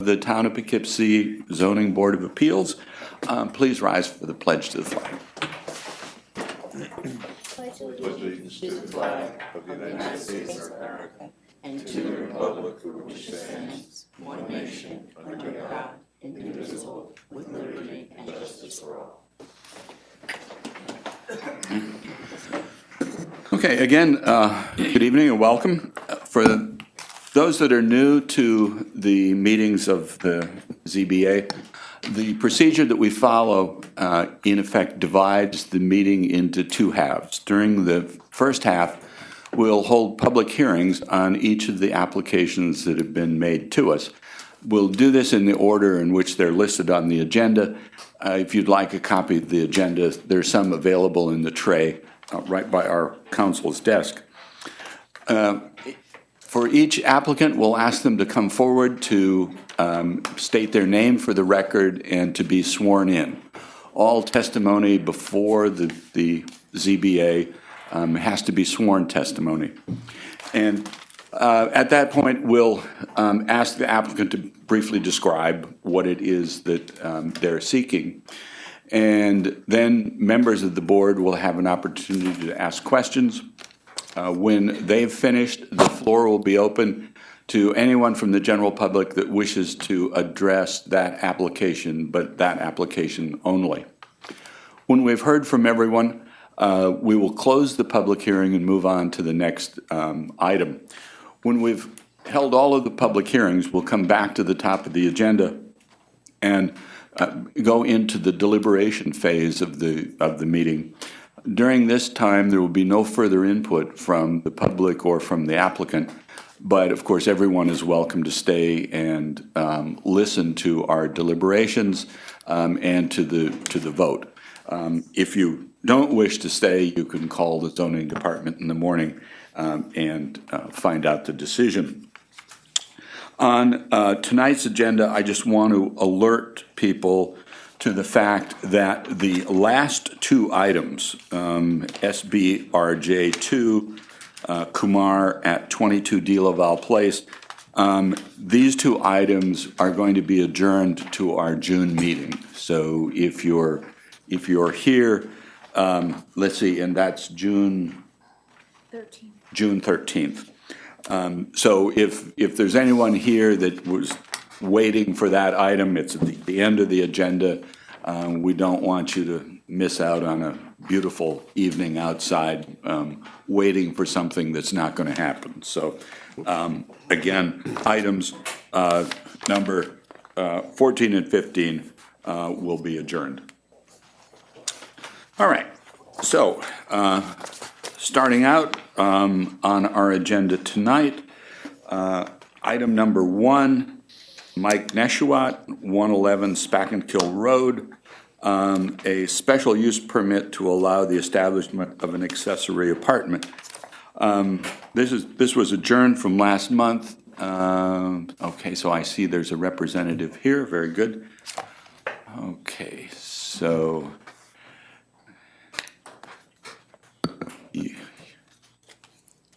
The Town of Poughkeepsie Zoning Board of Appeals. Please rise for the pledge to the flag. Pledge allegiance to the flag of the United States of America and to the republic for which it stands, one nation, under God, indivisible, with liberty and justice for all. Okay, again, good evening and welcome. For those that are new to the meetings of the ZBA, the procedure that we follow, in effect, divides the meeting into two halves. During the first half, we'll hold public hearings on each of the applications that have been made to us. We'll do this in the order in which they're listed on the agenda. If you'd like a copy of the agenda, there's some available in the tray right by our counsel's desk. For each applicant, we'll ask them to come forward to state their name for the record and to be sworn in. All testimony before the ZBA has to be sworn testimony. And at that point, we'll ask the applicant to briefly describe what it is that they're seeking. And then members of the board will have an opportunity to ask questions. When they've finished, the floor will be open to anyone from the general public that wishes to address that application, but that application only. When we've heard from everyone, we will close the public hearing and move on to the next item. When we've held all of the public hearings, we'll come back to the top of the agenda and go into the deliberation phase of the meeting. During this time, there will be no further input from the public or from the applicant, but of course, everyone is welcome to stay and listen to our deliberations and to the vote. If you don't wish to stay, you can call the zoning department in the morning and find out the decision. On tonight's agenda, I just want to alert people to the fact that the last two items, SBRJ2, Kumar at 22 De La Val Place, these two items are going to be adjourned to our June meeting. So if you're here, let's see, and that's June 13th. June 13th. So if there's anyone here that was waiting for that item, it's at the end of the agenda. We don't want you to miss out on a beautiful evening outside waiting for something that's not going to happen. So again, items number 14 and 15 will be adjourned. All right, so starting out on our agenda tonight, item number 1, Mike Neshawat, 111 Spackenkill Road, a special use permit to allow the establishment of an accessory apartment. This was adjourned from last month. Okay, so I see there's a representative here. Very good. Okay, so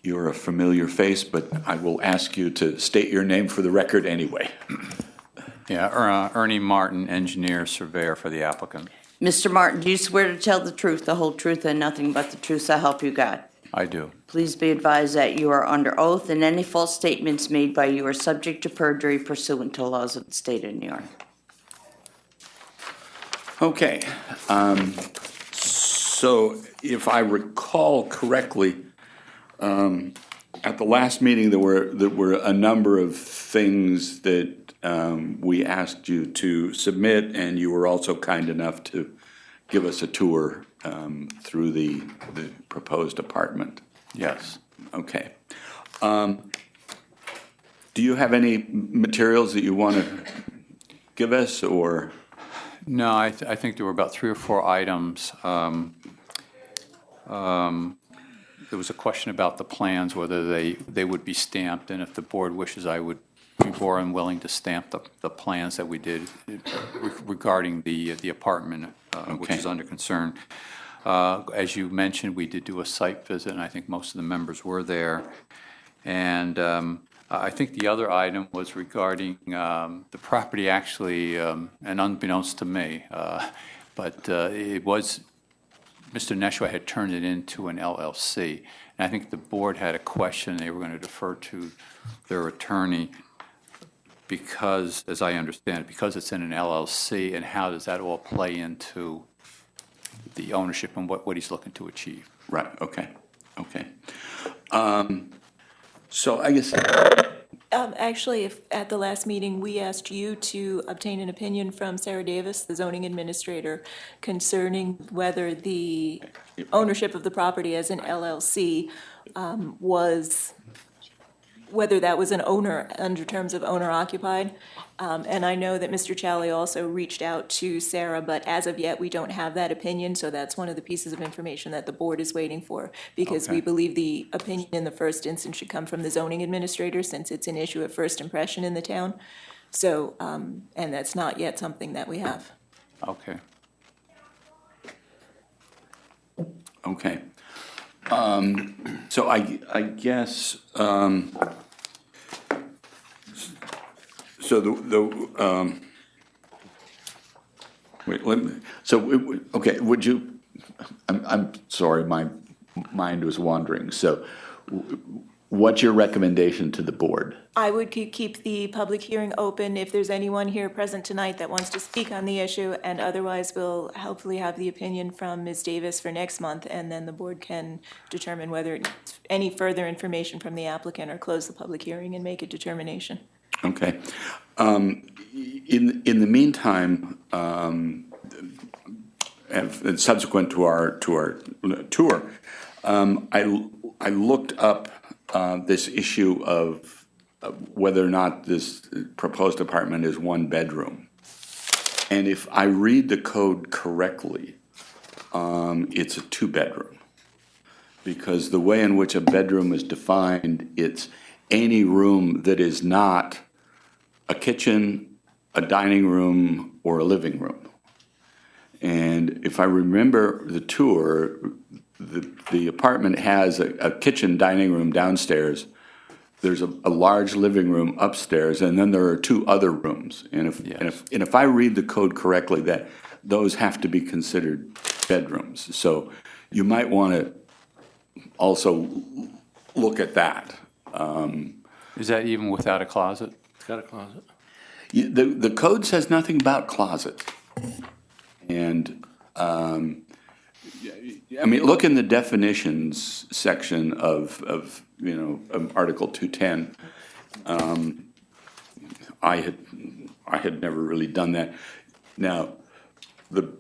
you're a familiar face, but I will ask you to state your name for the record anyway. Yeah, Ernie Martin, engineer, surveyor for the applicant. Mr. Martin, do you swear to tell the truth, the whole truth, and nothing but the truth, so help you God? I do. Please be advised that you are under oath, and any false statements made by you are subject to perjury pursuant to laws of the state of New York. Okay, so if I recall correctly, at the last meeting there were a number of things that we asked you to submit, and you were also kind enough to give us a tour through the proposed apartment. Yes. Okay. Do you have any materials that you want to give us, or? No, I think there were about 3 or 4 items. There was a question about the plans, whether they would be stamped, and if the board wishes, I would be more than willing to stamp the plans that we did regarding the apartment, which is under concern. As you mentioned, we did do a site visit, and I think most of the members were there. And I think the other item was regarding the property actually, and unbeknownst to me, but it was, Mr. Neshwa had turned it into an LLC. And I think the board had a question, they were going to defer to their attorney because, as I understand it, because it's in an LLC, and how does that all play into the ownership and what he's looking to achieve? Right, okay, okay. So I guess, Actually, if, at the last meeting, we asked you to obtain an opinion from Sarah Davis, the zoning administrator, concerning whether the ownership of the property as an LLC was, whether that was an owner under terms of owner occupied. And I know that Mr. Chally also reached out to Sarah, but as of yet, we don't have that opinion, so that's one of the pieces of information that the board is waiting for, because we Okay. believe the opinion in the first instance should come from the zoning administrator, since it's an issue of first impression in the town. So, and that's not yet something that we have. Okay. okay. So I guess, so wait, okay, would you, I'm sorry, my mind was wandering. So what's your recommendation to the board? I would keep the public hearing open if there's anyone here present tonight that wants to speak on the issue, and otherwise we'll hopefully have the opinion from Ms. Davis for next month, and then the board can determine whether it needs any further information from the applicant, or close the public hearing and make a determination. Okay. In the meantime, and subsequent to our tour, I looked up this issue of whether or not this proposed apartment is one bedroom. And if I read the code correctly, it's a two-bedroom. Because the way in which a bedroom is defined, it's any room that is not a kitchen, a dining room, or a living room. And if I remember the tour, the apartment has a kitchen, dining room downstairs. There's a large living room upstairs, and then there are two other rooms. And if I read the code correctly, that those have to be considered bedrooms. So you might want to also look at that. Is that even without a closet? It's got a closet. The code says nothing about closets. And, I mean, look in the definitions section of Article 210. I had never really done that. Now, the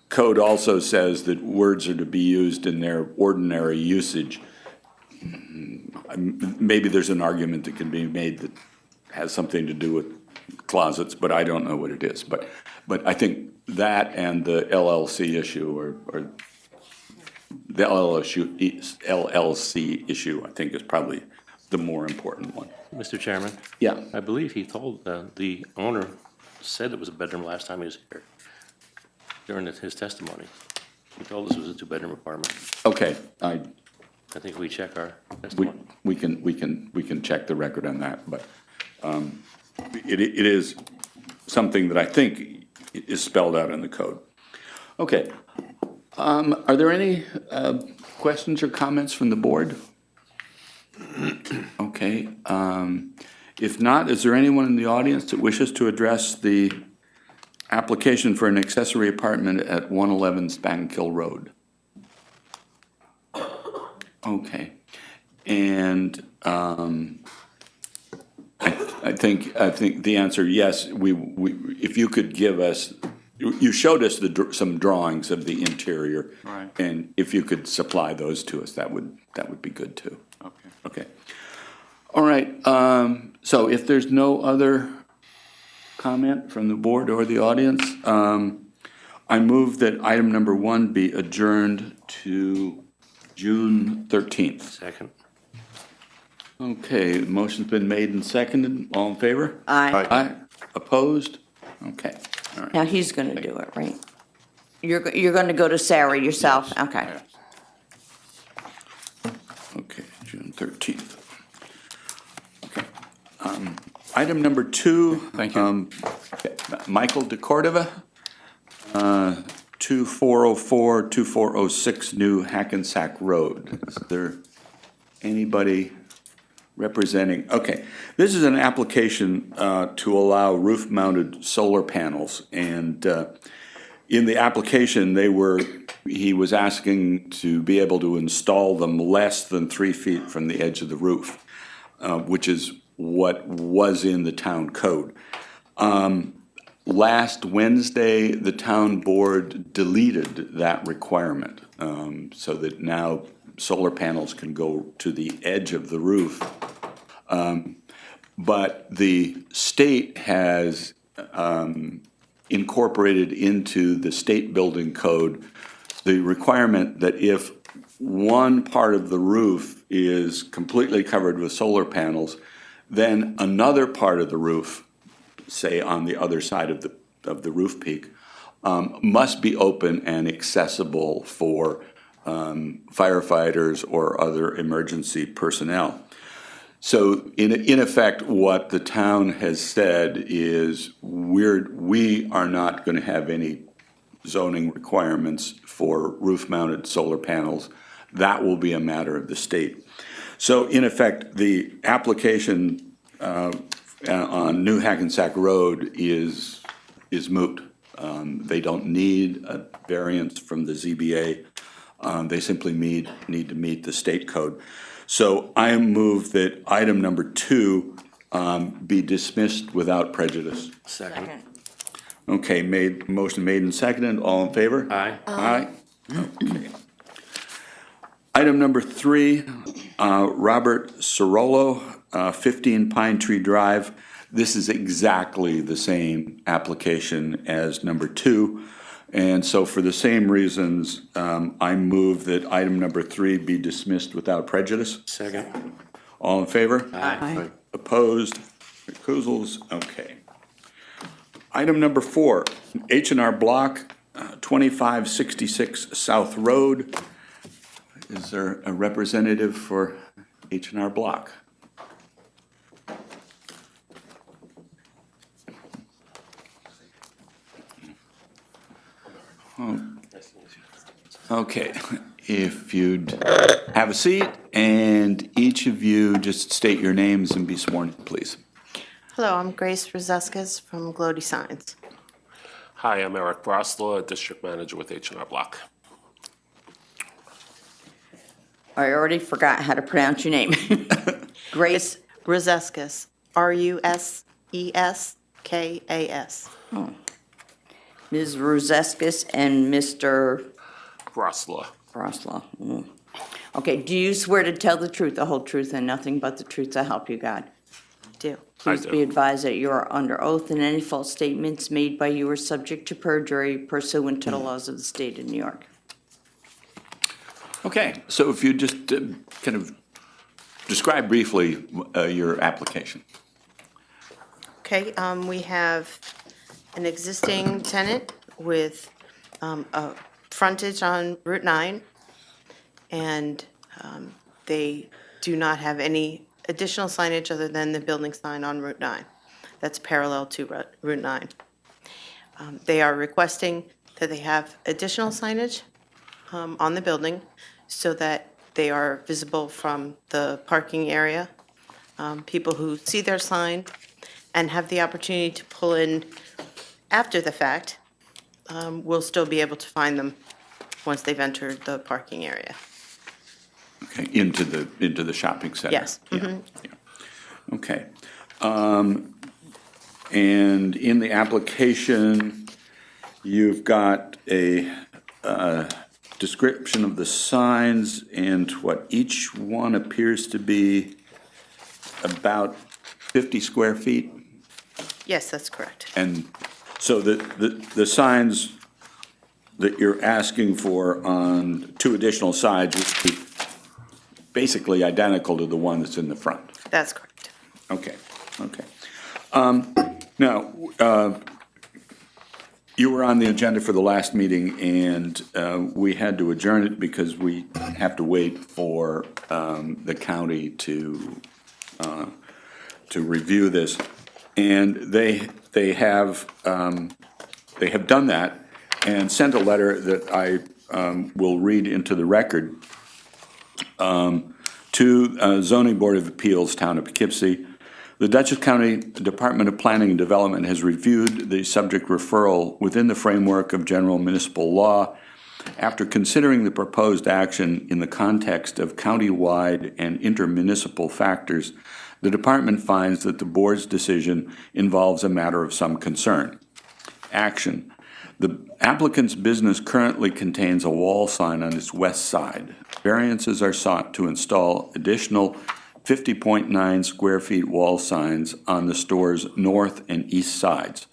code also says that words are to be used in their ordinary usage. Maybe there's an argument that can be made that has something to do with closets, but I don't know what it is. But I think that and the LLC issue, or the LLC issue, I think is probably the more important one. Mr. Chairman, Yeah. I believe he told, the owner said it was a bedroom last time he was here during his testimony. He told us it was a two-bedroom apartment. Okay. I think we check our testimony. We can check the record on that, but it is something that I think is spelled out in the code. Okay. Are there any questions or comments from the board? Okay. If not, is there anyone in the audience that wishes to address the application for an accessory apartment at 111 Spankill Road? Okay. And I think the answer, yes. If you could give us, you showed us some drawings of the interior, Right. And if you could supply those to us, that would be good too. Okay. Okay. All right. So if there's no other comment from the board or the audience, I move that item number 1 be adjourned to June 13th. Second. Okay, the motion's been made and seconded. All in favor? Aye. Aye. Opposed? Okay, all right. Now he's going to do it, right? You're going to go to Sarah yourself? Yes. Okay. Yes. Okay, June 13th. Okay. Item number 2. Thank you. Michael DeCordova, 2404, 2406 New Hackensack Road. Is there anybody representing? Okay, this is an application to allow roof-mounted solar panels, and in the application, he was asking to be able to install them less than 3 feet from the edge of the roof, which is what was in the town code. Last Wednesday, the town board deleted that requirement, so that now solar panels can go to the edge of the roof. But the state has incorporated into the state building code the requirement that if one part of the roof is completely covered with solar panels, then another part of the roof, say on the other side of the roof peak, must be open and accessible for firefighters or other emergency personnel. So in effect, what the town has said is we are not going to have any zoning requirements for roof-mounted solar panels. That will be a matter of the state. So in effect, the application on New Hackensack Road is moot. They don't need a variance from the ZBA. They simply need to meet the state code. So I move that item number 2 be dismissed without prejudice. Second. Okay, motion made and seconded. All in favor? Aye. Aye. Okay. Item number 3, Robert Cirolo, 15 Pine Tree Drive. This is exactly the same application as number 2. And so for the same reasons, I move that item number 3 be dismissed without prejudice. Second. All in favor? Aye. Opposed? Recusals? Okay. Item number 4, H&R Block, 2566 South Road. Is there a representative for H&R Block? Okay, if you'd have a seat, and each of you just state your names and be sworn, please. Hello, I'm Grace Rozeskis from Glody Signs. Hi, I'm Eric Brosler, District Manager with H&R Block. I already forgot how to pronounce your name. Grace, Rozeskis, Ruseskas. Ms. Rozeskis, and Mr. Brosler. Brosla. Okay, do you swear to tell the truth, the whole truth, and nothing but the truth, so help you God? Do. Please do. be advised that you are under oath, and any false statements made by you are subject to perjury pursuant to the laws of the state of New York. Okay, so if you just kind of describe briefly your application. Okay, we have an existing tenant with a frontage on Route 9, and they do not have any additional signage other than the building sign on Route 9. That's parallel to Route 9. They are requesting that they have additional signage on the building so that they are visible from the parking area. People who see their sign and have the opportunity to pull in after the fact will still be able to find them once they've entered the parking area. Okay, into the shopping center. Yes. Yeah, yeah. Okay. And in the application, you've got a description of the signs and what each one appears to be about 50 square feet. Yes, that's correct. And so the signs that you're asking for on 2 additional sides would be basically identical to the one that's in the front. That's correct. Okay, okay. Now, you were on the agenda for the last meeting, and we had to adjourn it because we have to wait for the county to to review this, and they have done that and sent a letter that I will read into the record to Zoning Board of Appeals, Town of Poughkeepsie. The Dutchess County Department of Planning and Development has reviewed the subject referral within the framework of general municipal law. After considering the proposed action in the context of county-wide and intermunicipal factors, the department finds that the board's decision involves a matter of some concern. Action. The applicant's business currently contains a wall sign on its west side. Variances are sought to install additional 50.9 square feet wall signs on the store's north and east sides.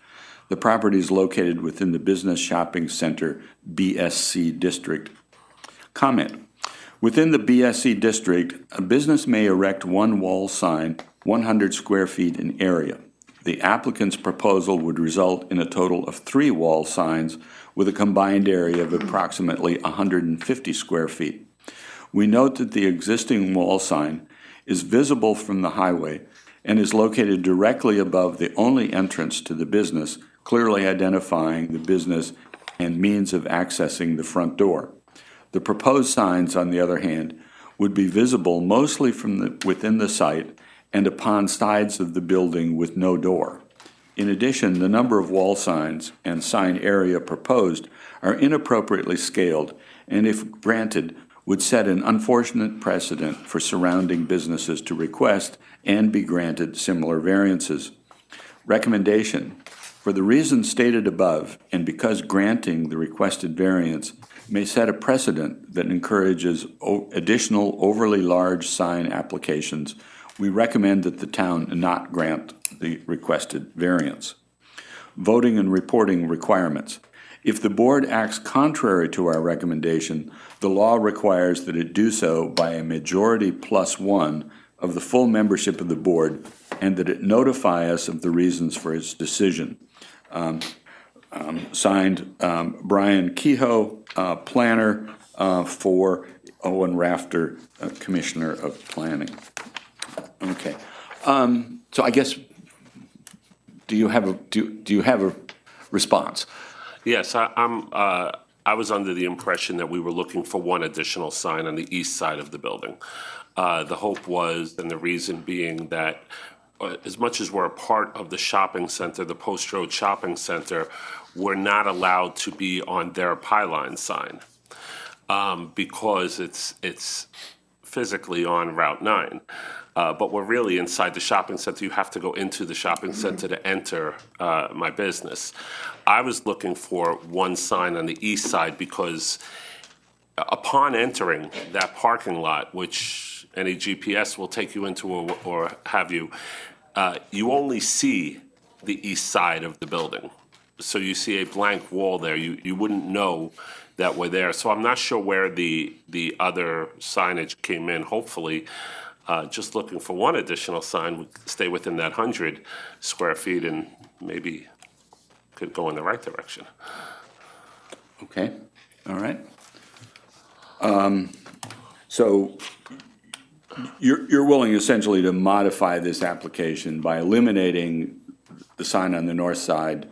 The property is located within the Business Shopping Center BSC district. Comment. Within the BSC district, a business may erect one wall sign 100 square feet in area. The applicant's proposal would result in a total of 3 wall signs with a combined area of approximately 150 square feet. We note that the existing wall sign is visible from the highway and is located directly above the only entrance to the business, clearly identifying the business and means of accessing the front door. The proposed signs, on the other hand, would be visible mostly from within the site and upon sides of the building with no door. In addition, the number of wall signs and sign area proposed are inappropriately scaled and, if granted, would set an unfortunate precedent for surrounding businesses to request and be granted similar variances. Recommendation. For the reasons stated above, and because granting the requested variance may set a precedent that encourages additional overly large sign applications, we recommend that the town not grant the requested variance. Voting and reporting requirements. If the board acts contrary to our recommendation, the law requires that it do so by a majority +1 of the full membership of the board, and that it notify us of the reasons for its decision. Signed, Brian Kehoe, planner, for Owen Rafter, Commissioner of Planning. Okay. So I guess, do you have a response? Yes, I was under the impression that we were looking for one additional sign on the east side of the building. The hope was, and the reason being that as much as we're a part of the shopping center, the Post Road Shopping Center, we're not allowed to be on their pylon sign because it's physically on Route 9. But we're really inside the shopping center. You have to go into the shopping center to enter my business. I was looking for one sign on the east side because upon entering that parking lot, which any GPS will take you into or have you, you only see the east side of the building. So you see a blank wall there. You wouldn't know that we're there. So I'm not sure where the other signage came in. Hopefully, just looking for one additional sign would stay within that 100 square feet and maybe could go in the right direction. Okay, all right. So you're willing essentially to modify this application by eliminating the sign on the north side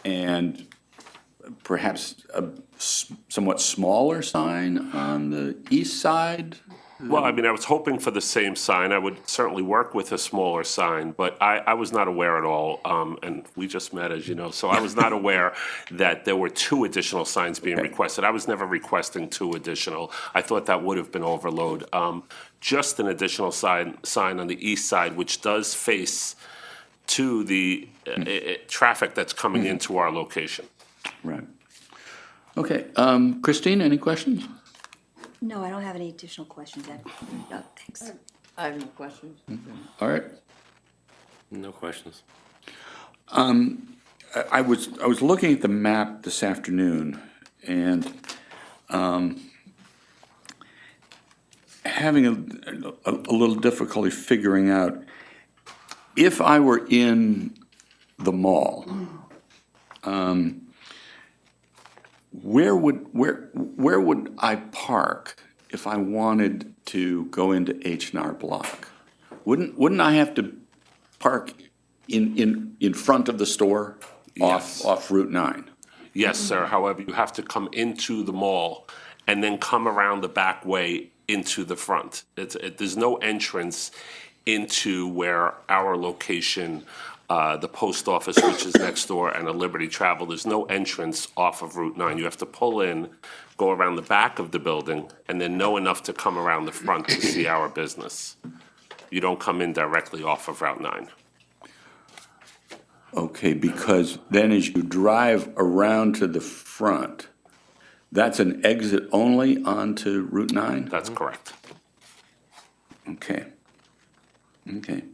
and perhaps a somewhat smaller sign on the east side? Well, I mean, I was hoping for the same sign. I would certainly work with a smaller sign, but I was not aware at all, and we just met, as you know, so I was not aware that there were 2 additional signs being requested. I was never requesting 2 additional. I thought that would have been overload. Just an additional sign on the east side, which does face to the traffic that's coming into our location. Right. Okay, Christine, any questions? No, I don't have any additional questions, Ed. No, thanks. I have no questions. All right. No questions. I was looking at the map this afternoon and having a little difficulty figuring out if I were in the mall, where would I park if I wanted to go into H&R Block? Wouldn't I have to park in front of the store Yes. off Route 9? Yes, sir. However, you have to come into the mall and then come around the back way into the front. There's no entrance into where our location, the post office, which is next door, and a Liberty Travel, there's no entrance off of Route 9. You have to pull in, go around the back of the building, and then know enough to come around the front to see our business. You don't come in directly off of Route 9. Okay, because then as you drive around to the front, that's an exit only onto Route 9? That's correct. Okay. Okay.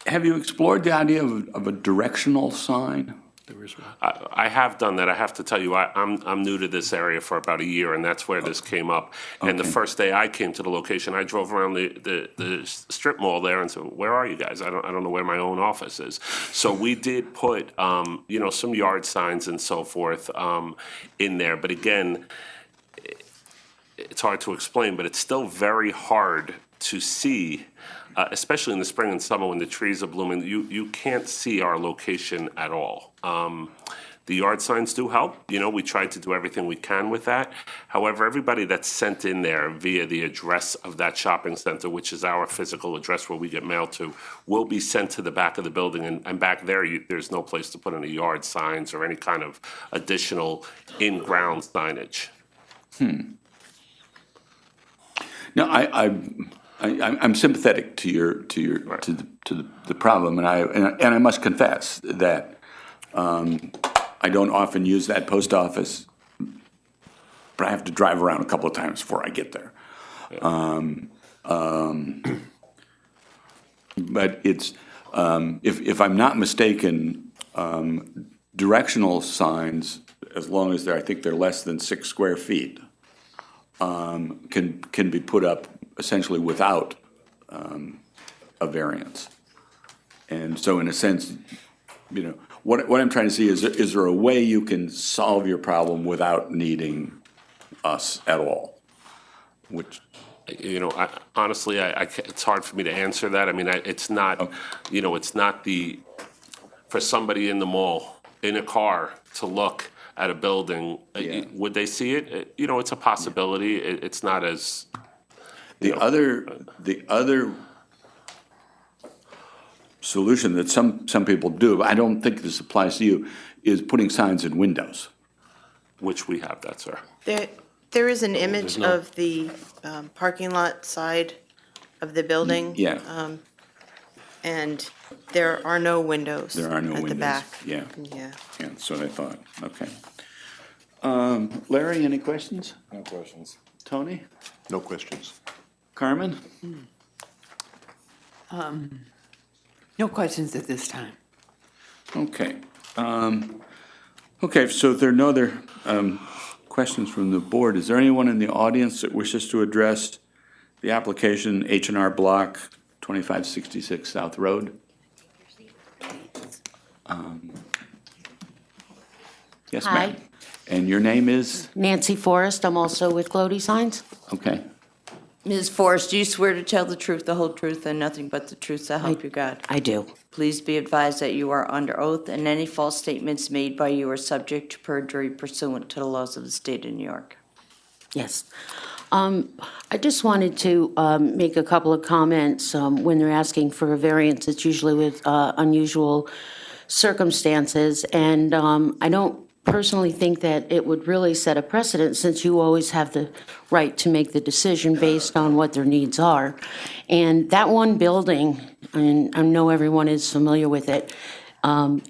Have you explored the idea of a directional sign? I have done that. I have to tell you, I'm new to this area for about a year, and that's where this came up. And the Okay. first day I came to the location, I drove around the strip mall there and said, "Where are you guys? I don't know where my own office is." So we did put some yard signs and so forth in there. But again, it's hard to explain, but it's still very hard to see. Especially in the spring and summer when the trees are blooming, you can't see our location at all. The yard signs do help. We try to do everything we can with that. However, everybody that's sent in there via the address of that shopping center, which is our physical address where we get mail to, will be sent to the back of the building. And back there, there's no place to put any yard signs or any kind of additional in-ground signage. No, I'm sympathetic to the problem, and I must confess that I don't often use that post office, but I have to drive around a couple of times before I get there. But it's if I'm not mistaken, directional signs, as long as I think they're less than 6 square feet, can be put up essentially without a variance. And so in a sense, what I'm trying to see is there a way you can solve your problem without needing us at all? Which, Honestly, it's hard for me to answer that. I mean, it's not, it's not for somebody in the mall, in a car, to look at a building. Yeah. Would they see it? It's a possibility. It's not as... the other solution that some people do, I don't think this applies to you, is putting signs in windows. Which we have that, sir. There is an image of the parking lot side of the building. Yeah. And there are no windows. There are no at windows. the back. Yeah. Yeah. Yeah, that's what I thought. Okay. Larry, any questions? No questions. Tony? No questions. Carmen? No questions at this time. Okay. Okay, so if there are no other questions from the board, is there anyone in the audience that wishes to address the application H&R Block 2566 South Road? Yes, ma'am. Hi. And your name is? Nancy Forrest, I'm also with Glody Signs. Okay. Ms. Forrest, do you swear to tell the truth, the whole truth, and nothing but the truth, so help you God? I do. Please be advised that you are under oath, and any false statements made by you are subject to perjury pursuant to the laws of the state of New York. Yes. I just wanted to make a couple of comments. When they're asking for a variance, it's usually with unusual circumstances, and I don't personally think that it would really set a precedent, since you always have the right to make the decision based on what their needs are. And that one building, and I know everyone is familiar with it,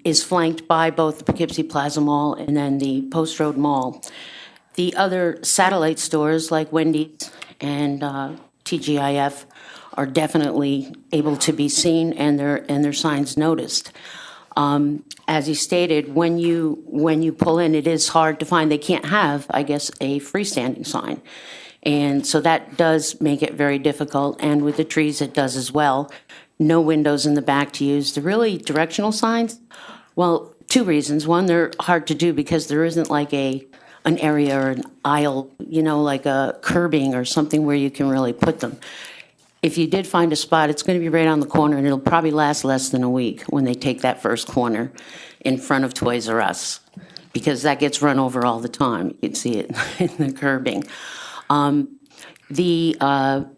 is flanked by both the Poughkeepsie Plaza Mall and then the Post Road Mall. The other satellite stores like Wendy's and TGIF are definitely able to be seen and their signs noticed. As you stated, when you pull in, it is hard to find. They can't have, I guess, a freestanding sign. And so that does make it very difficult. And with the trees, it does as well. No windows in the back to use. The really directional signs, well, 2 reasons. One, they're hard to do because there isn't like an area or an aisle, like a curbing or something where you can really put them. if you did find a spot, it's going to be right on the corner, and it'll probably last less than a week when they take that first corner in front of Toys R Us, because that gets run over all the time. You can see it in the curbing. The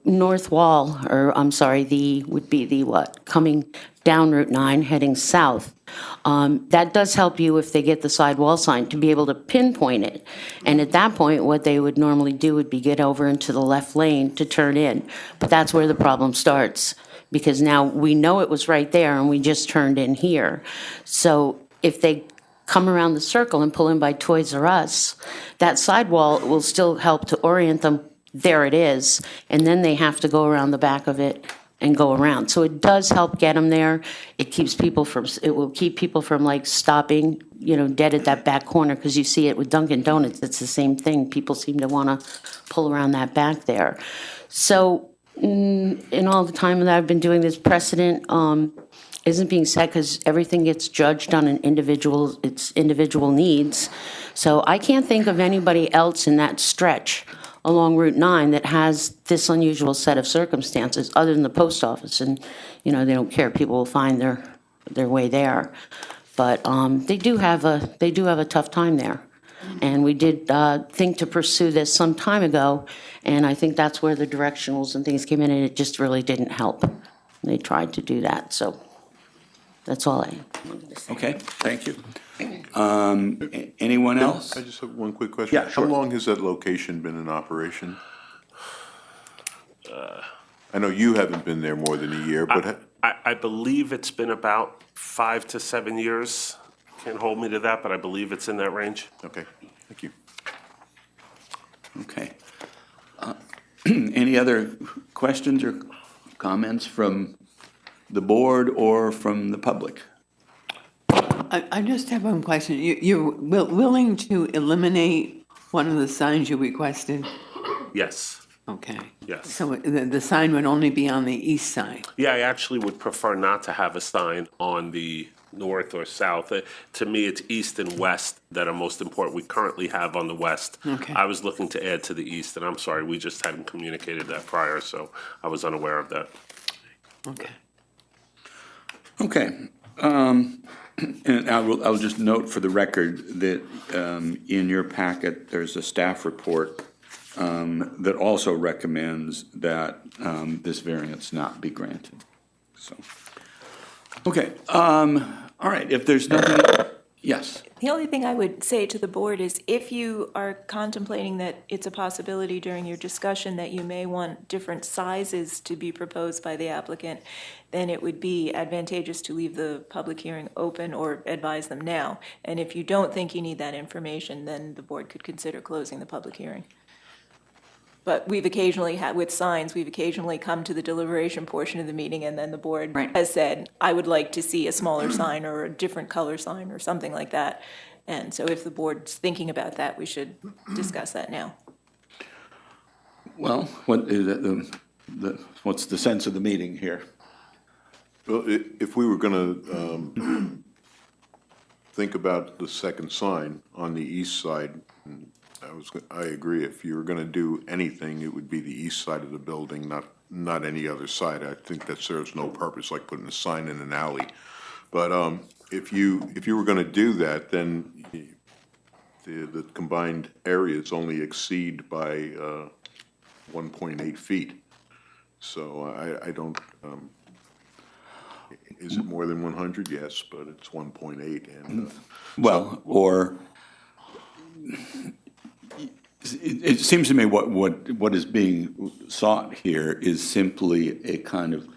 north wall, or I'm sorry, would be the what? Coming down Route 9, heading south. That does help you if they get the sidewall sign to be able to pinpoint it. And at that point, what they would normally do would be get over into the left lane to turn in. But that's where the problem starts, because now we know it was right there and we just turned in here. So if they come around the circle and pull in by Toys R Us, that sidewall will still help to orient them. There it is. And then they have to go around the back of it and go around. So it does help get them there. It will keep people from like stopping, dead at that back corner, because you see it with Dunkin' Donuts. It's the same thing. People seem to want to pull around that back there. So in all the time that I've been doing this, precedent isn't being set, because everything gets judged on its individual needs. So I can't think of anybody else in that stretch along Route 9 that has this unusual set of circumstances, other than the post office. And, they don't care. People will find their way there. But they do have a tough time there. And we did think to pursue this some time ago, and I think that's where the directionals and things came in, and it just really didn't help. They tried to do that, so that's all I wanted to say. Okay, thank you. Anyone else? I just have one quick question. Yeah, sure. How long has that location been in operation? I know you haven't been there more than a year, but I believe it's been about 5 to 7 years. Can't hold me to that, but I believe it's in that range. okay, thank you. Okay. Any other questions or comments from the board or from the public? I just have one question. You're willing to eliminate one of the signs you requested? Yes. Okay. Yes. So the sign would only be on the east side? Yeah, I actually would prefer not to have a sign on the north or south. To me, it's east and west that are most important. We currently have on the west. Okay. I was looking to add to the east, and I'm sorry, we just hadn't communicated that prior, so I was unaware of that. Okay. Okay. And I'll just note for the record that in your packet, there's a staff report that also recommends that this variance not be granted. So, okay. All right. If there's nothing, yes. The only thing I would say to the board is if you are contemplating that it's a possibility during your discussion that you may want different sizes to be proposed by the applicant, then it would be advantageous to leave the public hearing open or advise them now. And if you don't think you need that information, then the board could consider closing the public hearing. But we've occasionally had, with signs, we've occasionally come to the deliberation portion of the meeting, and then the board has said, I would like to see a smaller sign or a different color sign or something like that. And so if the board's thinking about that, we should discuss that now. Well, what is what's the sense of the meeting here? Well, if we were going to think about the second sign on the east side, I agree. If you were going to do anything, it would be the east side of the building, not any other side. I think that serves no purpose, like putting a sign in an alley. But if you were going to do that, then the combined areas only exceed by 1.8 feet. So I don't. Is it more than 100? Yes, but it's 1.8. And well, or it seems to me what is being sought here is simply a kind of,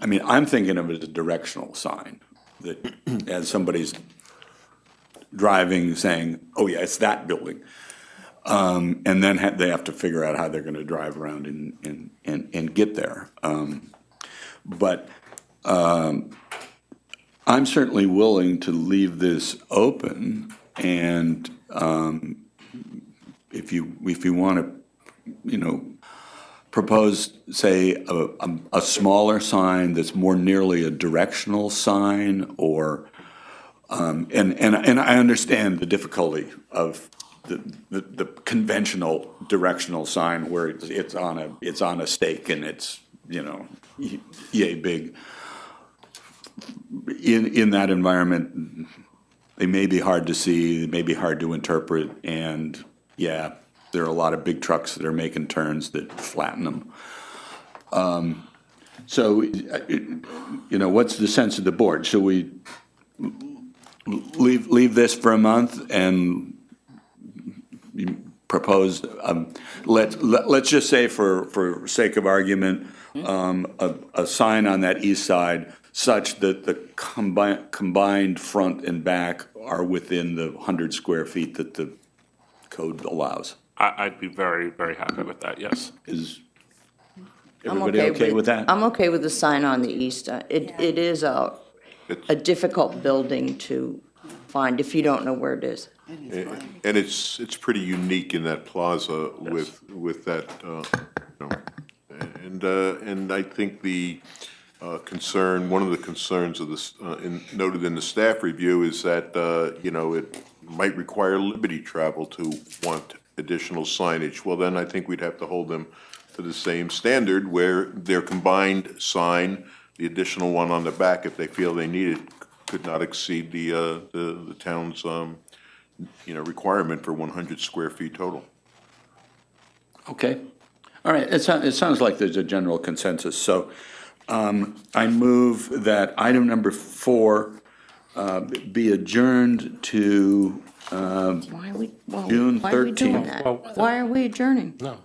I mean, I'm thinking of it as a directional sign that as somebody's driving saying, oh yeah, it's that building. And then they have to figure out how they're going to drive around and get there. But I'm certainly willing to leave this open, and if you want to, propose, say, a smaller sign that's more nearly a directional sign, or and I understand the difficulty of the conventional directional sign where it's on a stake and it's yay big. In that environment, they may be hard to see, they may be hard to interpret, and yeah, there are a lot of big trucks that are making turns that flatten them. So, what's the sense of the board? Should we leave this for a month and propose, let's just say for sake of argument, a sign on that east side such that the combined front and back are within the 100 square feet that the code allows? I'd be very, very happy with that, yes. Is I'm everybody okay with that? I'm okay with the sign on the east. It is a difficult building to find if you don't know where it is. And it's pretty unique in that plaza with that, and I think the concern, one of the concerns of this, noted in the staff review is that, it might require Liberty Travel to want additional signage. Well, then I think we'd have to hold them to the same standard where their combined sign, the additional one on the back, if they feel they need it, could not exceed the town's, requirement for 100 square feet total. Okay. All right. It sounds like there's a general consensus. So I move that item number 4 be adjourned to Why are we June doing 13th. that? Why are we adjourning? No,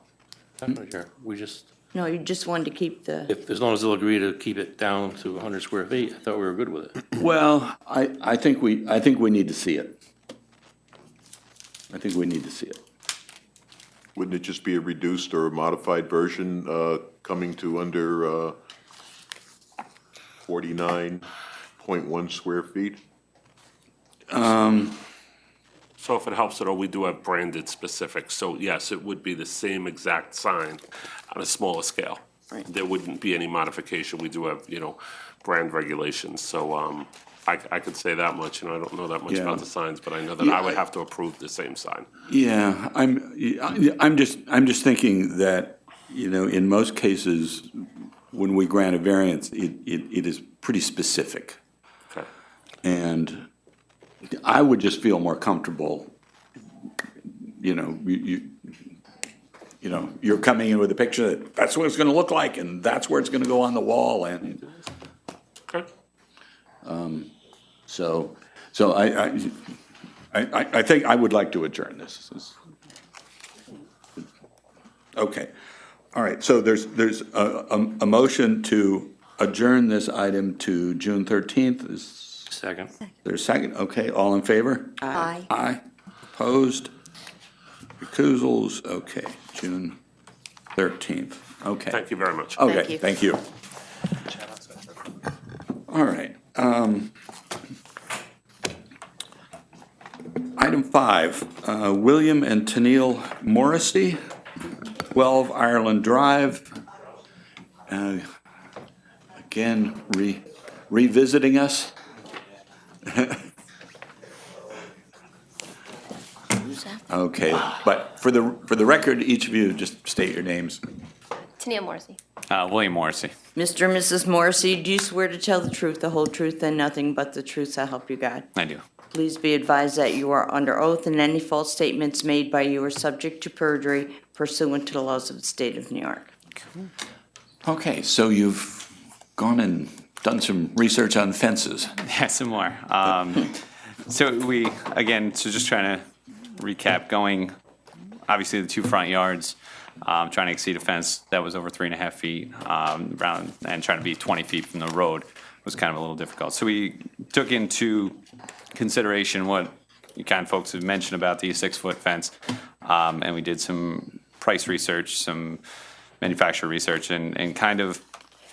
definitely, sure. We just, No, you just wanted to keep the, if, as long as they'll agree to keep it down to 100 square feet, I thought we were good with it. Well, I think we need to see it. I think we need to see it. Wouldn't it just be a reduced or a modified version coming to under 49.1 square feet? So if it helps at all, we do have branded specifics. So yes, it would be the same exact sign on a smaller scale. There wouldn't be any modification. We do have, brand regulations. So I could say that much, I don't know that much Yeah. about the signs, but I know that I would have to approve the same sign. Yeah, I'm just thinking that, in most cases, when we grant a variance, it is pretty specific. Okay. And I would just feel more comfortable, you're coming in with a picture that's what it's gonna look like, and that's where it's gonna go on the wall, and Okay. so I think I would like to adjourn this. Okay, all right, so there's a motion to adjourn this item to June 13th. Is Second. there a second? Okay, all in favor? Aye. Aye. Opposed? Recusals? Okay, June 13th. Okay. Thank you very much. Okay, thank you. All right. Item 5, William and Tennille Morrissey, 12 Ireland Drive. Again, revisiting us. Okay, but for the record, each of you just state your names. Tennille Morrissey. William Morrissey. Mr. and Mrs. Morrissey, do you swear to tell the truth, the whole truth, and nothing but the truth, so help you God? I do. Please be advised that you are under oath, and any false statements made by you are subject to perjury pursuant to the laws of the state of New York. Okay, so you've gone and done some research on fences. Yeah, some more. So just trying to recap, going, obviously the 2 front yards, trying to exceed a fence that was over 3.5 feet, around, and trying to be 20 feet from the road was kind of a little difficult. So we took into consideration what you kind of folks have mentioned about the 6-foot fence, and we did some price research, some manufacturer research, and kind of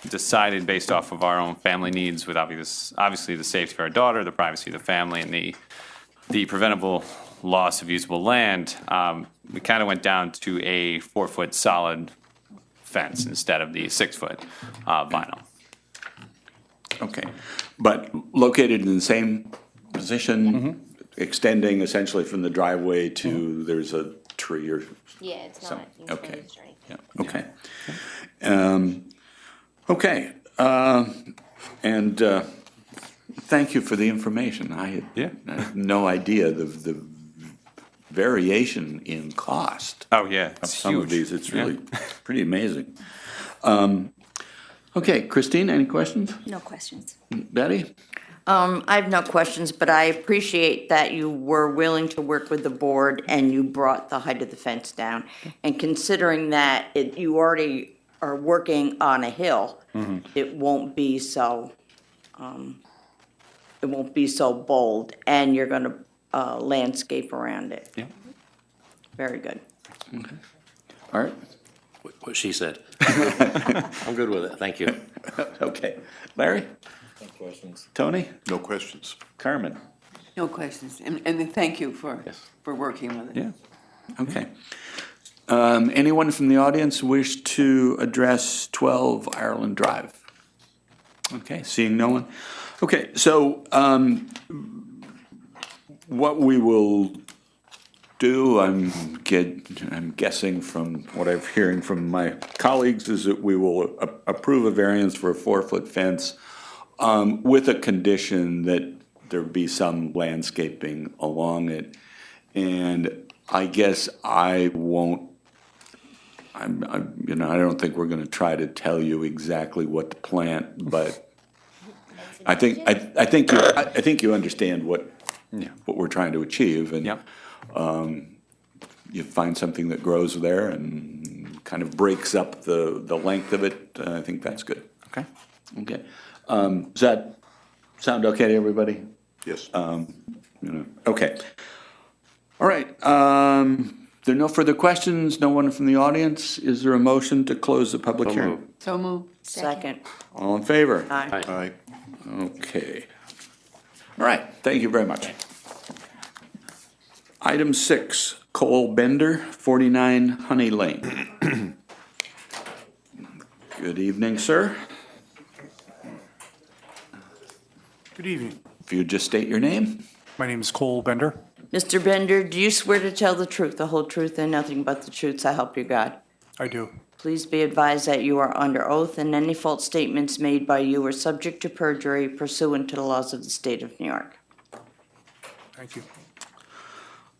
decided based off of our own family needs with obviously the safety of our daughter, the privacy of the family, and the preventable loss of usable land, we kind of went down to a 4-foot solid fence instead of the 6-foot vinyl. Okay, but located in the same position, extending essentially from the driveway to, there's a tree or Yeah, it's some, not okay. enclosed or anything. Yeah, okay. Okay, and thank you for the information. I had no idea the variation in cost Oh, yeah, of some of these. It's really pretty amazing. Okay, Christine, any questions? No questions. Betty? I have no questions, but I appreciate that you were willing to work with the board and you brought the height of the fence down. And considering that you already are working on a hill, it won't be so, bold, and you're gonna, landscape around it. Yeah. Very good. All right, What she said. I'm good with it, thank you. okay. Larry? No questions. Tony? No questions. Carmen? No questions. And thank you for working with it. Yeah, okay. Anyone from the audience wish to address 12 Ireland Drive? Okay, seeing no one. Okay, so what we will do, I'm guessing from what I'm hearing from my colleagues, is that we will approve a variance for a 4-foot fence with a condition that there be some landscaping along it. And I guess I won't, I don't think we're gonna try to tell you exactly what to plant, but I think you understand what we're trying to achieve, and you find something that grows there and kind of breaks up the length of it. I think that's good. Okay. Okay. Does that sound okay to everybody? Yes. Okay. All right. There are no further questions. No one from the audience. Is there a motion to close the public hearing? So moved. Second. All in favor? Aye. Aye. Okay. All right, thank you very much. Item 6, Cole Bender, 49 Honey Lane. Good evening, sir. Good evening. If you just state your name. My name is Cole Bender. Mr. Bender, do you swear to tell the truth, the whole truth, and nothing but the truth, so help you God? I do. Please be advised that you are under oath, and any false statements made by you are subject to perjury pursuant to the laws of the state of New York. Thank you.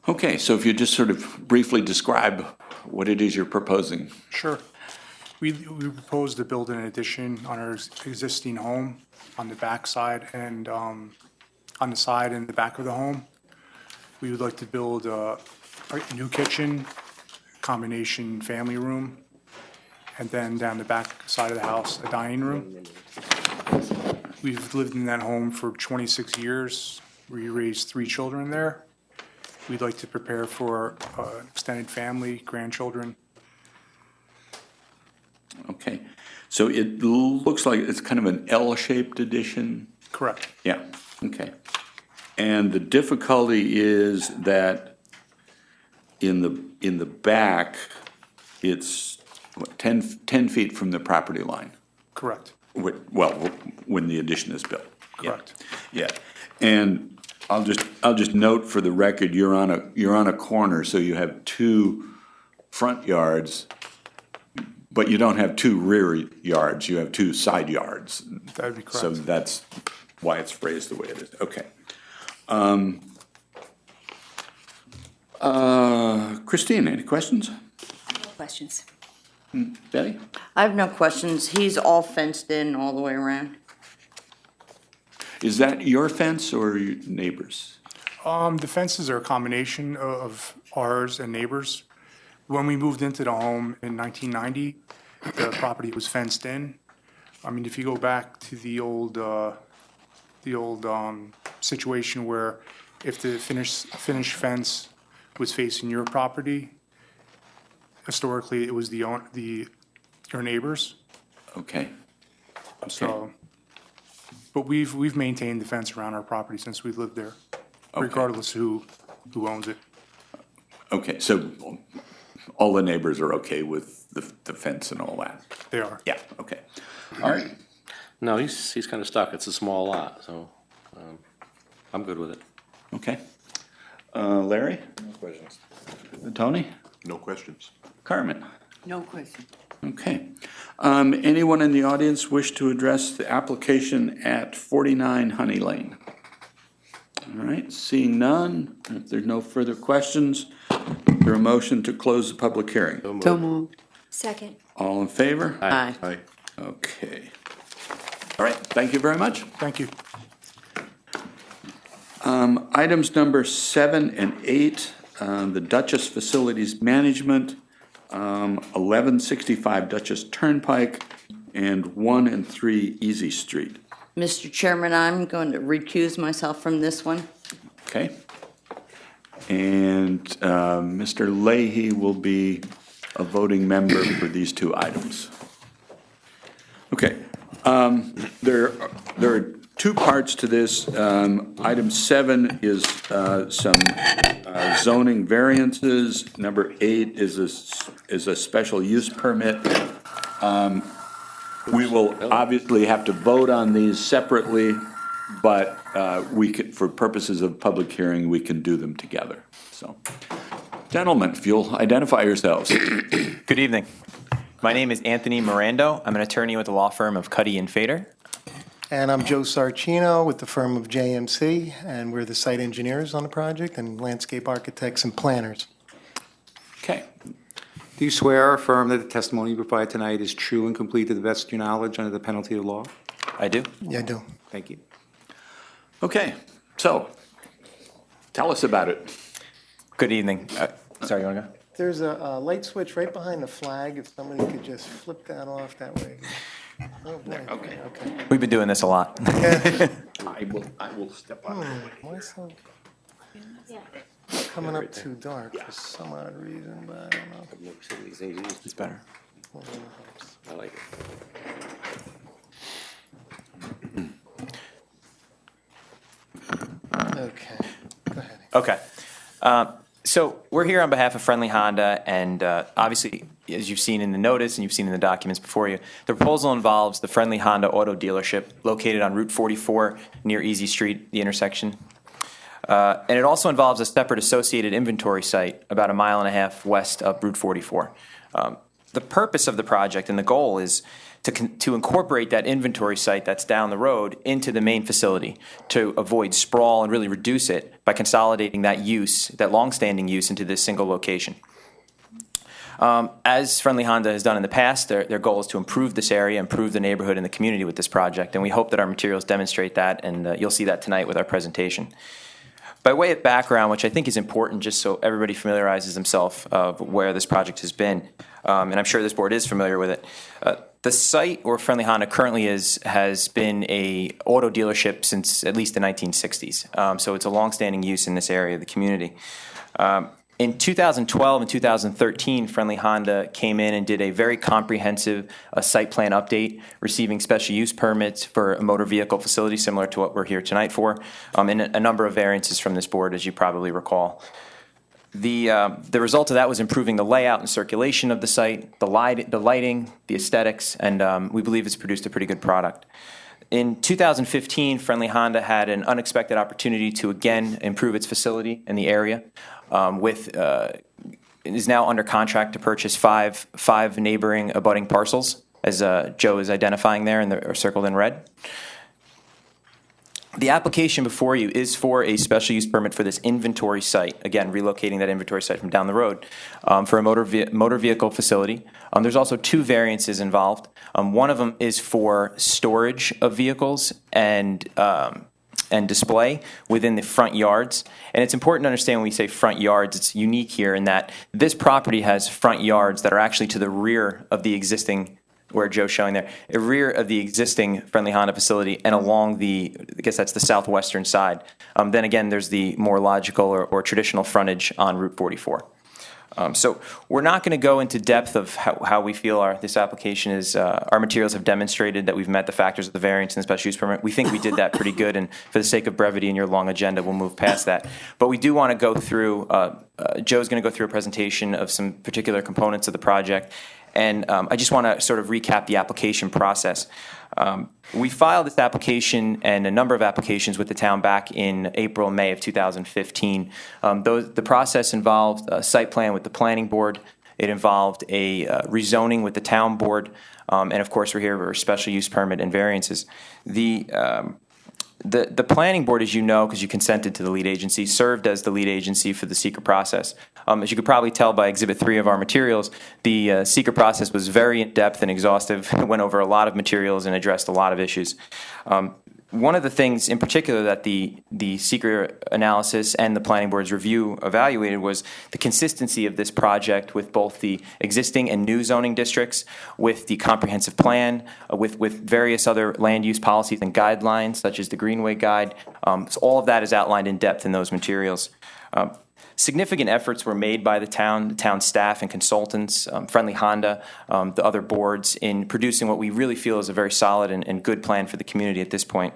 Okay, so if you just sort of briefly describe what it is you're proposing. Sure. We propose to build an addition on our existing home on the back side and on the side and the back of the home. We would like to build a new kitchen, combination family room, and then down the back side of the house, a dining room. We've lived in that home for 26 years. We raised 3 children there. We'd like to prepare for extended family, grandchildren. Okay, so it looks like it's kind of an L-shaped addition? Correct. Yeah, okay. And the difficulty is that in the back, it's what, 10 feet from the property line? Correct. Well, when the addition is built. Yeah. Correct. Yeah, and I'll just note for the record, you're on a corner, so you have 2 front yards, but you don't have 2 rear yards, you have 2 side yards. That would be correct. So that's why it's phrased the way it is, okay. Christine, any questions? No questions. Betty? I have no questions. He's all fenced in all the way around. Is that your fence or your neighbors? The fences are a combination of ours and neighbors. When we moved into the home in 1990, the property was fenced in. I mean, if you go back to the old situation where if the finished fence was facing your property, historically, it was your neighbors. Okay. So, but we've maintained the fence around our property since we've lived there, regardless who owns it. Okay, so all the neighbors are okay with the fence and all that? They are. Yeah, okay. All right. No, he's kind of stuck, it's a small lot, so I'm good with it. Okay. Larry? No questions. Tony? No questions. Carmen? No question. Okay. Anyone in the audience wish to address the application at 49 Honey Lane? All right, seeing none, if there's no further questions, is there a motion to close the public hearing? So moved. Second. All in favor? Aye. Aye. Okay. All right, thank you very much. Thank you. Items number 7 and 8, the Duchess Facilities Management, 1165 Duchess Turnpike, and 1 and 3 Easy Street. Mr. Chairman, I'm going to recuse myself from this one. Okay? And Mr. Leahy will be a voting member for these two items. Okay. There are two parts to this. Item 7 is some zoning variances. Number 8 is a special use permit. We will obviously have to vote on these separately, but we can, for purposes of public hearing, we can do them together. So, gentlemen, if you'll identify yourselves. Good evening. My name is Anthony Mirando. I'm an attorney with the law firm of Cuddy and Fader. And I'm Joe Sarcino with the firm of JMC, and we're the site engineers on the project and landscape architects and planners. Okay. Do you swear or affirm that the testimony you provide tonight is true and complete to the best of your knowledge under the penalty of law? I do. Yeah, I do. Thank you. Okay, so tell us about it. Good evening. Sorry, you want to go? There's a light switch right behind the flag. If somebody could just flip that off that way. Oh, boy. Okay. We've been doing this a lot. I will step out. Why so? Coming up too dark for some odd reason, but I don't know. It's better. I like it. Okay, go ahead. Okay. So we're here on behalf of Friendly Honda, and obviously, as you've seen in the notice and you've seen in the documents before you, the proposal involves the Friendly Honda Auto Dealership located on Route 44 near Easy Street, the intersection. And it also involves a separate associated inventory site about 1.5 miles west of Route 44. The purpose of the project and the goal is to incorporate that inventory site that's down the road into the main facility to avoid sprawl and really reduce it by consolidating that use, that longstanding use, into this single location. As Friendly Honda has done in the past, their goal is to improve this area, improve the neighborhood and the community with this project, and we hope that our materials demonstrate that, and you'll see that tonight with our presentation. By way of background, which I think is important just so everybody familiarizes themselves of where this project has been, and I'm sure this board is familiar with it, the site where Friendly Honda currently has been a auto dealership since at least the 1960s. So it's a longstanding use in this area of the community. In 2012 and 2013, Friendly Honda came in and did a very comprehensive site plan update, receiving special use permits for a motor vehicle facility similar to what we're here tonight for, and a number of variances from this board, as you probably recall. The result of that was improving the layout and circulation of the site, the lighting, the aesthetics, and we believe it's produced a pretty good product. In 2015, Friendly Honda had an unexpected opportunity to again improve its facility in the area. It is now under contract to purchase five neighboring abutting parcels, as Joe is identifying there, and they're circled in red. The application before you is for a special use permit for this inventory site, again, relocating that inventory site from down the road, for a motor vehicle facility. There's also two variances involved. One of them is for storage of vehicles and display within the front yards. And it's important to understand when we say front yards, it's unique here in that this property has front yards that are actually to the rear of the existing, where Joe's showing there, the rear of the existing Friendly Honda facility and along the, I guess that's the southwestern side. Then again, there's the more logical or traditional frontage on Route 44. So we're not going to go into depth of how we feel this application is. Our materials have demonstrated that we've met the factors of the variance and the special use permit. We think we did that pretty good, and for the sake of brevity in your long agenda, we'll move past that. But we do want to go through, Joe's going to go through a presentation of some particular components of the project, and I just want to sort of recap the application process. We filed this application and a number of applications with the town back in April and May of 2015. The process involved a site plan with the planning board. It involved a rezoning with the town board, and of course, we're here for a special use permit and variances. The planning board, as you know, because you consented to the lead agency, served as the lead agency for the seeker process. As you could probably tell by Exhibit 3 of our materials, the seeker process was very in-depth and exhaustive. It went over a lot of materials and addressed a lot of issues. One of the things in particular that the seeker analysis and the planning board's review evaluated was the consistency of this project with both the existing and new zoning districts, with the comprehensive plan, with various other land use policies and guidelines, such as the Greenway Guide. So all of that is outlined in depth in those materials. Significant efforts were made by the town staff and consultants, Friendly Honda, the other boards, in producing what we really feel is a very solid and good plan for the community at this point.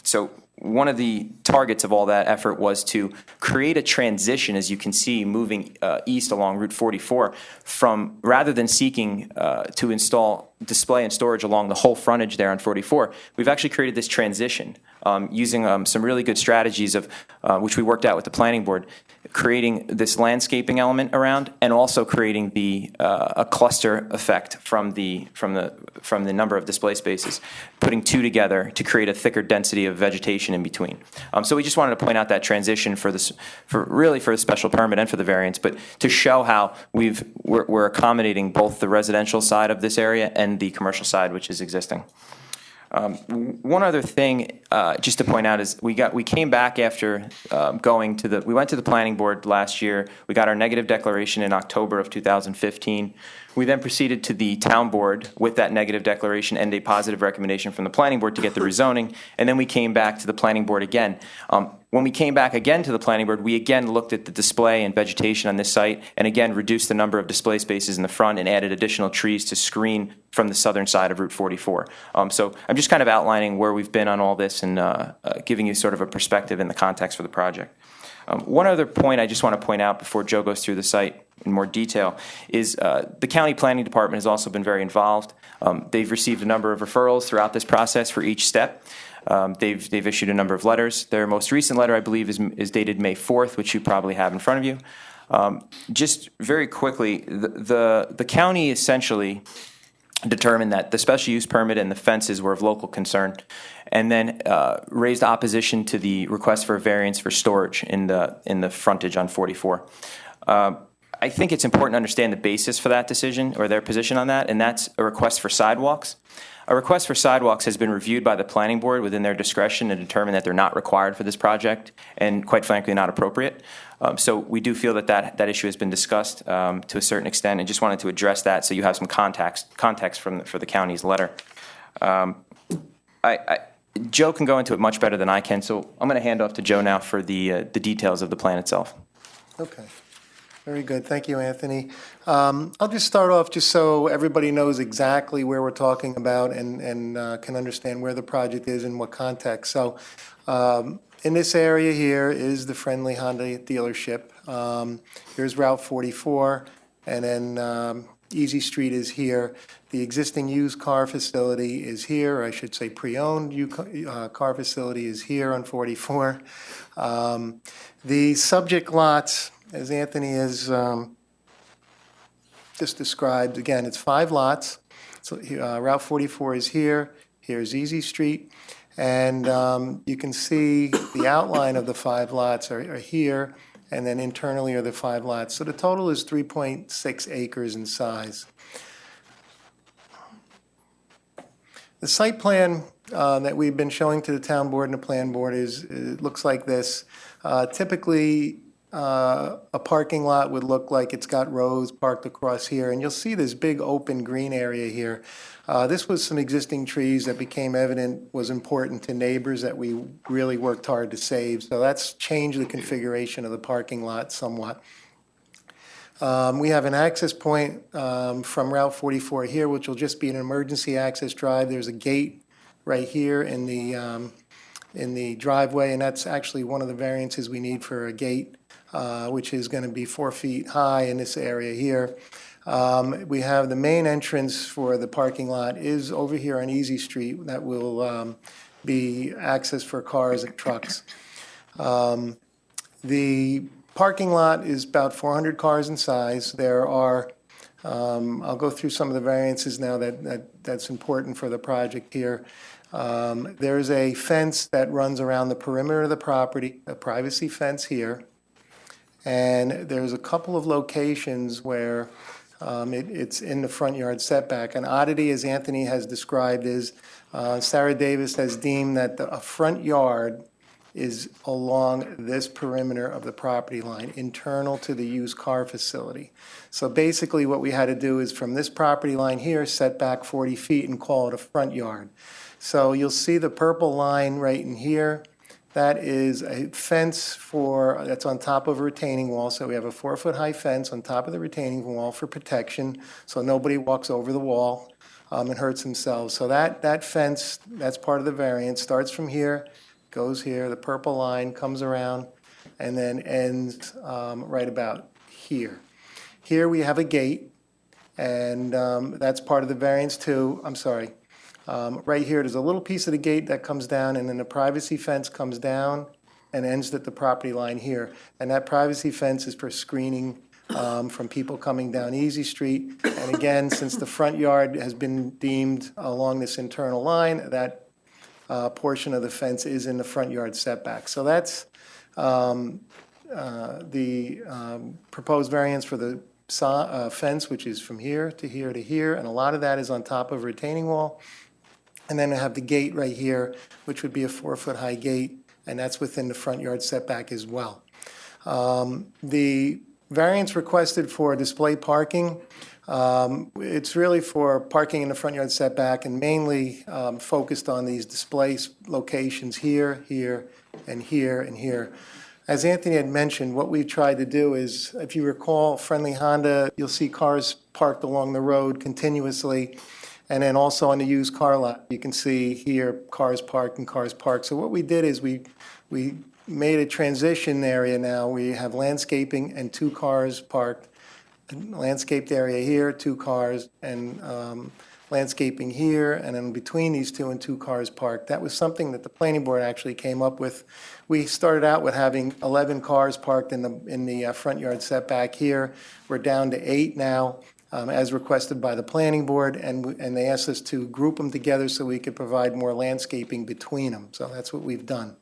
So one of the targets of all that effort was to create a transition, as you can see, moving east along Route 44, from rather than seeking to install display and storage along the whole frontage there on 44, we've actually created this transition using some really good strategies of which we worked out with the planning board, creating this landscaping element around, and also creating a cluster effect from the number of display spaces, putting two together to create a thicker density of vegetation in between. So we just wanted to point out that transition for the special permit and for the variance, but to show how we're accommodating both the residential side of this area and the commercial side, which is existing. One other thing, just to point out, is we came back after we went to the planning board last year. We got our negative declaration in October of 2015. We then proceeded to the town board with that negative declaration and a positive recommendation from the planning board to get the rezoning, and then we came back to the planning board again. When we came back again to the planning board, we again looked at the display and vegetation on this site, and again reduced the number of display spaces in the front and added additional trees to screen from the southern side of Route 44. So I'm just kind of outlining where we've been on all this and giving you sort of a perspective in the context for the project. One other point I just want to point out before Joe goes through the site in more detail is the county planning department has also been very involved. They've received a number of referrals throughout this process for each step. They've issued a number of letters. Their most recent letter, I believe, is dated May 4th, which you probably have in front of you. Just very quickly, the county essentially determined that the special use permit and the fences were of local concern, and then raised opposition to the request for a variance for storage in the frontage on 44. I think it's important to understand the basis for that decision, or their position on that, and that's a request for sidewalks. A request for sidewalks has been reviewed by the planning board within their discretion and determined that they're not required for this project and, quite frankly, not appropriate. So we do feel that issue has been discussed to a certain extent, and just wanted to address that so you have some context for the county's letter. Joe can go into it much better than I can, so I'm going to hand off to Joe now for the details of the plan itself. Okay. Very good. Thank you, Anthony. I'll just start off just so everybody knows exactly where we're talking about and can understand where the project is in what context. So in this area here is the Friendly Honda dealership. Here's Route 44, and then Easy Street is here. The existing used car facility is here, or I should say pre-owned car facility is here on 44. The subject lots, as Anthony has just described, again, it's 5 lots. So Route 44 is here. Here's Easy Street. And you can see the outline of the 5 lots are here, and then internally are the 5 lots. So the total is 3.6 acres in size. The site plan that we've been showing to the town board and the plan board it looks like this. Typically, a parking lot would look like it's got rows parked across here, and you'll see this big open green area here. This was some existing trees that became evident was important to neighbors that we really worked hard to save. So that's changed the configuration of the parking lot somewhat. We have an access point from Route 44 here, which will just be an emergency access drive. There's a gate right here in the driveway, and that's actually one of the variances we need for a gate, which is going to be 4 feet high in this area here. We have the main entrance for the parking lot is over here on Easy Street. That will be access for cars and trucks. The parking lot is about 400 cars in size. There are, I'll go through some of the variances now that's important for the project here. There's a fence that runs around the perimeter of the property, a privacy fence here. And there's a couple of locations where it's in the front yard setback. An oddity, as Anthony has described, is Sarah Davis has deemed that a front yard is along this perimeter of the property line, internal to the used car facility. So basically what we had to do is from this property line here, set back 40 feet and call it a front yard. So you'll see the purple line right in here. That is a fence that's on top of a retaining wall. So we have a 4-foot-high fence on top of the retaining wall for protection, so nobody walks over the wall and hurts themselves. So that fence, that's part of the variance, starts from here, goes here, the purple line comes around, and then ends right about here. Here we have a gate, and that's part of the variance too. I'm sorry. Right here, there's a little piece of the gate that comes down, and then the privacy fence comes down and ends at the property line here. And that privacy fence is for screening from people coming down Easy Street. And again, since the front yard has been deemed along this internal line, that portion of the fence is in the front yard setback. So that's the proposed variance for the fence, which is from here to here to here, and a lot of that is on top of a retaining wall. And then I have the gate right here, which would be a 4-foot-high gate, and that's within the front yard setback as well. The variance requested for display parking, it's really for parking in the front yard setback and mainly focused on these display locations here, here, and here, and here. As Anthony had mentioned, what we've tried to do is, if you recall, Friendly Honda, you'll see cars parked along the road continuously. And then also on the used car lot, you can see here cars parked and cars parked. So what we did is we made a transition area now. We have landscaping and 2 cars parked. Landscaped area here, 2 cars, and landscaping here, and then between these 2 and 2 cars parked. That was something that the planning board actually came up with. We started out with having 11 cars parked in the front yard setback here. We're down to 8 now. As requested by the planning board, and they asked us to group them together so we could provide more landscaping between them. So that's what we've done.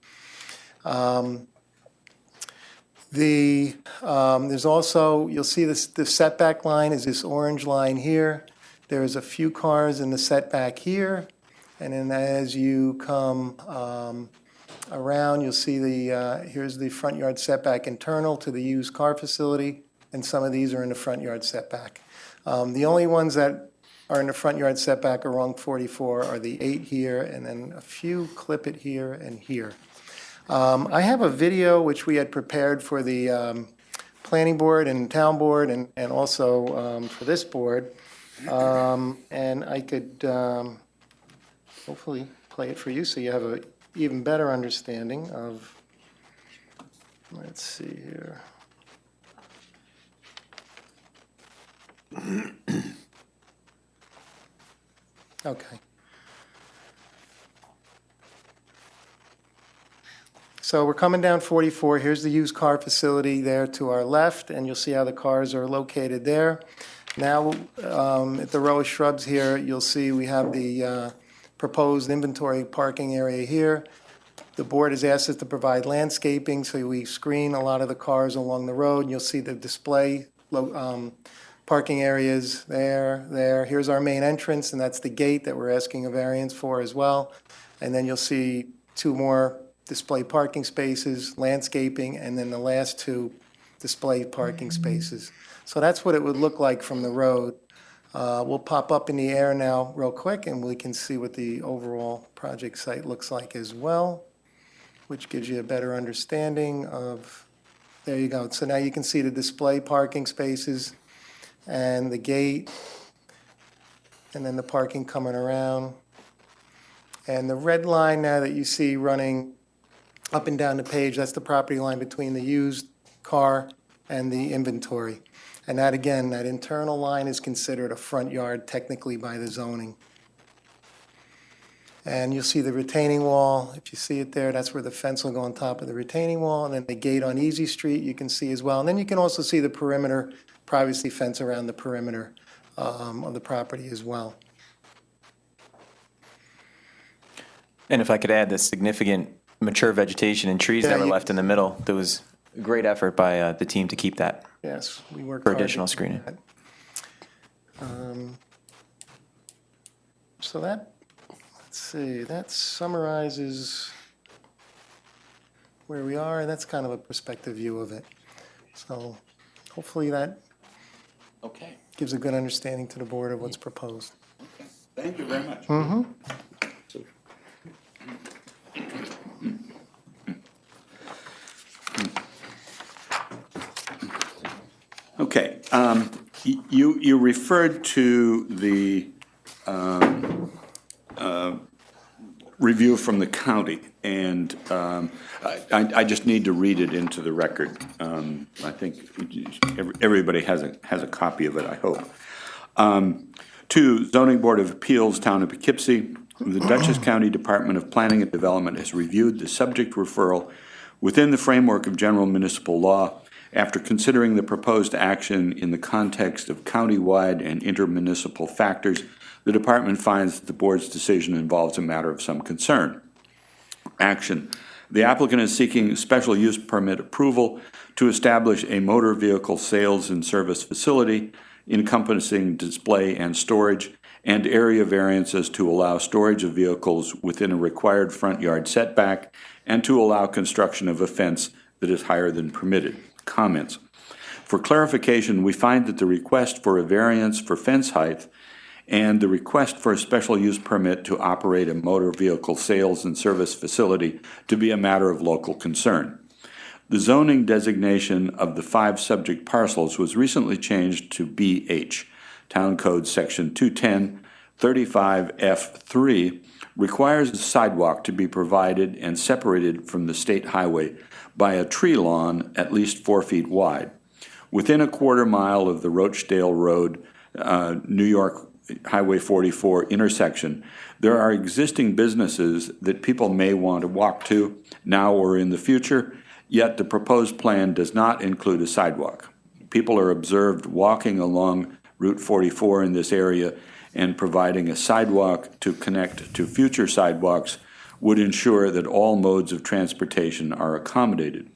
There's also, you'll see this, the setback line is this orange line here. There's a few cars in the setback here, and then as you come around, you'll see here's the front yard setback internal to the used car facility, and some of these are in the front yard setback. The only ones that are in the front yard setback along 44 are the 8 here, and then a few clip it here and here. I have a video which we had prepared for the planning board and town board and also for this board. And I could hopefully play it for you so you have an even better understanding of, let's see here. Okay. So we're coming down 44. Here's the used car facility there to our left, and you'll see how the cars are located there. Now, at the row of shrubs here, you'll see we have the proposed inventory parking area here. The board has asked us to provide landscaping, so we screen a lot of the cars along the road. And you'll see the display parking areas there. Here's our main entrance, and that's the gate that we're asking a variance for as well. And then you'll see 2 more display parking spaces, landscaping, and then the last 2 display parking spaces. So that's what it would look like from the road. We'll pop up in the air now real quick, and we can see what the overall project site looks like as well, which gives you a better understanding of, there you go. So now you can see the display parking spaces and the gate, and then the parking coming around. And the red line now that you see running up and down the page, that's the property line between the used car and the inventory. And that, again, that internal line is considered a front yard technically by the zoning. And you'll see the retaining wall. If you see it there, that's where the fence will go on top of the retaining wall. And then the gate on Easy Street you can see as well. And then you can also see the perimeter, privacy fence around the perimeter of the property as well. And if I could add the significant mature vegetation and trees that were left in the middle, there was a great effort by the team to keep that Yes, we worked for hard to additional do screening. that. So that, let's see, that summarizes where we are, and that's kind of a perspective view of it. So hopefully that Okay. gives a good understanding to the board of what's proposed. Thank you very much. Okay, you referred to the review from the county, and I just need to read it into the record. I think everybody has a copy of it, I hope. To Zoning Board of Appeals, Town of Poughkeepsie, the Dutchess County Department of Planning and Development has reviewed the subject referral within the framework of general municipal law. After considering the proposed action in the context of countywide and intermunicipal factors, the department finds that the board's decision involves a matter of some concern. Action. The applicant is seeking special use permit approval to establish a motor vehicle sales and service facility encompassing display and storage and area variances to allow storage of vehicles within a required front yard setback and to allow construction of a fence that is higher than permitted. Comments. For clarification, we find that the request for a variance for fence height and the request for a special use permit to operate a motor vehicle sales and service facility to be a matter of local concern. The zoning designation of the 5 subject parcels was recently changed to BH. Town Code Section 210, 35F3 requires a sidewalk to be provided and separated from the state highway by a tree lawn at least 4 feet wide. Within a quarter mile of the Rochdale Road, New York Highway 44 intersection, there are existing businesses that people may want to walk to now or in the future, yet the proposed plan does not include a sidewalk. People are observed walking along Route 44 in this area, and providing a sidewalk to connect to future sidewalks would ensure that all modes of transportation are accommodated.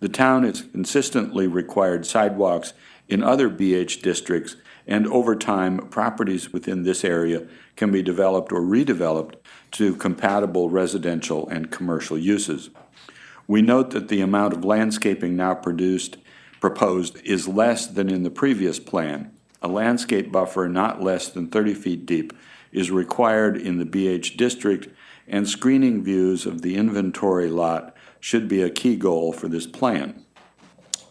The town has consistently required sidewalks in other BH districts, and over time, properties within this area can be developed or redeveloped to compatible residential and commercial uses. We note that the amount of landscaping now proposed is less than in the previous plan. A landscape buffer not less than 30 feet deep is required in the BH district, and screening views of the inventory lot should be a key goal for this plan.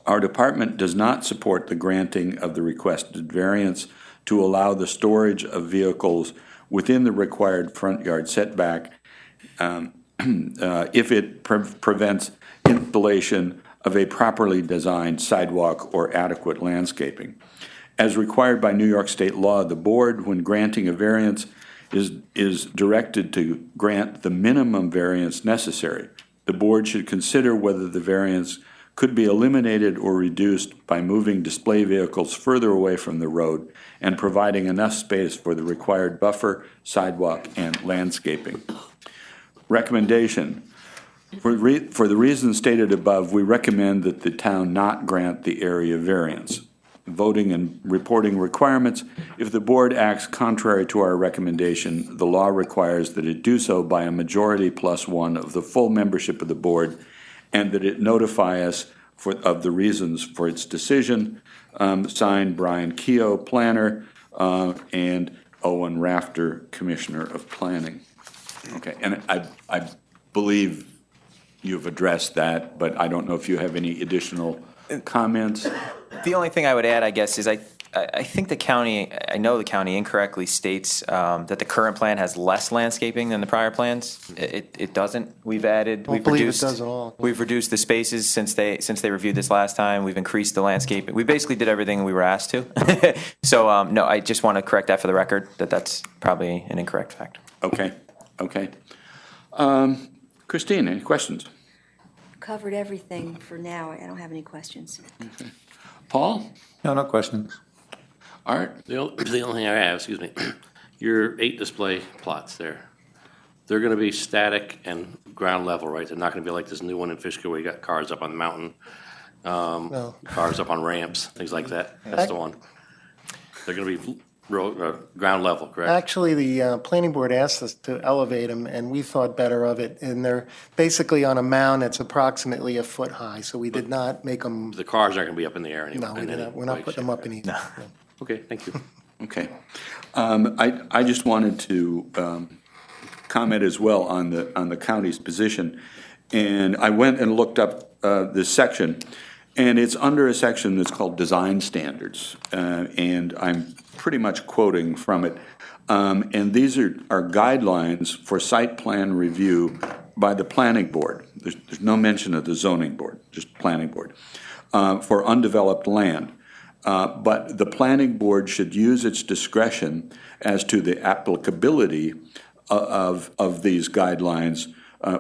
Our department does not support the granting of the requested variance to allow the storage of vehicles within the required front yard setback if it prevents installation of a properly designed sidewalk or adequate landscaping. As required by New York State law, the board, when granting a variance, is directed to grant the minimum variance necessary. The board should consider whether the variance could be eliminated or reduced by moving display vehicles further away from the road and providing enough space for the required buffer, sidewalk, and landscaping. Recommendation. For the reasons stated above, we recommend that the town not grant the area variance. Voting and reporting requirements. If the board acts contrary to our recommendation, the law requires that it do so by a majority plus 1 of the full membership of the board, and that it notify us of the reasons for its decision. Signed, Brian Keogh, Planner, and Owen Rafter, Commissioner of Planning. Okay, and I believe you've addressed that, but I don't know if you have any additional comments. The only thing I would add, I guess, is I think the county, I know the county incorrectly states that the current plan has less landscaping than the prior plans. It doesn't. We've added, we've reduced. It does at all. We've reduced the spaces since they reviewed this last time. We've increased the landscaping. We basically did everything we were asked to. So no, I just want to correct that for the record, that's probably an incorrect fact. Okay, Okay. Christine, any questions? Covered everything for now. I don't have any questions. Paul? No, no questions. Art? The only thing I have, excuse me, your 8 display plots there, they're gonna be static and ground level, right? They're not gonna be like this new one in Fishkill where you got cars up on the mountain, No. cars up on ramps, things like that. That's the one. They're gonna be ground level, correct? Actually, the planning board asked us to elevate them, and we thought better of it. And they're basically on a mound that's approximately a foot high, so we did not make them, The cars aren't gonna be up in the air anymore. no, we're not putting them up in any. Okay, thank you. Okay. I just wanted to comment as well on the county's position. And I went and looked up this section, and it's under a section that's called Design Standards. And I'm pretty much quoting from it. And these are guidelines for site plan review by the planning board. There's no mention of the zoning board, just planning board, for undeveloped land. But the planning board should use its discretion as to the applicability of these guidelines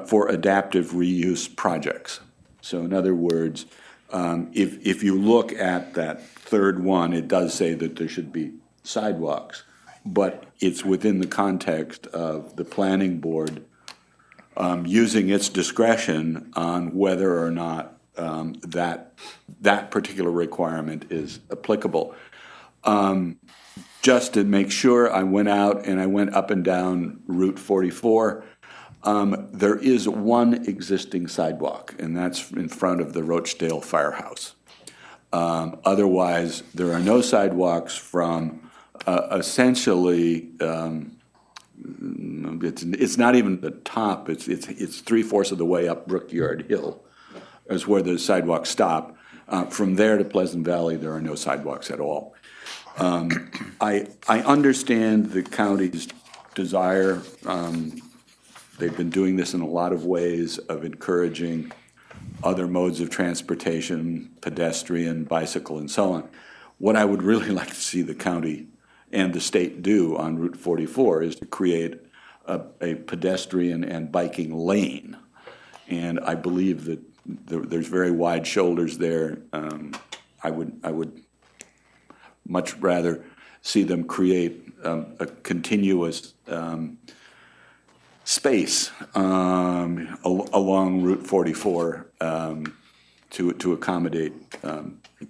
for adaptive reuse projects. So in other words, if you look at that third one, it does say that there should be sidewalks, but it's within the context of the planning board using its discretion on whether or not that particular requirement is applicable. Just to make sure, I went out and I went up and down Route 44. There is one existing sidewalk, and that's in front of the Rochdale Firehouse. Otherwise, there are no sidewalks from essentially, it's not even the top, it's 3/4 of the way up Brookyard Hill is where the sidewalks stop. From there to Pleasant Valley, there are no sidewalks at all. I understand the county's desire. They've been doing this in a lot of ways of encouraging other modes of transportation, pedestrian, bicycle, and so on. What I would really like to see the county and the state do on Route 44 is to create a pedestrian and biking lane. And I believe that there's very wide shoulders there. I would much rather see them create a continuous space along Route 44 to accommodate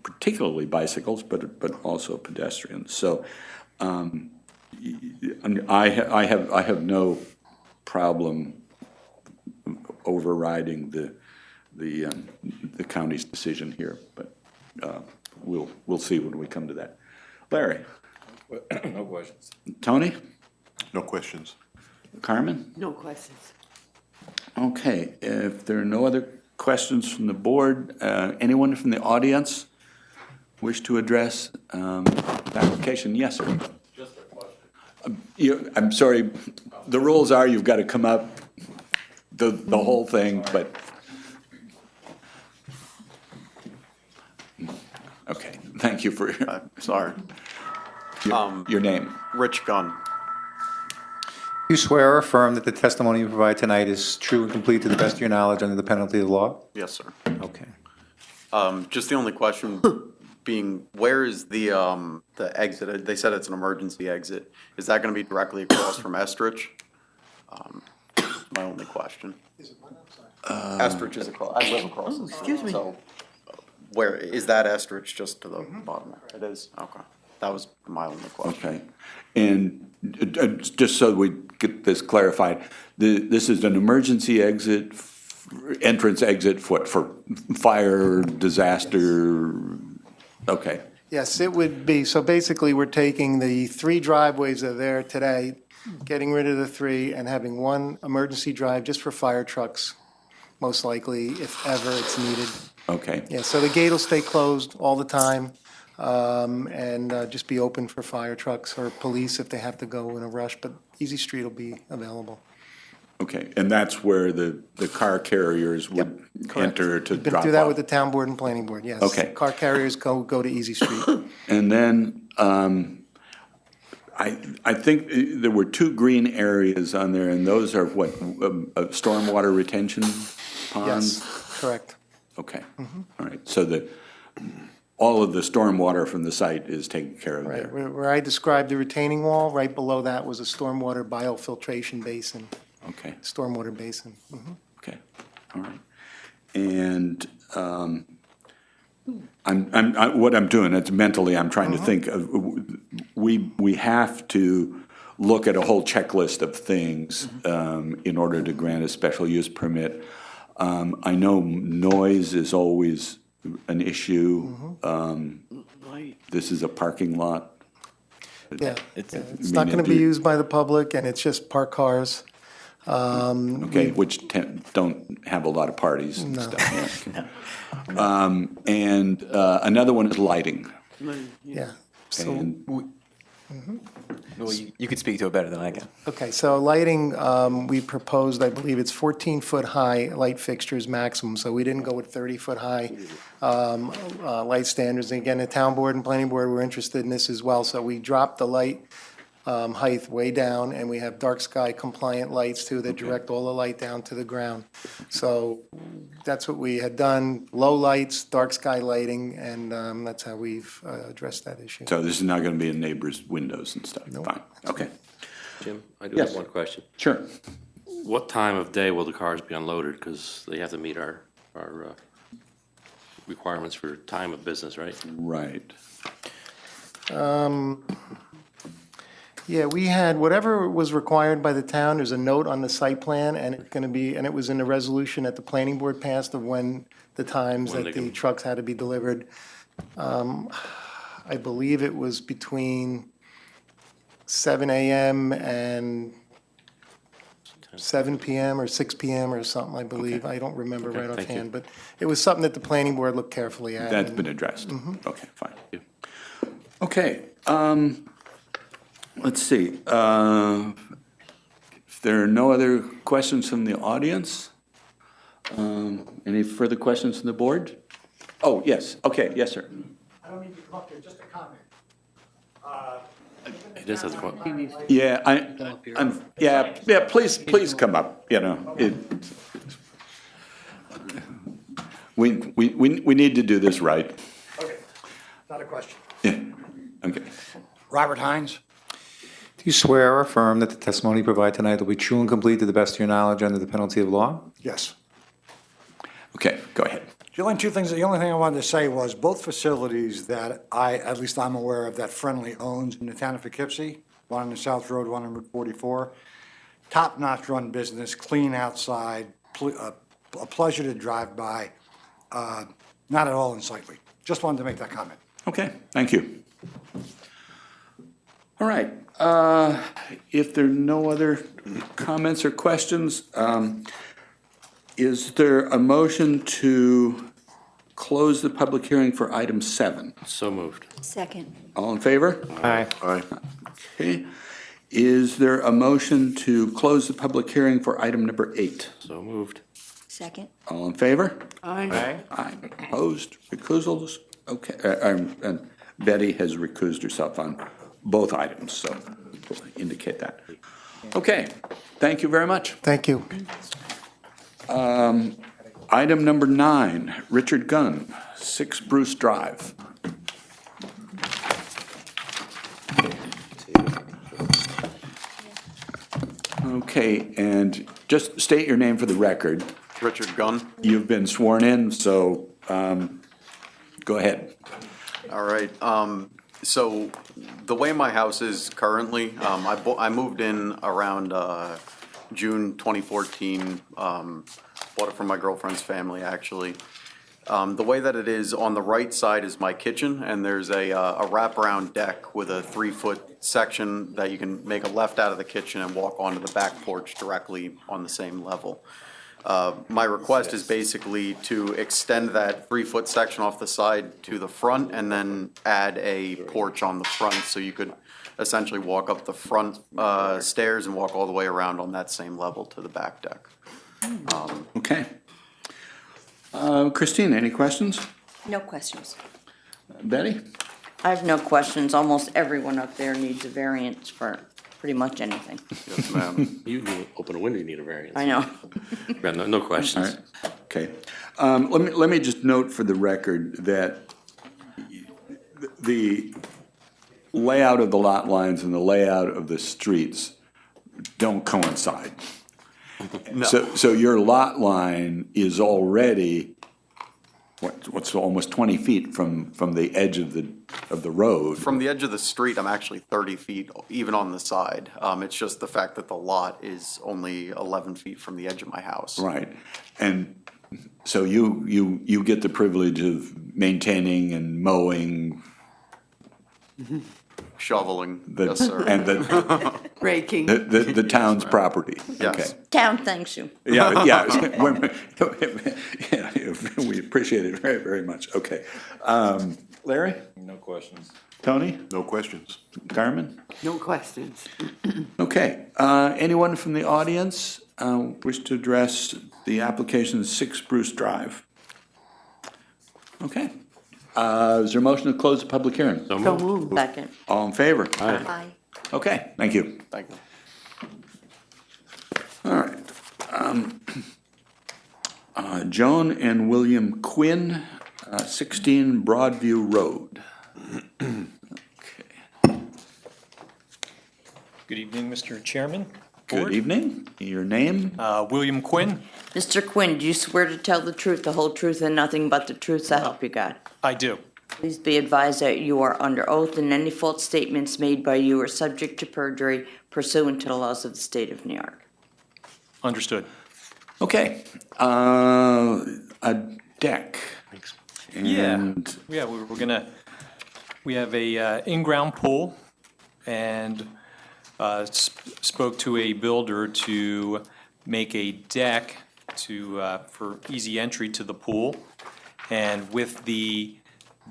particularly bicycles, but also pedestrians. So I have no problem overriding the county's decision here, but we'll see when we come to that. Larry? No questions. Tony? No questions. No Carmen? questions. Okay, if there are no other questions from the board, anyone from the audience wish to address the application? Yes, sir. Just a question. I'm sorry, the rules are you've got to come up the whole thing, but. Okay, thank you for Sorry. your name. Rich Gunn. You swear or affirm that the testimony you provide tonight is true and complete to the best of your knowledge under the penalty of the law? Yes, sir. Okay. Just the only question being, where is the exit? They said it's an emergency exit. Is that going to be directly across from Estridge? My only question. Estridge is across, I live across the street. excuse me. So where, is that Estridge just to the bottom? It is? Okay. That was my only question. Okay, and just so we get this clarified, this is an emergency exit, entrance exit for fire, disaster, okay. Yes, it would be. So basically, we're taking the 3 driveways that are there today, getting rid of the 3, and having one emergency drive just for fire trucks, most likely, if ever it's needed. Okay, Yeah, so the gate will stay closed all the time, and just be open for fire trucks or police if they have to go in a rush, but Easy Street will be available. okay, and that's where the car carriers would enter to We've been drop through that with off. the town board and planning board, yes. Okay. Car carriers go to Easy Street. And then, I think there were 2 green areas on there, and those are what, stormwater retention ponds? Yes, correct. Okay, all right, so all of the stormwater from the site is taken care of Right, there? where I described the retaining wall, right below that was a stormwater biofiltration basin, Okay, stormwater basin. okay, all right. And what I'm doing, it's mentally, I'm trying to think of, we have to look at a whole checklist of things in order to grant a special use permit. I know noise is always an issue. This is a parking lot. Yeah, It's- it's not going to be used by the public, and it's just parked cars. Okay, which don't have a lot of parties and stuff. Yeah. And another one is lighting. Yeah, so. And Well, you could speak to it better than I can. Okay, so lighting, we proposed, I believe it's 14-foot-high light fixtures maximum, so we didn't go with 30-foot-high light standards. And again, the town board and planning board were interested in this as well, so we dropped the light height way down, and we have dark sky compliant lights too that direct all the light down to the ground. So that's what we had done, low lights, dark sky lighting, and that's how we've addressed that issue. so this is not going to be in neighbors' windows and stuff? Fine, okay. Jim, I do Yes. have one question. Sure. What time of day will the cars be unloaded? Because they have to meet our requirements for time of business, right? Right. Yeah, we had, whatever was required by the town, there's a note on the site plan, and it's gonna be, and it was in the resolution that the planning board passed of when the times When that they the can- trucks had to be delivered. I believe it was between 7 AM and 7 PM or 6 PM or something, I believe. I don't remember Okay, right thank you. offhand, but it was something that the planning board looked carefully at. That's and- been addressed? Mm-hmm. Okay, fine. Okay, let's see. If there are no other questions from the audience, any further questions from the board? Oh, yes, okay, yes, sir. I don't mean to come up here, just a comment. He just has a question. Yeah, yeah, please come up, you know. We need to do this right. Okay, not a question. Yeah, okay. Robert Hines? Do you swear or affirm that the testimony you provide tonight will be true and complete to the best of your knowledge under the penalty of law? Yes. Okay, go ahead. The only thing I wanted to say was both facilities that at least I'm aware of, that Friendly owns in the town of Poughkeepsie, one on the South Road, one on Route 44, top-notch run business, clean outside, a pleasure to drive by, not at all unsightly. Just wanted to make that comment. Okay, thank you. All right, if there are no other comments or questions, is there a motion to close the public hearing for item 7? So moved. Second. All in favor? Aye. Aye. Okay. Is there a motion to close the public hearing for item number 8? So moved. Second. All in favor? Aye. Aye. Opposed? Recusals? Okay, and Betty has recused herself on both items, so we'll indicate that. Okay, thank you very much. Thank you. Item number 9, Richard Gunn, 6 Bruce Drive. Okay, and just state your name for the record. Richard Gunn. You've been sworn in, so go ahead. All right, so the way my house is currently, I moved in around June 2014, bought it from my girlfriend's family, actually. The way that it is, on the right side is my kitchen, and there's a wraparound deck with a 3-foot section that you can make a left out of the kitchen and walk onto the back porch directly on the same level. My request is basically to extend that 3-foot section off the side to the front and then add a porch on the front, so you could essentially walk up the front stairs and walk all the way around on that same level to the back deck. Okay. Christine, any questions? No questions. Betty? I have no questions. Almost everyone up there needs a variance for pretty much anything. Yes, ma'am. You need, open a window, you need a variance. I know. Yeah, no questions. Okay. Let me just note for the record that the layout of the lot lines and the layout of the streets don't coincide. So your lot line is already, what's almost 20 feet from the edge of the road. From the edge of the street, I'm actually 30 feet, even on the side. It's just the fact that the lot is only 11 feet from the edge of my house. Right. And so you get the privilege of maintaining and mowing. Shoveling, the- yes, sir. And the, Raking. the town's property. Yes. Okay. Town thanks you. Yeah, yeah. We appreciate it very, very much. Okay. Larry? No questions. Tony? No questions. Carmen? No questions. Okay. Anyone from the audience wish to address the application 6 Bruce Drive? Okay. Is there a motion to close the public hearing? So moved. Second. All in favor? Aye. Okay, thank you. Thank you. All right. Joan and William Quinn, 16 Broadview Road. Good evening, Mr. Chairman. Good Board. evening. Your name? William Quinn. Mr. Quinn, do you swear to tell the truth, the whole truth, and nothing but the truth, so help you God? I do. Please be advised that you are under oath, and any false statements made by you are subject to perjury pursuant to the laws of the state of New York. Understood. Okay. A deck. And Yeah, we have a in-ground pool, and spoke to a builder to make a deck for easy entry to the pool. And with the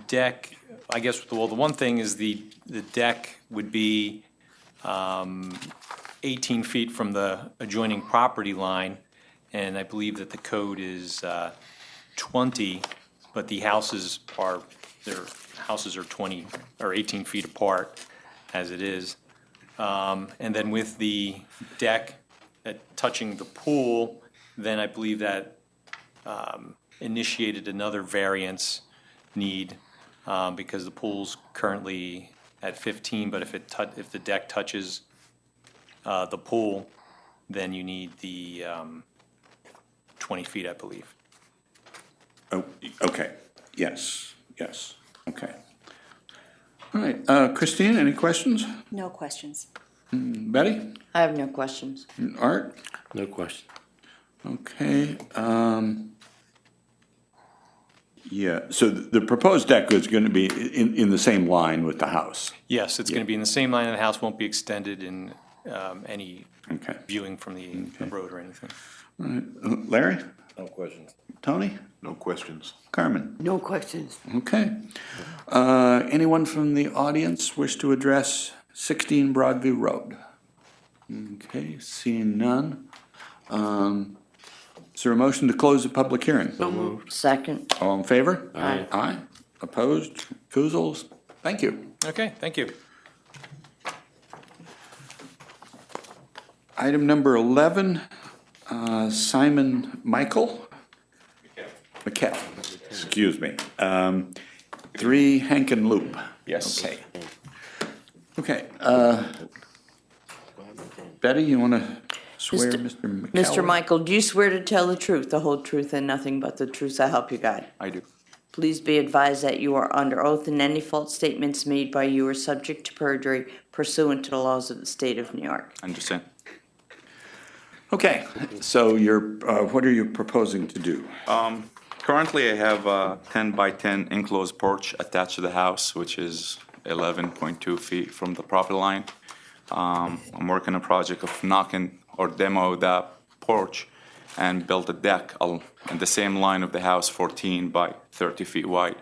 deck, I guess, well, the one thing is the deck would be 18 feet from the adjoining property line, and I believe that the code is 20, but the houses are 20 or 18 feet apart as it is. And then with the deck touching the pool, then I believe that initiated another variance need because the pool's currently at 15, but if the deck touches the pool, then you need the 20 feet, I believe. Oh, okay. Yes, okay. All right, Christine, any questions? No questions. Betty? I have no questions. Art? No question. Okay, yeah, so the proposed deck is going to be in the same line with the house? Yes, it's going to be in the same line, and the house won't be extended in any viewing from the road or anything. All right, Larry? No questions. Tony? No questions. Carmen? No questions. Okay. Anyone from the audience wish to address 16 Broadview Road? Okay, seeing none. Is there a motion to close the public hearing? So moved. Second. All in favor? Aye. Aye. Opposed? Recusals? Thank you. Okay, thank you. Item number 11, Simon Michael? McKell. Excuse me. 3 Hankin Loop. Yes. Okay. Okay. Betty, you want to swear Mr. McKell? Mr. Michael, do you swear to tell the truth, the whole truth, and nothing but the truth, so help you God? I do. Please be advised that you are under oath, and any false statements made by you are subject to perjury pursuant to the laws of the state of New York. Understand. Okay, so what are you proposing to do? Currently, I have a 10 by 10 enclosed porch attached to the house, which is 11.2 feet from the property line. I'm working on a project of knocking or demo that porch and build a deck in the same line of the house, 14 by 30 feet wide.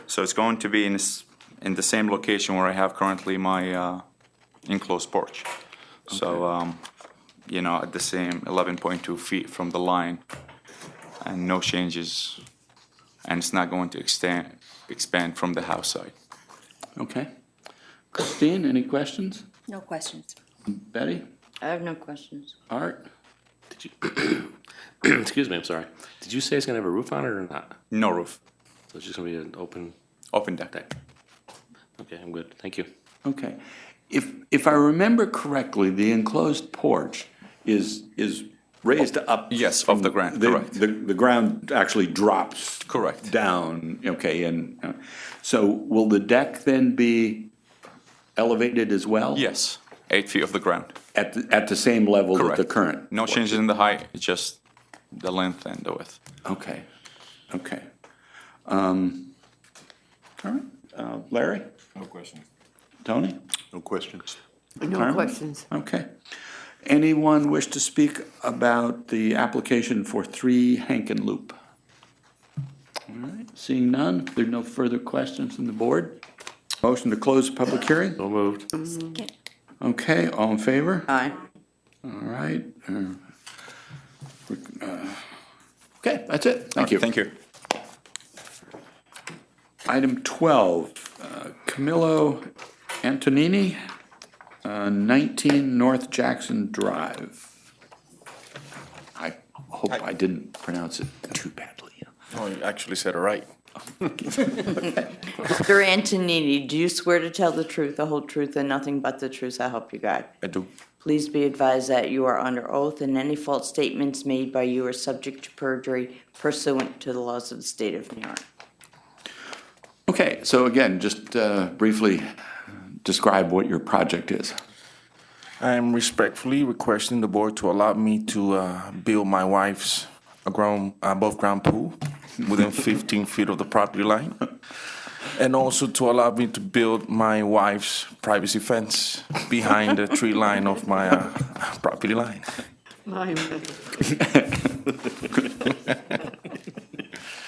So it's going to be in the same location where I have currently my enclosed porch. So, at the same 11.2 feet from the line, and no changes, and it's not going to expand from the house side. Okay. Christine, any questions? No questions. Betty? I have no questions. Art? Excuse me, I'm sorry. Did you say it's gonna have a roof on it or not? No roof, So it's just gonna be an open open deck. deck? Okay, I'm good, thank you. Okay. If I remember correctly, the enclosed porch is raised up. Yes, off the ground, correct. The ground actually drops. Correct. Down, okay, and so will the deck then be elevated as well? Yes, 8 feet off the ground. At the same level that the Correct. current? No changes in the height, it's just the length and the width. Okay, okay. All right, Larry? No questions. Tony? No questions. No Carmen? questions. Okay. Anyone wish to speak about the application for 3 Hankin Loop? All right, seeing none, there are no further questions from the board. Motion to close the public hearing? So moved. Okay, all in favor? Aye. All right. Okay, that's it. Thank you. Thank you. Item 12, Camillo Antonini, 19 North Jackson Drive. I hope I didn't pronounce it too badly. Oh, you actually said it right. Mr. Antonini, do you swear to tell the truth, the whole truth, and nothing but the truth? I help you God. I do. Please be advised that you are under oath, and any false statements made by you are subject to perjury pursuant to the laws of the state of New York. Okay, so again, just briefly describe what your project is. I am respectfully requesting the board to allow me to build my wife's above-ground pool within 15 feet of the property line, and also to allow me to build my wife's privacy fence behind the tree line of my property line.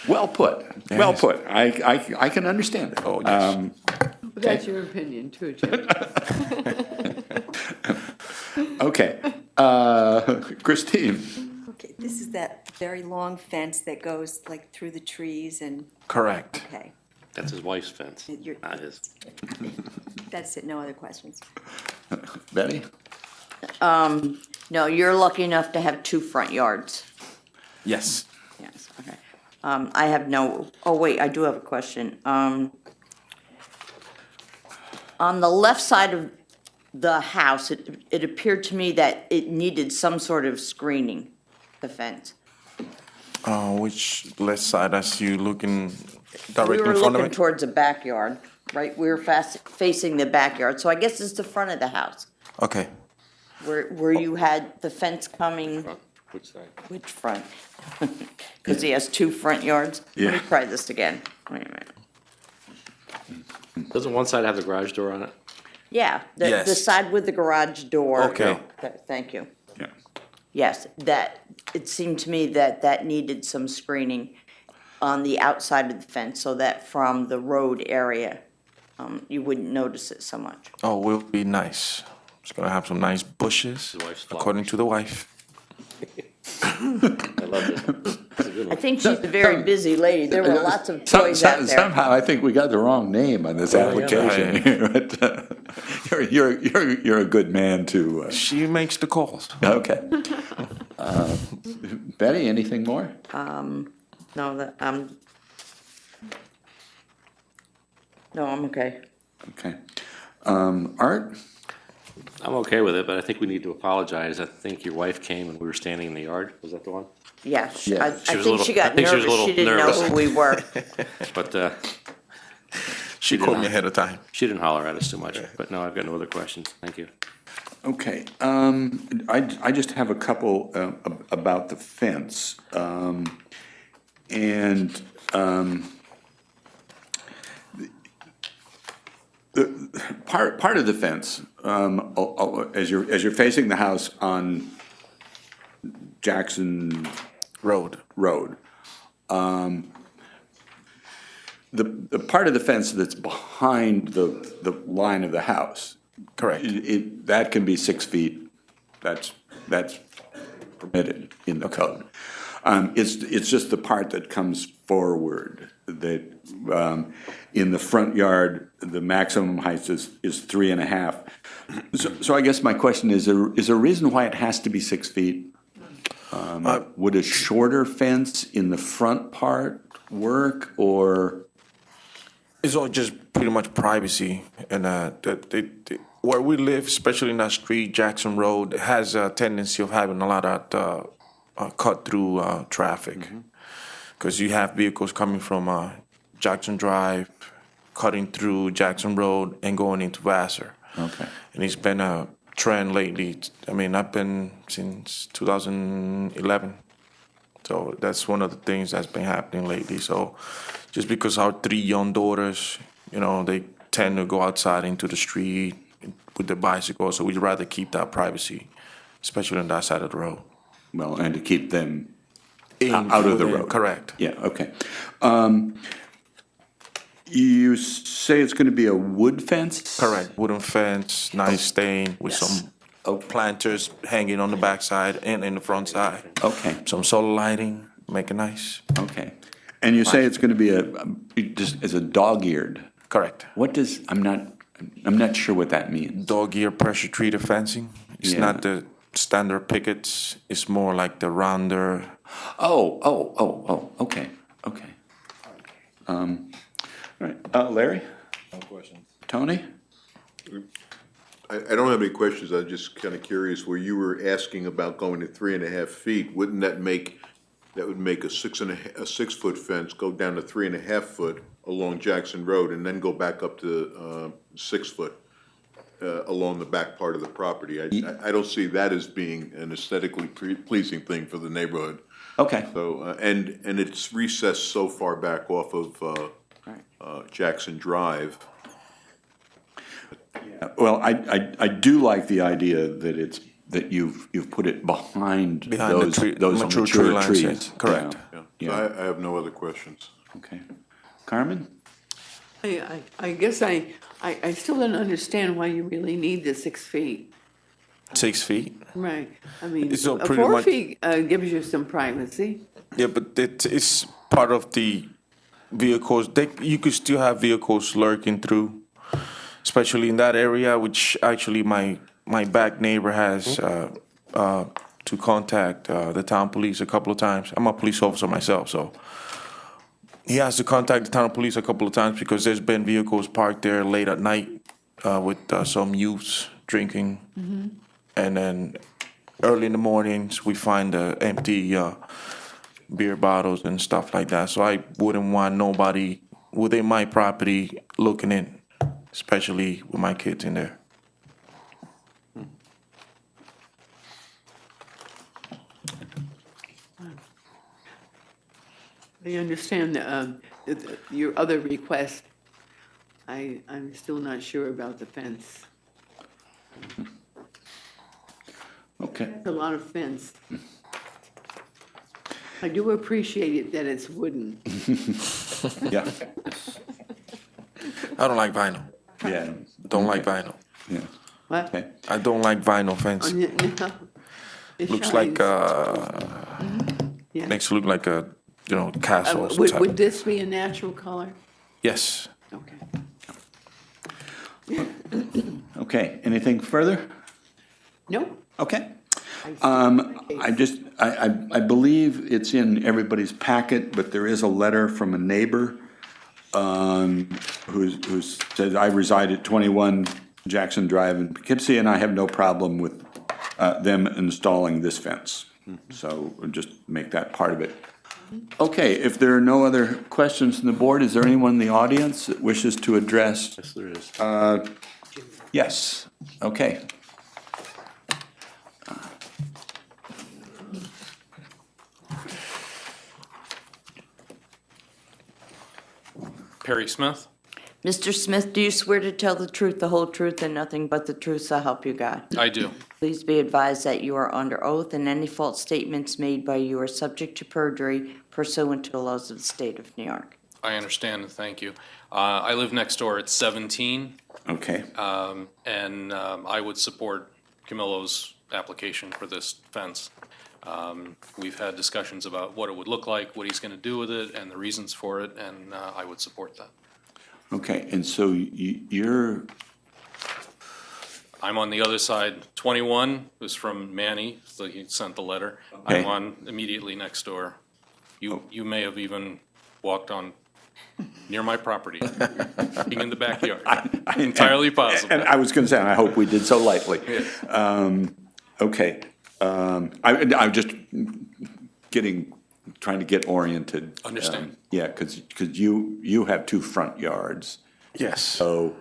Well put, well put. I can understand it. Oh, yes. That's your opinion too, Jim. Okay, Christine. Okay, this is that very long fence that goes like through the trees and, Correct. okay, That's his wife's fence, You're- not his. that's it, no other questions. Betty? No, you're lucky enough to have 2 front yards. Yes. Yes, okay. I have no, oh, wait, I do have a question. On the left side of the house, it appeared to me that it needed some sort of screening, the fence. Which left side? As you looking We directly were in front of looking it? towards the backyard, right? We were facing the backyard, so I guess it's the front of the house, Okay. where you had the fence coming. Which side? Which front? Because he has 2 front yards. Let me Yeah. try this again. Wait a minute. Doesn't one side have the garage door on it? Yeah, the Yes. side with the garage door. Okay. Thank you. Yeah. Yes, it seemed to me that needed some screening on the outside of the fence so that from the road area, you wouldn't notice it so much. Oh, will be nice. It's gonna have some nice bushes, His wife's according to the wife. I love it. That's a good I one. think she's a very busy lady. There were lots of toys out there. Somehow, I think we got the wrong name on this application. But, you're a good man to. She makes the calls. Okay. Betty, anything more? No, no, I'm okay. Okay. Art? I'm okay with it, but I think we need to apologize. I think your wife came and we were standing in the yard. Was that the one? Yeah, Yeah. I She was a think little- she got I think she was a nervous. little She didn't know nervous. who we were. But She called me ahead of time. she didn't holler at us too much. But no, I've got no other questions. Thank you. Okay. I just have a couple about the fence. Part of the fence, as you're facing the house on Jackson Road. The part of the fence that's behind the line of the house. Correct. That can be 6 feet. That's permitted in the code. It's just the part that comes forward, that in the front yard, the maximum height is 3.5. So I guess my question is there a reason why it has to be 6 feet? Would a shorter fence in the front part work, or? It's all just pretty much privacy, and where we live, especially in that street, Jackson Road, has a tendency of having a lot of cut-through traffic, because you have vehicles coming from Jackson Drive, cutting through Jackson Road, and going into Vassar. Okay. And it's been a trend lately. I mean, I've been since 2011. So that's one of the things that's been happening lately. So just because our 3 young daughters, they tend to go outside into the street with their bicycles, so we'd rather keep that privacy, especially on that side of the road. Well, and to keep them out of the road. Correct. Yeah, okay. You say it's going to be a wood fence? Correct. Wooden fence, nice stain with some planters hanging on the backside and in the front side. Okay. Some solar lighting, make it nice. Okay. And you say it's going to be just as a dog-eared? Correct. What does, I'm not sure what that means. Dog-ear pressure treated fencing. It's not the standard pickets. It's more like the rounder. Okay. All right. Larry? No questions. Tony? I don't have any questions. I'm just kind of curious, where you were asking about going to 3.5 feet, wouldn't that would make a 6-foot fence go down to 3.5 foot along Jackson Road and then go back up to 6 foot along the back part of the property? I don't see that as being an aesthetically pleasing thing for the neighborhood. Okay. So, and it's recessed so far back off of Jackson Drive. Well, I do like the idea that you've put it behind those mature trees. Yes. Correct. Yeah. So I have no other questions. Okay. Carmen? I guess I still don't understand why you really need the 6 feet. 6 feet? Right. I mean, It's not 4 pretty feet gives you some privacy. Yeah, but it's part of the vehicles. You could still have vehicles lurking through, especially in that area, which actually my back neighbor has to contact the town police a couple of times. I'm a police officer myself, so he has to contact the town police a couple of times because there's been vehicles parked there late at night with some youths drinking. And then early in the mornings, we find empty beer bottles and stuff like that. So I wouldn't want nobody within my property looking in, especially with my kids in there. I understand your other request. I'm still not sure about the fence. Okay. That's a lot of fence. I do appreciate it that it's wooden. Yeah. I don't like vinyl. Yeah. Don't like vinyl. Yeah. What? Okay. I don't like vinyl fence. It Looks shines. like Yeah. makes it look like a castle. Would this be a natural color? Yes. Okay. Okay. Anything further? No. Okay. I believe it's in everybody's packet, but there is a letter from a neighbor who says, I reside at 21 Jackson Drive in Poughkeepsie, and I have no problem with them installing this fence. So we'll just make that part of it. Okay, if there are no other questions from the board, is there anyone in the audience that wishes to address? Yes, there is. Yes, okay. Perry Smith. Mr. Smith, do you swear to tell the truth, the whole truth, and nothing but the truth, so help you God? I do. Please be advised that you are under oath, and any false statements made by you are subject to perjury pursuant to the laws of the state of New York. I understand, and thank you. I live next door at 17. Okay. And I would support Camillo's application for this fence. We've had discussions about what it would look like, what he's going to do with it, and the reasons for it, and I would support that. Okay, and so you're, I'm on the other side. 21 was from Manny, so he sent the letter. Okay. I'm on immediately next door. You may have even walked on near my property, being in the backyard. Entirely possible. and I was going to say, and I hope we did so lightly. Okay. I'm just trying to get oriented. Understand. Yeah, because you have two front yards. Yes. So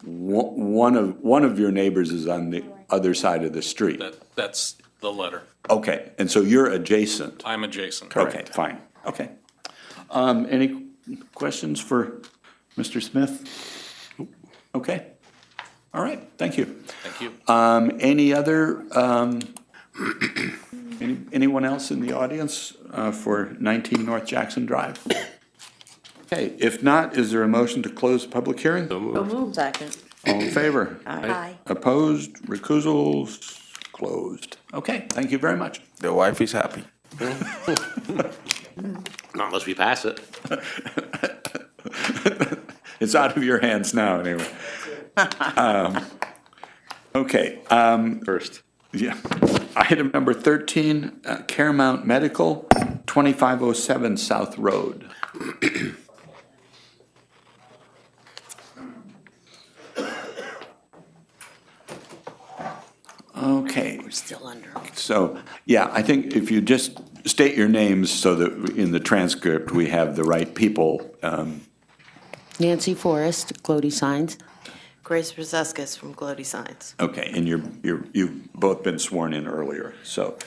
one of your neighbors is on the other side of the street. That's the letter. Okay, and so you're adjacent. I'm adjacent. Okay, fine. Okay. Any questions for Mr. Smith? Okay. All right. Thank you. Thank you. Any other? Anyone else in the audience for 19 North Jackson Drive? Okay. If not, is there a motion to close the public hearing? So moved. Second. All in favor? Aye. Opposed? Recusals? Closed. Okay. Thank you very much. The wife is happy. Not unless we pass it. It's out of your hands now, anyway. Okay. First. Yeah. Item number 13, Caremount Medical, 2507 South Road. Okay. We're still under. So, yeah, I think if you just state your names so that in the transcript we have the right people. Nancy Forrest, Glody Signs. Grace Roseskis from Glody Signs. Okay, and you've both been sworn in earlier, so.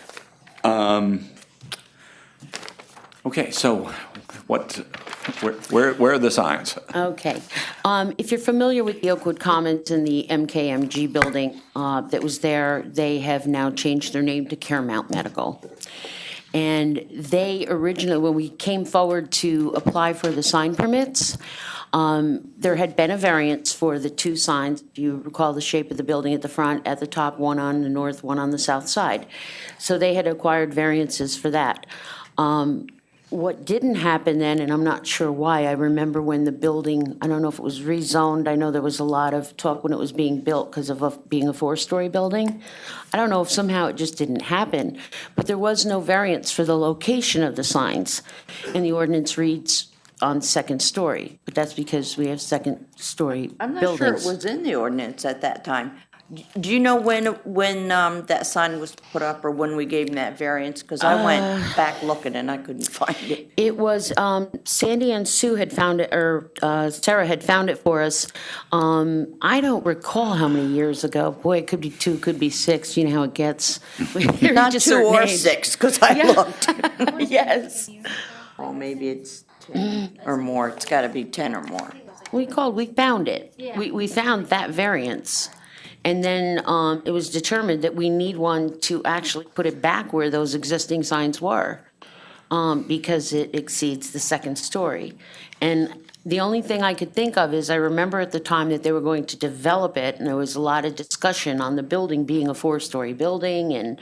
Okay, so where are the signs? Okay. If you're familiar with the Oakwood Commons and the MKMG building that was there, they have now changed their name to Caremount Medical. And they originally, when we came forward to apply for the sign permits, there had been a variance for the two signs. If you recall the shape of the building at the front, at the top, one on the north, one on the south side. So they had acquired variances for that. What didn't happen then, and I'm not sure why, I remember when the building, I don't know if it was rezoned, I know there was a lot of talk when it was being built because of being a four-story building. I don't know if somehow it just didn't happen, but there was no variance for the location of the signs. And the ordinance reads on second story, but that's because we have second-story buildings. I'm not sure it was in the ordinance at that time. Do you know when that sign was put up or when we gave them that variance? Because I went back looking and I couldn't find it. It was, Sandy and Sue had found it, or Sarah had found it for us. I don't recall how many years ago. Boy, it could be 2, could be 6, you know how it gets. Not 2 or 6, because I Yeah. looked. Yes. Oh, maybe it's 10 or more. It's got to be 10 or more. We found it. We found that variance. And then it was determined that we need one to actually put it back where those existing signs were because it exceeds the second story. And the only thing I could think of is I remember at the time that they were going to develop it, and there was a lot of discussion on the building being a 4-story building, and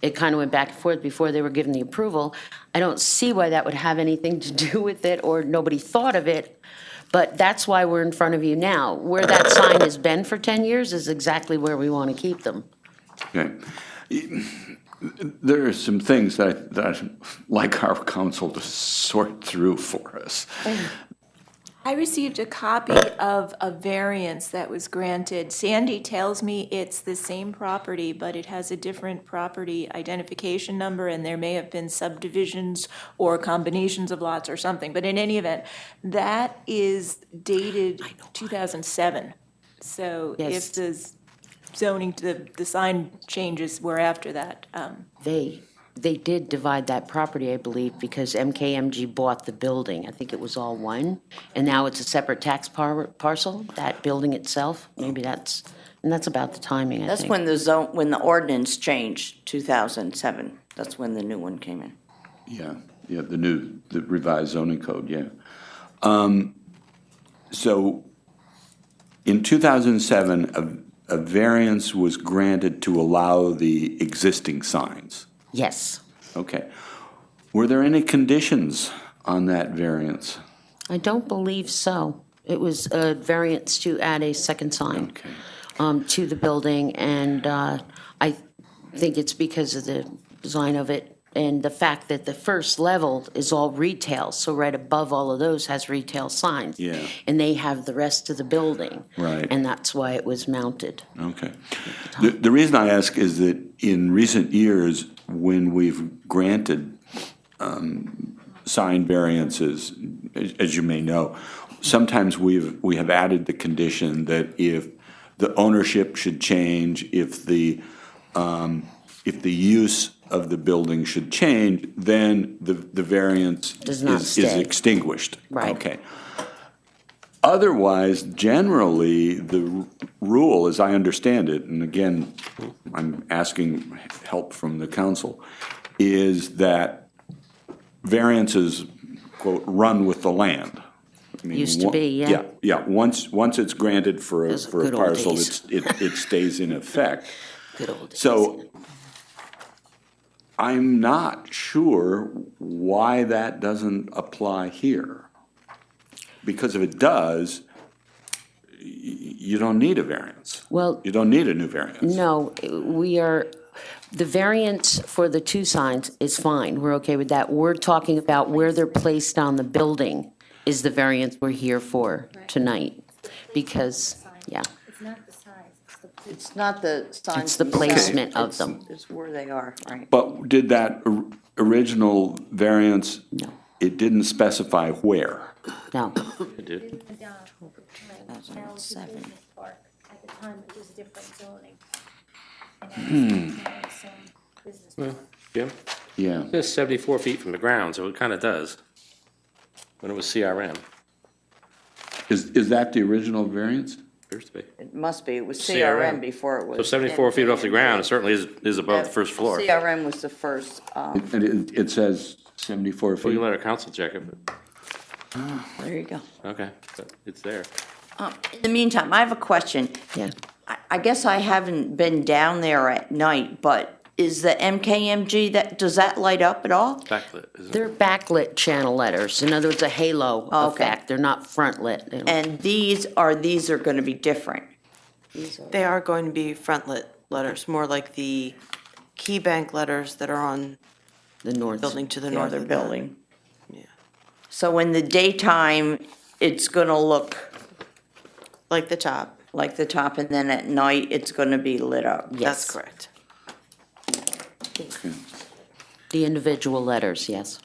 it kind of went back and forth before they were given the approval. I don't see why that would have anything to do with it, or nobody thought of it. But that's why we're in front of you now. Where that sign has been for 10 years is exactly where we want to keep them. Okay. There are some things that I'd like our council to sort through for us. I received a copy of a variance that was granted. Sandy tells me it's the same property, but it has a different property identification number, and there may have been subdivisions or combinations of lots or something. But in any event, that is dated 2007. So Yes. if the zoning, the sign changes were after that. They did divide that property, I believe, because MKMG bought the building. I think it was all one. And now it's a separate tax parcel, that building itself. Maybe that's about the timing, I That's think. when the ordinance changed, 2007. That's when the new one came in. Yeah, the revised zoning code, yeah. So in 2007, a variance was granted to allow the existing signs. Yes. Okay. Were there any conditions on that variance? I don't believe so. It was a variance to add a second sign to the building, and I think it's because of the design of it and the fact that the first level is all retail, so right above all of those has retail signs. Yeah. And they have the rest of the building. Right. And that's why it was mounted. Okay. The reason I ask is that in recent years, when we've granted sign variances, as you may know, sometimes we have added the condition that if the ownership should change, if the use of the building should change, then the variance Does not is stay. extinguished. Right. Okay. Otherwise, generally, the rule, as I understand it, and again, I'm asking help from the council, is that variances, quote, run with the land. I mean, Used to be, yeah. Yeah, yeah. Once it's granted for a Those good old parcel, days. it stays in effect. Good old days. So I'm not sure why that doesn't apply here. Because if it does, you don't need a variance. Well, You don't need a new variance. no, the variance for the two signs is fine. We're okay with that. We're talking about where they're placed on the building is the variance we're here for tonight. Because, yeah, It's not the size, It's not the signs. It's the themselves. placement of It's- them. It's where they are, right? But did that original variance, it didn't specify where? no. It did. Now it's a business park. At the time, it was different zoning. Well, Jim? Yeah. It says 74 feet from the ground, so it kind of does. When it was CRM, Is that the original variance? appears to be. It must be, it was CRM before it was. So 74 feet off the ground, it certainly is above the first floor. CRM was the first, And it says 74 Well, you feet? let our council check it, but, there you go. okay, but it's there. In the meantime, I have a question. Yeah. I guess I haven't been down there at night, but is the MKMG, does that light up at all? Backlit, isn't it? They're backlit channel letters. In other words, a halo Okay. effect. They're not front lit. They don't- And these are going to be different? They are going to be front-lit letters, more like the key bank letters that are on The north. building to the The north other of that. building? So in the daytime, it's going to look Like the top. like the top, and then at night, it's going to be lit up? That's correct. The individual letters, yes.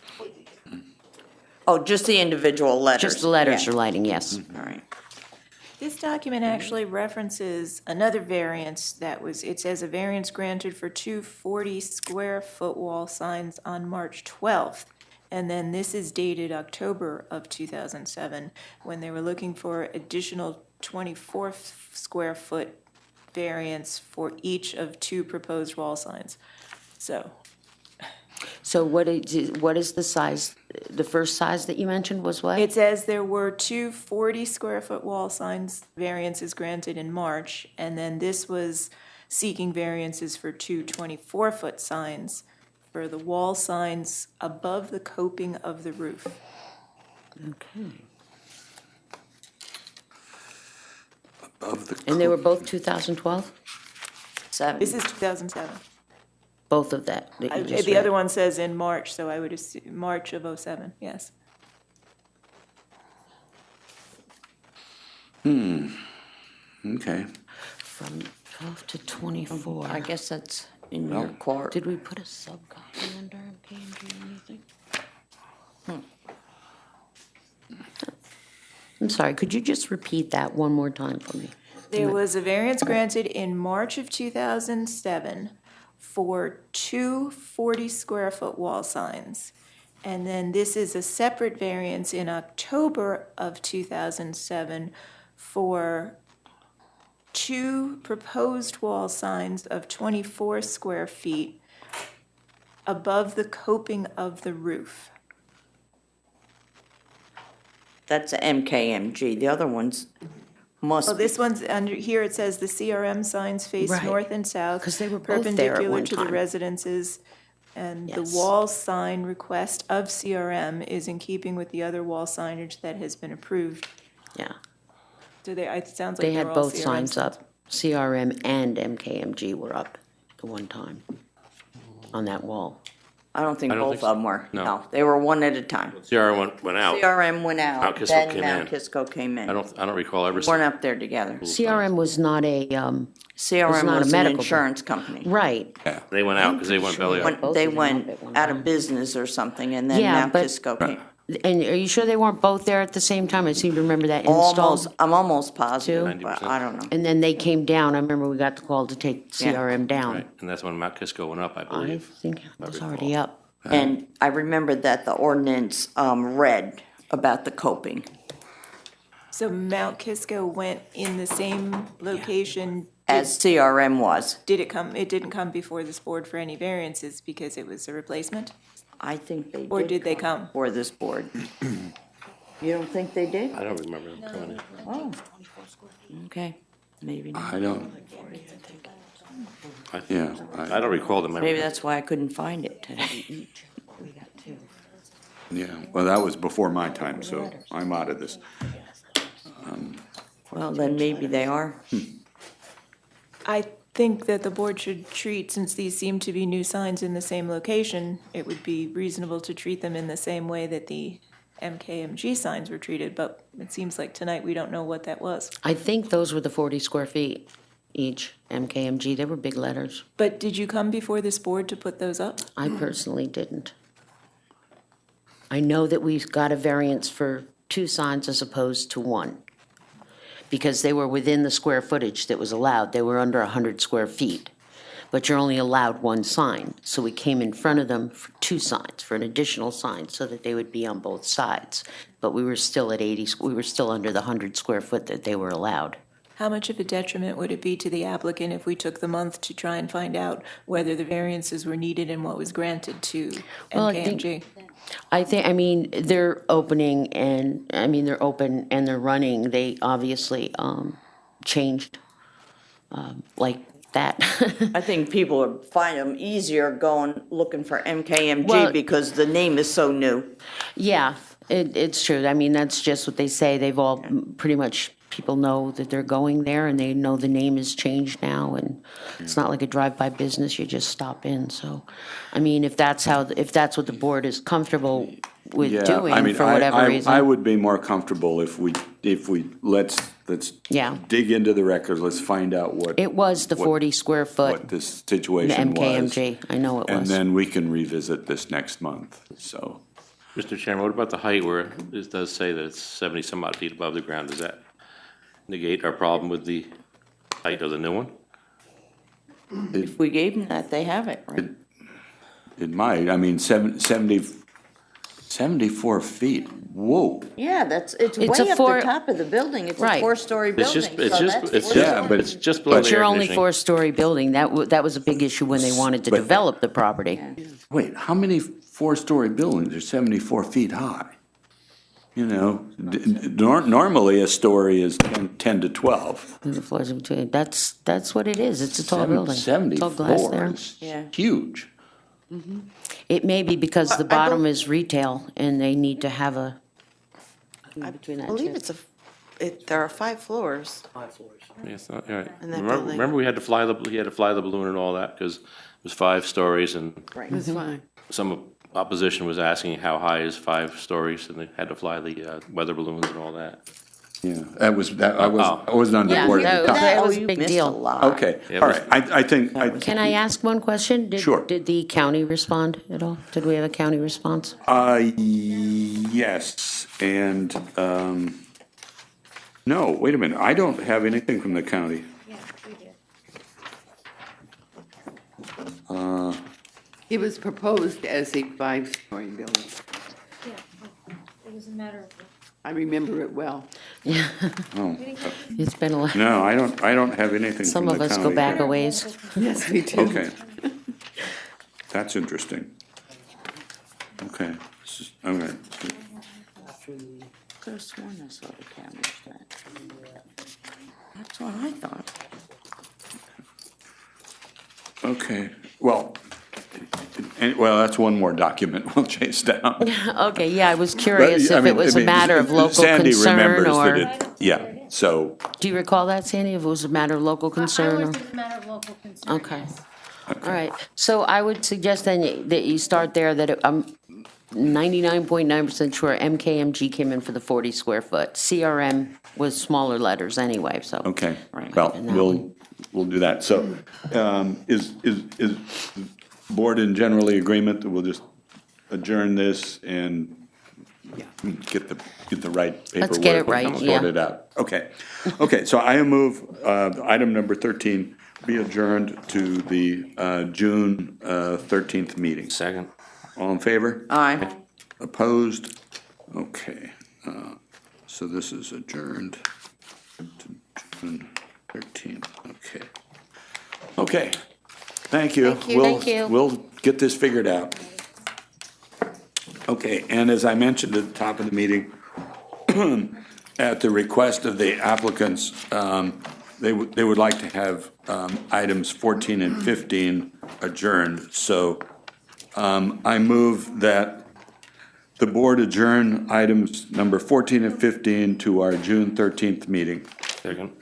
Oh, just the individual letters? Just the letters Yeah. are lighting, yes. All right. This document actually references another variance that was, it says a variance granted for two 40-square-foot wall signs on March 12th. And then this is dated October of 2007, when they were looking for additional 24-square-foot variance for each of two proposed wall signs. So what is the size, the first size that you mentioned was what? It says there were two 40-square-foot wall signs variances granted in March, and then this was seeking variances for two 24-foot signs for the wall signs above the coping of the roof. Okay. Above the And they were both 2012? This is 2007. Both of that you just The read? other one says in March, so I would assume March of '07, yes. Okay. From 12 to 24. I guess that's in your court. Did we put a subcopy under MKMG or anything? I'm sorry, could you just repeat that one more time for me? There was a variance granted in March of 2007 for two 40-square-foot wall signs. And then this is a separate variance in October of 2007 for two proposed wall signs of 24 square feet above the coping of the roof. That's a MKMG. The other ones must Well, be. this one's under, here it says the CRM signs face Right. north and south. 'Cause they were both there at perpendicular one to the time. residences. And the Yes. wall sign request of CRM is in keeping with the other wall signage that has been approved. Yeah. Do they, it sounds like They they're had all both CRM signs up. CRM and MKMG were up at one time on that wall. I don't think I don't both think so. of them were. No. No, they were one at a time. CRM went out. CRM went out, Mount Kisco then came Mount in. Kisco came in. I don't recall ever We seeing. weren't up there together. CRM was not a, CRM not a was an medical- insurance company. right. They went out because they went belly up. They went out of business or something, and then Yeah, Mount but- Kisco came. And are you sure they weren't both there at the same time? I seem to remember that install. Almost, I'm almost positive, Two? but I don't know. And then they came down. I remember we got the call to take CRM down. Right, and that's when Mount Kisco went up, I I believe. think it was already up. And I remember that the ordinance read about the coping. So Mount Kisco went in the same location. As CRM was. Did it come, it didn't come before this board for any variances because it was a replacement? I think they did. Or did they come? For this board. You don't think they did? I don't remember them coming in. Oh, okay, maybe not. I don't, yeah. I don't recall them ever. Maybe that's why I couldn't find it today. Yeah, well, that was before my time, so I'm out of this. Well, then maybe they are. I think that the board should treat, since these seem to be new signs in the same location, it would be reasonable to treat them in the same way that the MKMG signs were treated, but it seems like tonight we don't know what that was. I think those were the 40 square feet each, MKMG. They were big letters. But did you come before this board to put those up? I personally didn't. I know that we got a variance for 2 signs as opposed to 1, because they were within the square footage that was allowed. They were under 100 square feet, but you're only allowed 1 sign. So we came in front of them for 2 signs, for an additional sign, so that they would be on both sides. But we were still at 80, we were still under the 100 square foot that they were allowed. How much of a detriment would it be to the applicant if we took the month to try and find out whether the variances were needed and what was granted to Well, MKMG? I mean, they're opening and, I mean, they're open and they're running. They obviously changed like that. I think people would find them easier going, looking for Well- MKMG because the name is so new. Yeah, it's true. I mean, that's just what they say. They've all, pretty much, people know that they're going there and they know the name has changed now and it's not like a drive-by business, you just stop in. So, I mean, if that's what the board is comfortable with Yeah, I doing mean, for whatever reason. I would be more comfortable if we, let's Yeah. dig into the records, let's find out what. It was the what- 40 square foot What this situation was. MKMG. I know it And was. then we can revisit this next month, so. Mr. Chairman, what about the height where it does say that it's 70 some odd feet above the ground? Does that negate our problem with the height of the new one? If we gave them that, they have it, right? It might, I mean, 74 feet, whoa. Yeah, it's way It's a up four- the top of the building. It's a Right. 4-story It's building. just, it's so just, that's it's four just, Yeah, but- it's just below But the you're air only conditioning. 4-story building. That was a big issue when they wanted to But- develop the property. Wait, how many 4-story buildings are 74 feet high? You know, normally a story is 10 to 12. The floors in between. That's what it is. It's a tall building. Tall glass 74 there. is Yeah. huge. It may be because the I bottom is retail and they need to have a, I between that believe too. there are 5 floors. Yes, all right. In that Remember, building. remember we had to fly the balloon and all that, because it was 5 stories, and That's fine. some opposition was asking how high is 5 stories, and they had to fly the weather balloons and all that. Yeah, I wasn't on the Yeah, board at the time. that was Oh, a you big missed a deal. lot. Okay, Yeah, all it was- right, I think, Can I ask one question? Sure. Did the county respond at all? Did we have a county response? yes, and, no, wait a minute, I don't have anything from the county. It was proposed as a 5-story building. It was a matter of. I remember it well. Yeah, Oh, it's been a while. no, I don't have anything Some from the of county. us go back a ways. Yes, we do. Okay. That's interesting. Okay, all right. Could have sworn I saw the cameras that. That's what I thought. Okay, well, And, well, that's one more document we'll chase down. Okay, yeah, I was curious But, I if mean- it was I a mean, matter of local Sandy concern remembers or, that it, yeah, so, do you recall that, Sandy, if it was a matter of local concern? or? a matter of local concern, Okay. All right, so I would suggest then that you start there, that I'm 99.9% sure MKMG came in for the 40 square foot. CRM was smaller letters anyway, so. okay. Well, we'll do that. So, is board in generally agreement that we'll just adjourn this and get the right paperwork? Let's get it right, yeah. Sorted out. Okay. Okay, so I move, item number 13 be adjourned to the, June, 13th meeting. Second. All in favor? Aye. Opposed? Okay, so this is adjourned to June 13th, okay. Okay, thank you. Thank you. Thank you. We'll get this figured out. Okay, and as I mentioned at the top of the meeting, at the request of the applicants, they would like to have items 14 and 15 adjourned, so I move that the board adjourn items number 14 and 15 to our June 13th meeting. Second.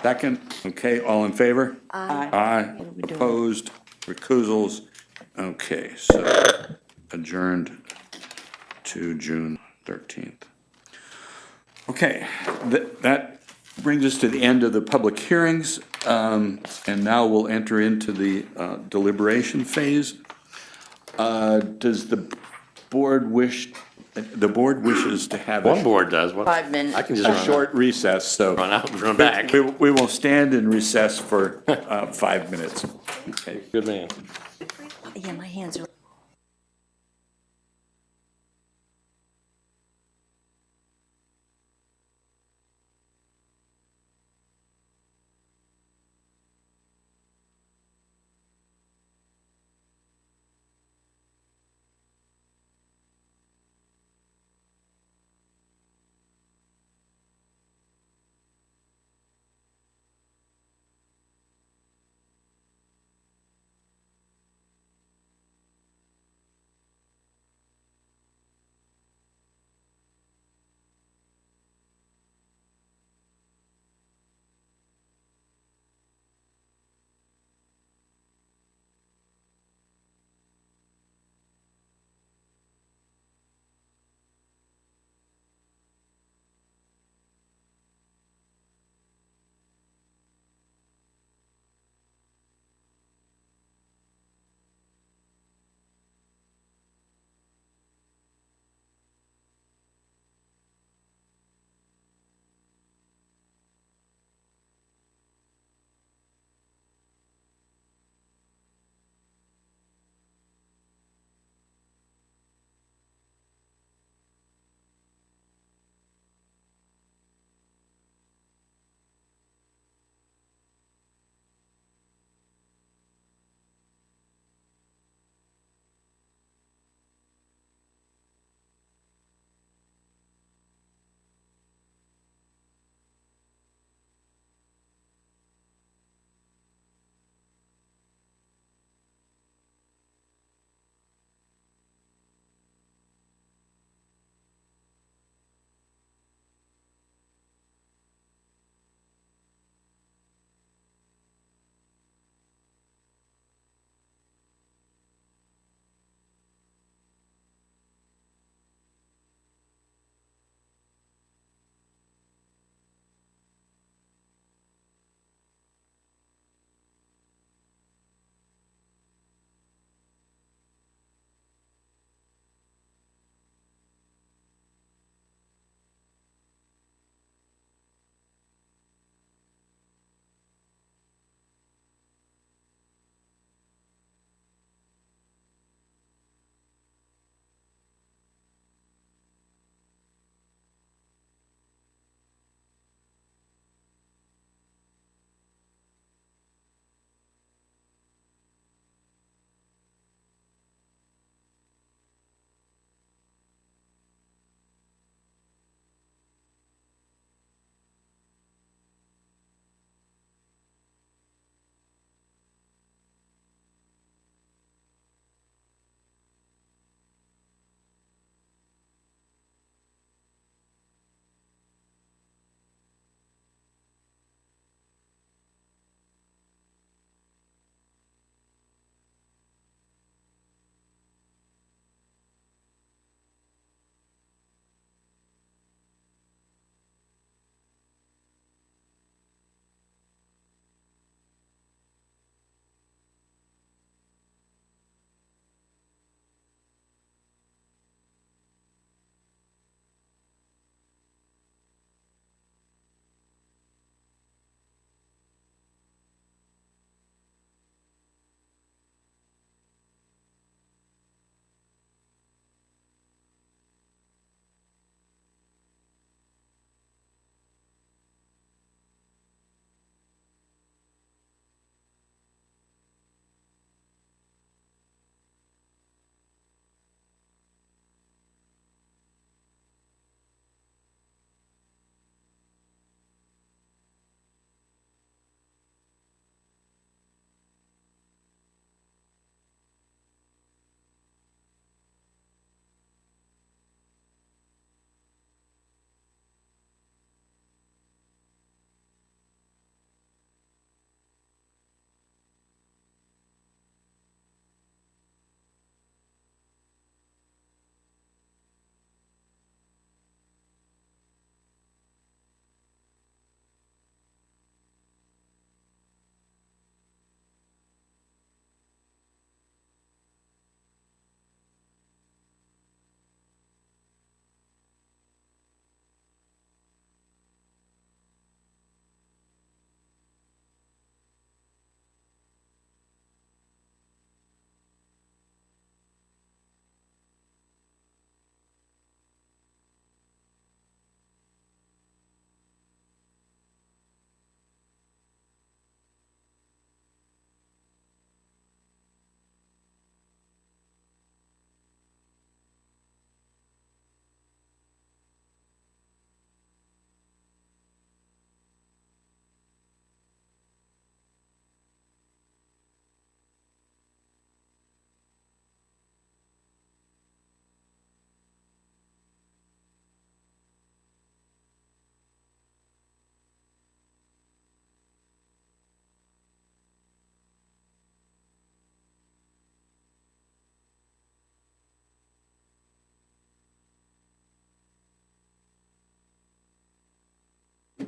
Second, okay, all in favor? Aye. Aye, opposed, recusals, okay, so adjourned to June 13th. Okay, that brings us to the end of the public hearings, and now we'll enter into the deliberation phase. Does the board wishes to have One board does. 5 minutes. I can just a run short recess, so. Run out and run back. We will stand in recess for 5 minutes. Okay. Good man. Yeah, my hands are.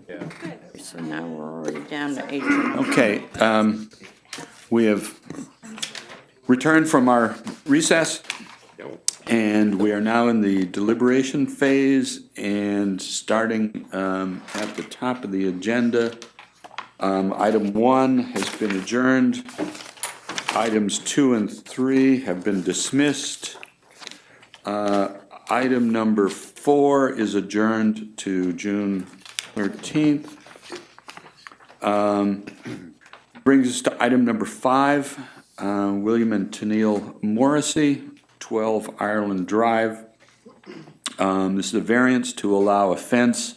So now we're already down to 18. Okay, we have returned from our recess, and we are now in the deliberation phase, and starting at the top of the agenda, item 1 has been adjourned. Items 2 and 3 have been dismissed. Item number 4 is adjourned to June 13th. Brings us to item number 5, William and Tennille Morrissey, 12 Ireland Drive. This is a variance to allow a fence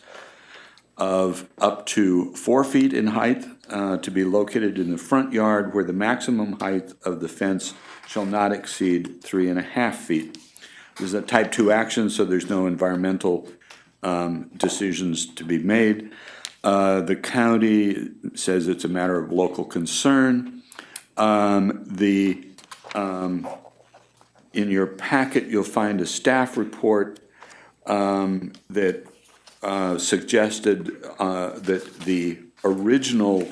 of up to 4 feet in height to be located in the front yard where the maximum height of the fence shall not exceed 3.5 feet. This is a type 2 action, so there's no environmental decisions to be made. The county says it's a matter of local concern. In your packet, you'll find a staff report that suggested that the original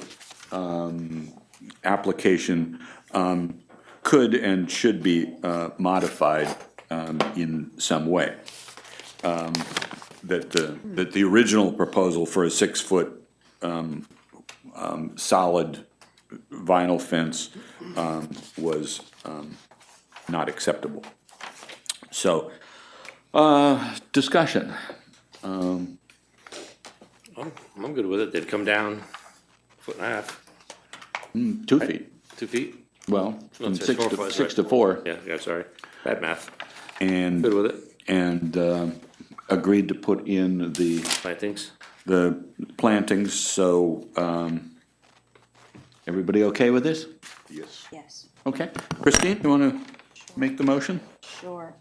application could and should be modified in some way. That the original proposal for a 6-foot solid vinyl fence was not acceptable. So, discussion. I'm good with it. They'd come down 1.5 feet. 2 feet. 2 feet? Well, from That's 6 4 to, foot, 6 right. to 4. Yeah, sorry. Bad math. And Good with it. And agreed to put in the Plantings? the plantings. So, everybody okay with this? Yes. Yes, Okay. Christine, you want to make the motion? sure.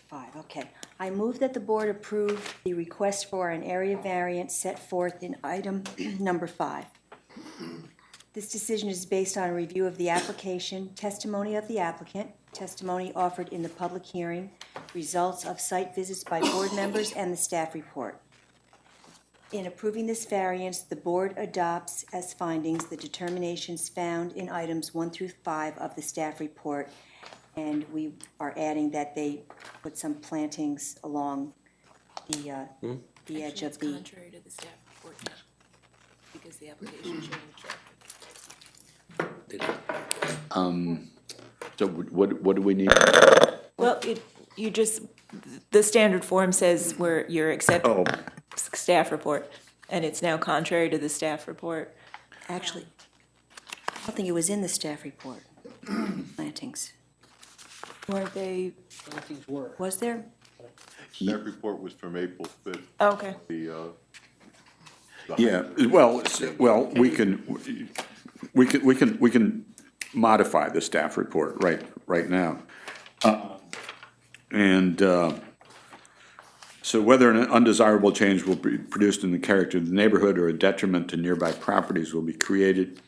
5, okay. I move that the board approve the request for an area variance set forth in item number 5. This decision is based on a review of the application, testimony of the applicant, testimony offered in the public hearing, results of site visits by board members, and the staff report. In approving this variance, the board adopts as findings the determinations found in items 1 through 5 of the staff report, and we are adding that they put some plantings along the edge of the... Contrary to the staff report, because the application changed. So what do we need? Well, the standard form says where you're accepting staff report, and it's now contrary to the staff report. Actually, I don't think it was in the staff report, plantings. Weren't they? Was there? That report was from April 5th. Okay. Yeah, well, we can modify the staff report right now. So whether an undesirable change will be produced in the character of the neighborhood or a detriment to nearby properties will be created.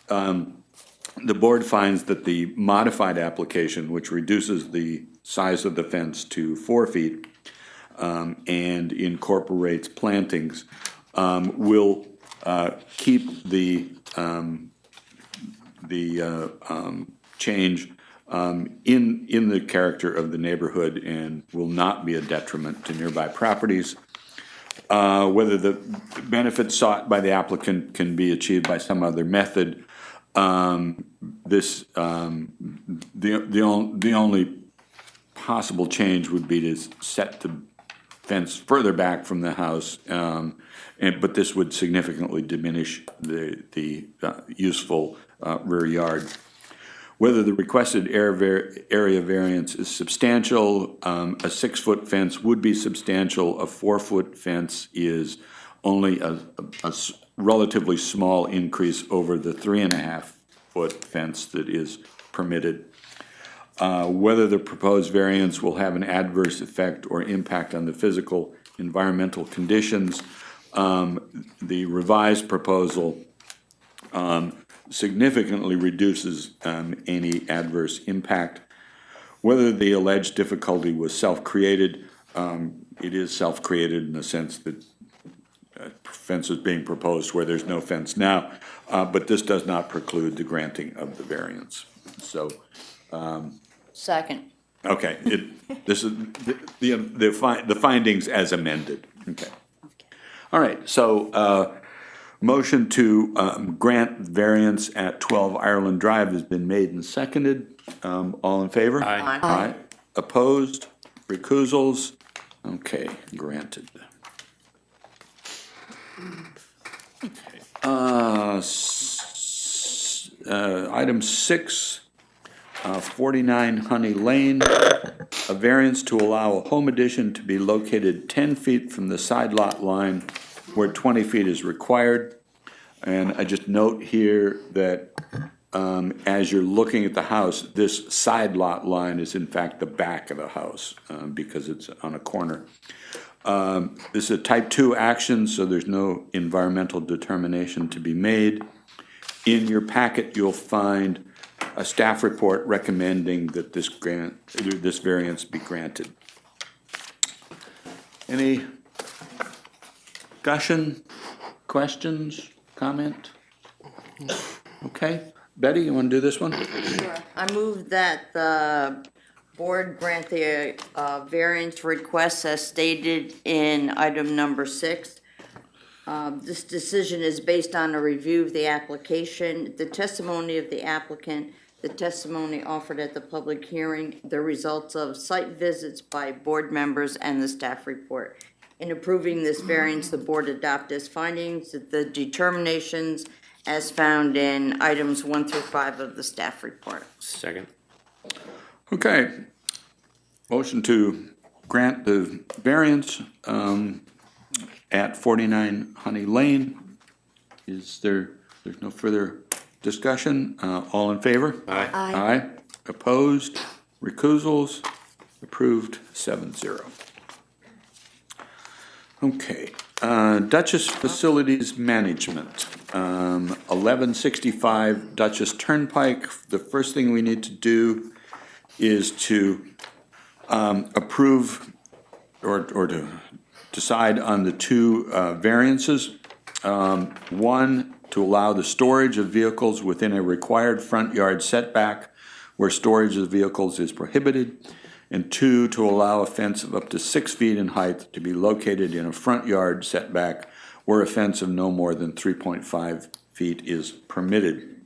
The board finds that the modified application, which reduces the size of the fence to 4 feet and incorporates plantings, will keep the change in the character of the neighborhood and will not be a detriment to nearby properties. Whether the benefit sought by the applicant can be achieved by some other method, the only possible change would be to set the fence further back from the house, but this would significantly diminish the useful rear yard. Whether the requested area variance is substantial, a 6-foot fence would be substantial. A 4-foot fence is only a relatively small increase over the 3.5-foot fence that is permitted. Whether the proposed variance will have an adverse effect or impact on the physical environmental conditions, the revised proposal significantly reduces any adverse impact. Whether the alleged difficulty was self-created, it is self-created in the sense that fence is being proposed where there's no fence now, but this does not preclude the granting of the variance. So, Second. okay, this is the findings as amended. Okay. All right, so motion to grant variance at 12 Ireland Drive has been made and seconded. All in favor? Aye. Aye. Opposed? Recusals? Okay, granted. Item 6, 49 Honey Lane, a variance to allow a home addition to be located 10 feet from the side lot line where 20 feet is required. And I just note here that as you're looking at the house, this side lot line is in fact the back of the house because it's on a corner. This is a type 2 action, so there's no environmental determination to be made. In your packet, you'll find a staff report recommending that this variance be granted. Any discussion, questions, comment? Okay, Betty, you want to do this one? Sure. I move that the board grant the variance request as stated in item number 6. This decision is based on a review of the application, the testimony of the applicant, the testimony offered at the public hearing, the results of site visits by board members, and the staff report. In approving this variance, the board adopt as findings the determinations as found in items 1 through 5 of the staff report. Second. Okay. Motion to grant the variance at 49 Honey Lane. There's no further discussion? All in favor? Aye. Aye. Opposed? Recusals? Approved 7-0. Okay. Duchess Facilities Management, 1165 Duchess Turnpike. The first thing we need to do is to approve or to decide on the 2 variances. One, to allow the storage of vehicles within a required front yard setback where storage of vehicles is prohibited. And 2, to allow a fence of up to 6 feet in height to be located in a front yard setback where a fence of no more than 3.5 feet is permitted.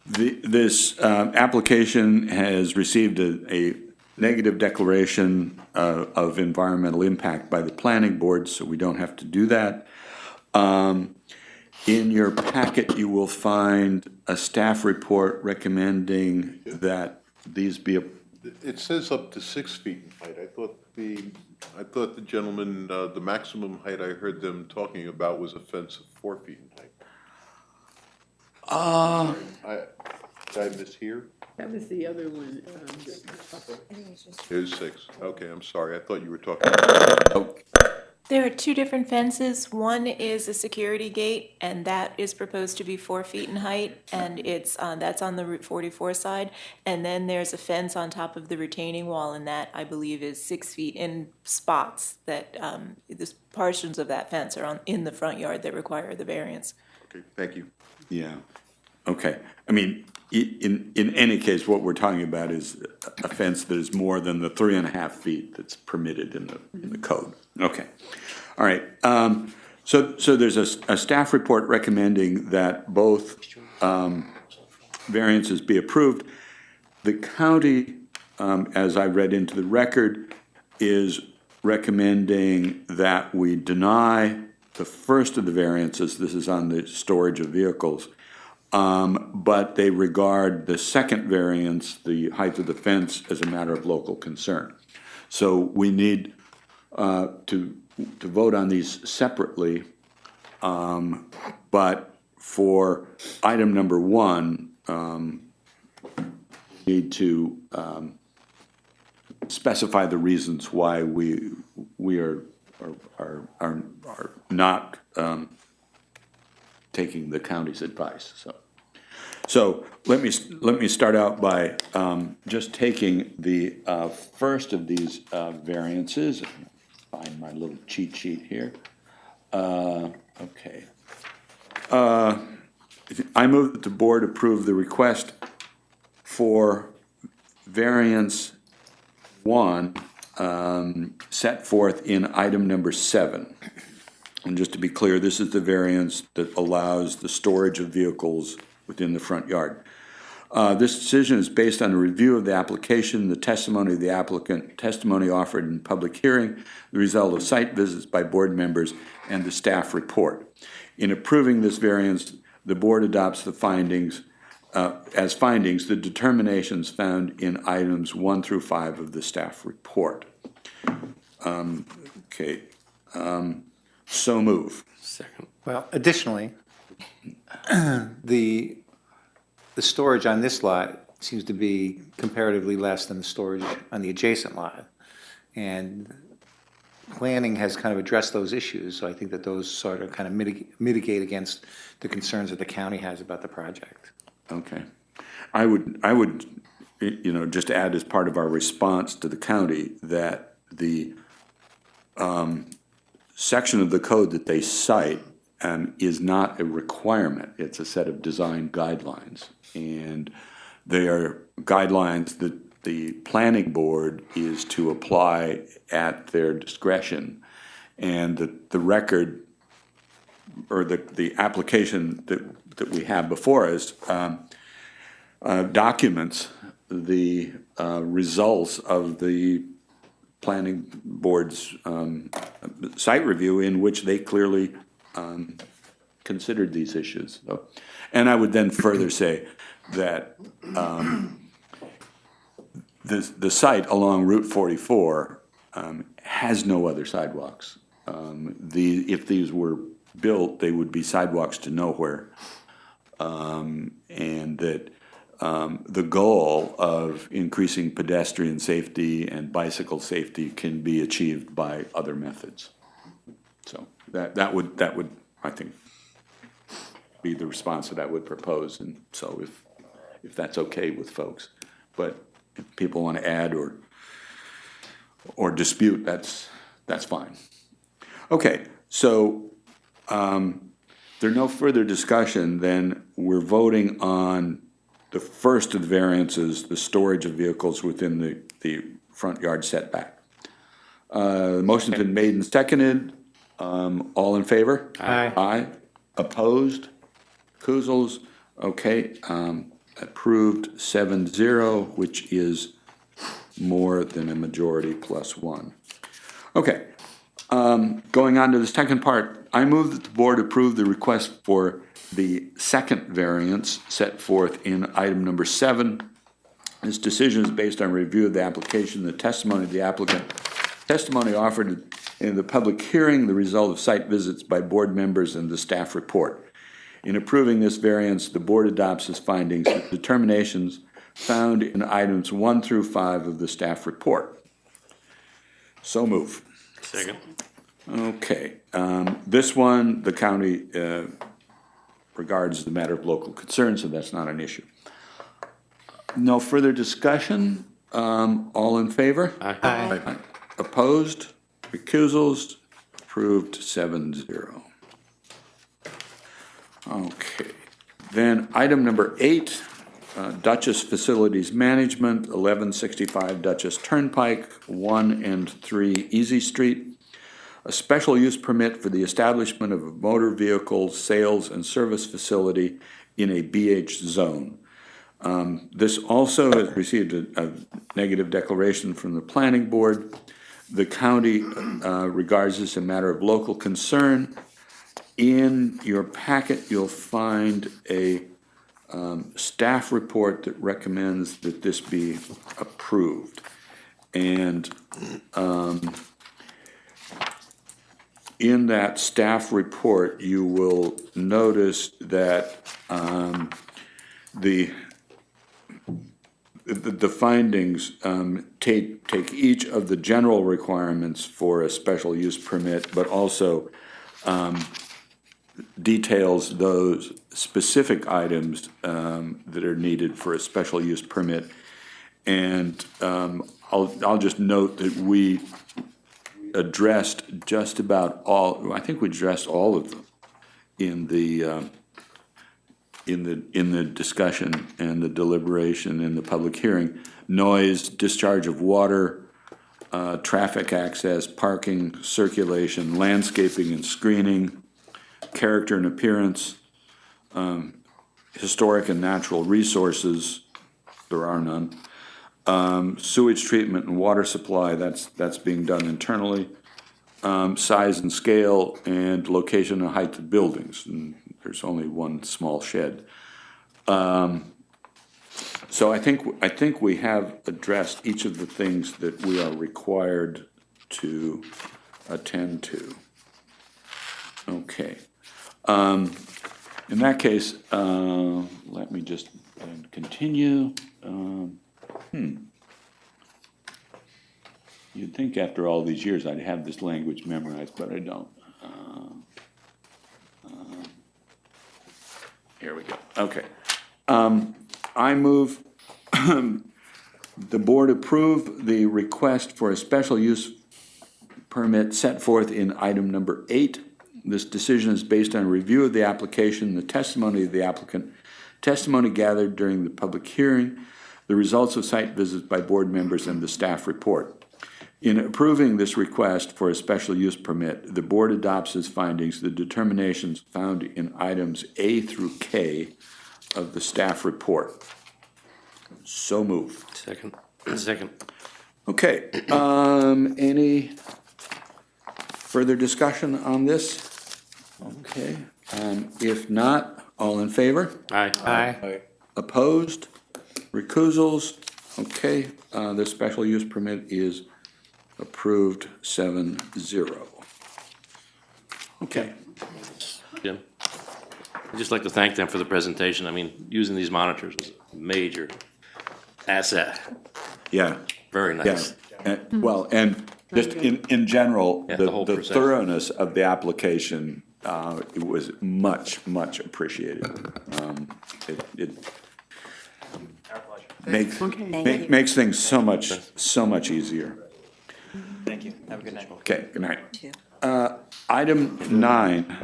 This application has received a negative declaration of environmental impact by the planning board, so we don't have to do that. In your packet, you will find a staff report recommending that these be It says up to 6 feet in height. I thought the gentleman, the maximum height I heard them talking about was a fence of 4 feet in height. Did I mishear? That was the other one. It was 6. Okay, I'm sorry. I thought you were talking. There are 2 different fences. One is a security gate, and that is proposed to be 4 feet in height, and that's on the Route 44 side. And then there's a fence on top of the retaining wall, and that, I believe, is 6 feet in spots that, the portions of that fence are in the front yard that require the variance. Okay, thank you. Yeah, okay. I mean, in any case, what we're talking about is a fence that is more than the 3.5 feet that's permitted in the code. Okay, all right. So there's a staff report recommending that both variances be approved. The county, as I read into the record, is recommending that we deny the first of the variances. This is on the storage of vehicles. But they regard the second variance, the height of the fence, as a matter of local concern. So we need to vote on these separately. But for item number 1, we need to specify the reasons why we are not taking the county's advice. So let me start out by just taking the first of these variances. Find my little cheat sheet here. Okay. I move that the board approve the request for variance 1 set forth in item number 7. And just to be clear, this is the variance that allows the storage of vehicles within the front yard. This decision is based on a review of the application, the testimony of the applicant, testimony offered in public hearing, the result of site visits by board members, and the staff report. In approving this variance, the board adopts the findings, as findings, the determinations found in items 1 through 5 of the staff report. Okay. So move. Second. Well, additionally, the storage on this lot seems to be comparatively less than the storage on the adjacent lot. And planning has kind of addressed those issues, so I think that those sort of kind of mitigate against the concerns that the county has about the project. Okay. I would, just add as part of our response to the county that the section of the code that they cite is not a requirement. It's a set of design guidelines. And they are guidelines that the planning board is to apply at their discretion. And the record or the application that we have before us documents the results of the planning board's site review, in which they clearly considered these issues. So, and I would then further say that the site along Route 44 has no other sidewalks. If these were built, they would be sidewalks to nowhere, and that the goal of increasing pedestrian safety and bicycle safety can be achieved by other methods. So that would I think be the response that I would propose. And so if that's okay with folks, but if people want to add or dispute, that's fine. Okay, so there's no further discussion. Then we're voting on the first of the variances, the storage of vehicles within the front yard setback. The motion's been made and seconded. All in favor? Aye. Aye. Opposed? Kuzels? Okay. Approved 7-0, which is more than a majority plus 1. Okay. Going on to the second part, I move that the board approve the request for the second variance set forth in item number 7. This decision is based on review of the application, the testimony of the applicant, testimony offered in the public hearing, the result of site visits by board members, and the staff report. In approving this variance, the board adopts its findings and determinations found in items 1 through 5 of the staff report. So move. Second. Okay. This one, the county regards as a matter of local concern, so that's not an issue. No further discussion. All in favor? Aye. Aye. Opposed? Recusals? Approved 7-0. Okay. Then item number 8, Duchess Facilities Management, 1165 Duchess Turnpike, 1 and 3 Easy Street. A special use permit for the establishment of a motor vehicle sales and service facility in a BH zone. This also has received a negative declaration from the planning board. The county regards this a matter of local concern. In your packet, you'll find a staff report that recommends that this be approved. And in that staff report, you will notice that the findings take each of the general requirements for a special use permit, but also details those specific items that are needed for a special use permit. And I'll just note that we addressed just about all, I think we addressed all of them in the discussion and the deliberation in the public hearing. Noise, discharge of water, traffic access, parking, circulation, landscaping and screening, character and appearance, historic and natural resources, there are none, sewage treatment and water supply, that's being done internally, size and scale, and location and height of buildings, and there's only one small shed. So I think we have addressed each of the things that we are required to attend to. Okay. In that case, let me just continue. You'd think after all these years I'd have this language memorized, but I don't. Here we go. Okay. I move the board approve the request for a special use permit set forth in item number 8. This decision is based on a review of the application, the testimony of the applicant, testimony gathered during the public hearing, the results of site visits by board members, and the staff report. In approving this request for a special use permit, the board adopts as findings the determinations found in items A through K of the staff report. So moved. Second. Okay, any further discussion on this? Okay, if not, all in favor? Aye. Opposed? Recusals? Okay, the special use permit is approved 7-0. Okay. Jim? I'd just like to thank them for the presentation. I mean, using these monitors was a major asset. Yeah. Very nice. Yeah. Well, and just in general, Yeah, the whole the process. thoroughness of the application, it was much appreciated. It makes things so much easier. Thank you. Have a good night. Okay, good night. Item 9,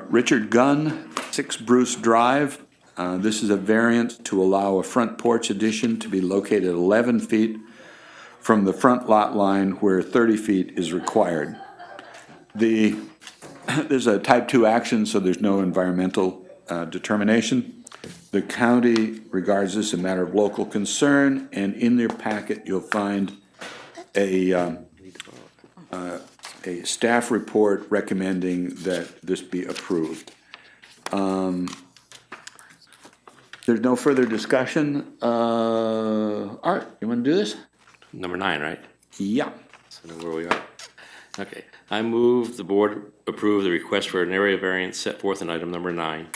Richard Gunn, 6 Bruce Drive. This is a variance to allow a front porch addition to be located 11 feet from the front lot line where 30 feet is required. There's a type 2 action, so there's no environmental determination. The county regards this a matter of local concern, and in their packet, you'll find a staff report recommending that this be approved. There's no further discussion. Art, you want to do this? Number 9, right? Yeah. So know where we are. Okay. I move the board approve the request for an area variance set forth in item number 9.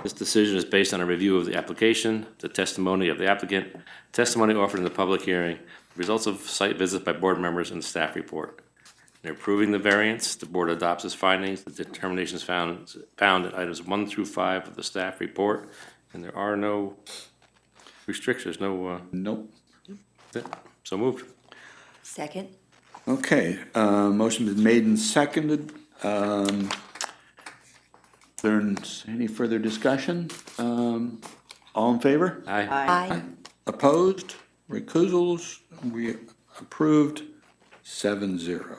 This decision is based on a review of the application, the testimony of the applicant, testimony offered in the public hearing, results of site visits by board members, and the staff report. In approving the variance, the board adopts its findings, the determinations found in items 1 through 5 of the staff report, and there are no restrictions, no... Nope. So moved. Second. Okay, motion been made and seconded. There's any further discussion? All in favor? Aye. Aye. Opposed? Recusals? We approved 7-0.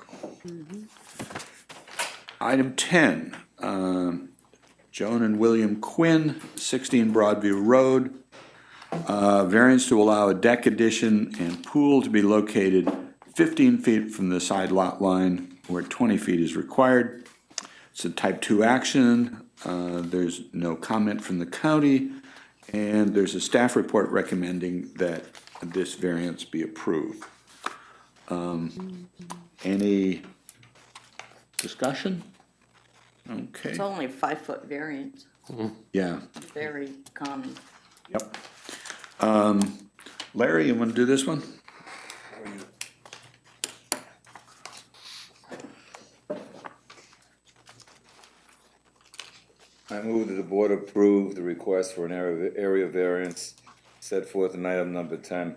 Item 10, Joan and William Quinn, 16 Broadview Road. Variance to allow a deck addition and pool to be located 15 feet from the side lot line where 20 feet is required. It's a type 2 action. There's no comment from the county, and there's a staff report recommending that this variance be approved. Any discussion? Okay. It's only a 5-foot variance. Yeah. Very common. Yep. Larry, you want to do this one? I move that the board approve the request for an area variance set forth in item number 10.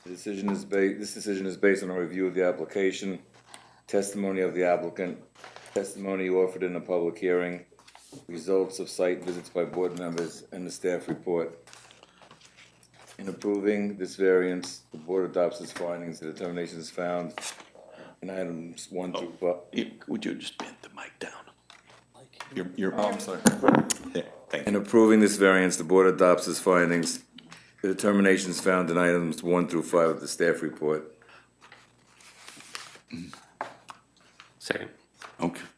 This decision is based on a review of the application, testimony of the applicant, testimony offered in a public hearing, results of site visits by board members, and the staff report. In approving this variance, the board adopts its findings, the determinations found in items 1 through 5. Would you just bend the mic down? I'm sorry. In approving this variance, the board adopts its findings, the determinations found in items 1 through 5 of the staff report. Second.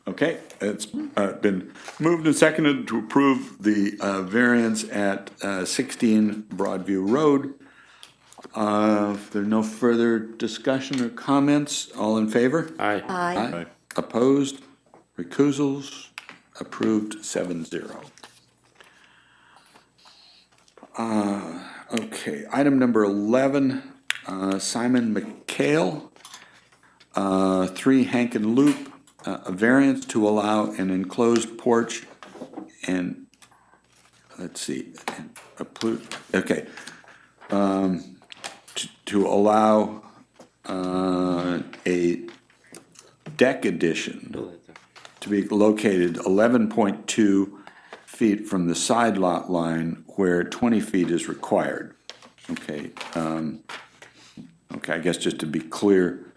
Okay, it's been moved and seconded to approve the variance at 16 Broadview Road. If there's no further discussion or comments, all in favor? Aye. Aye. Opposed? Recusals? Approved 7-0. Okay, item number 11, Simon McHale, 3 Hankin Loop, a variance to allow an enclosed porch and, let's see, okay, to allow a deck addition to be located 11.2 feet from the side lot line where 20 feet is required. Okay, okay, I guess just to be clear,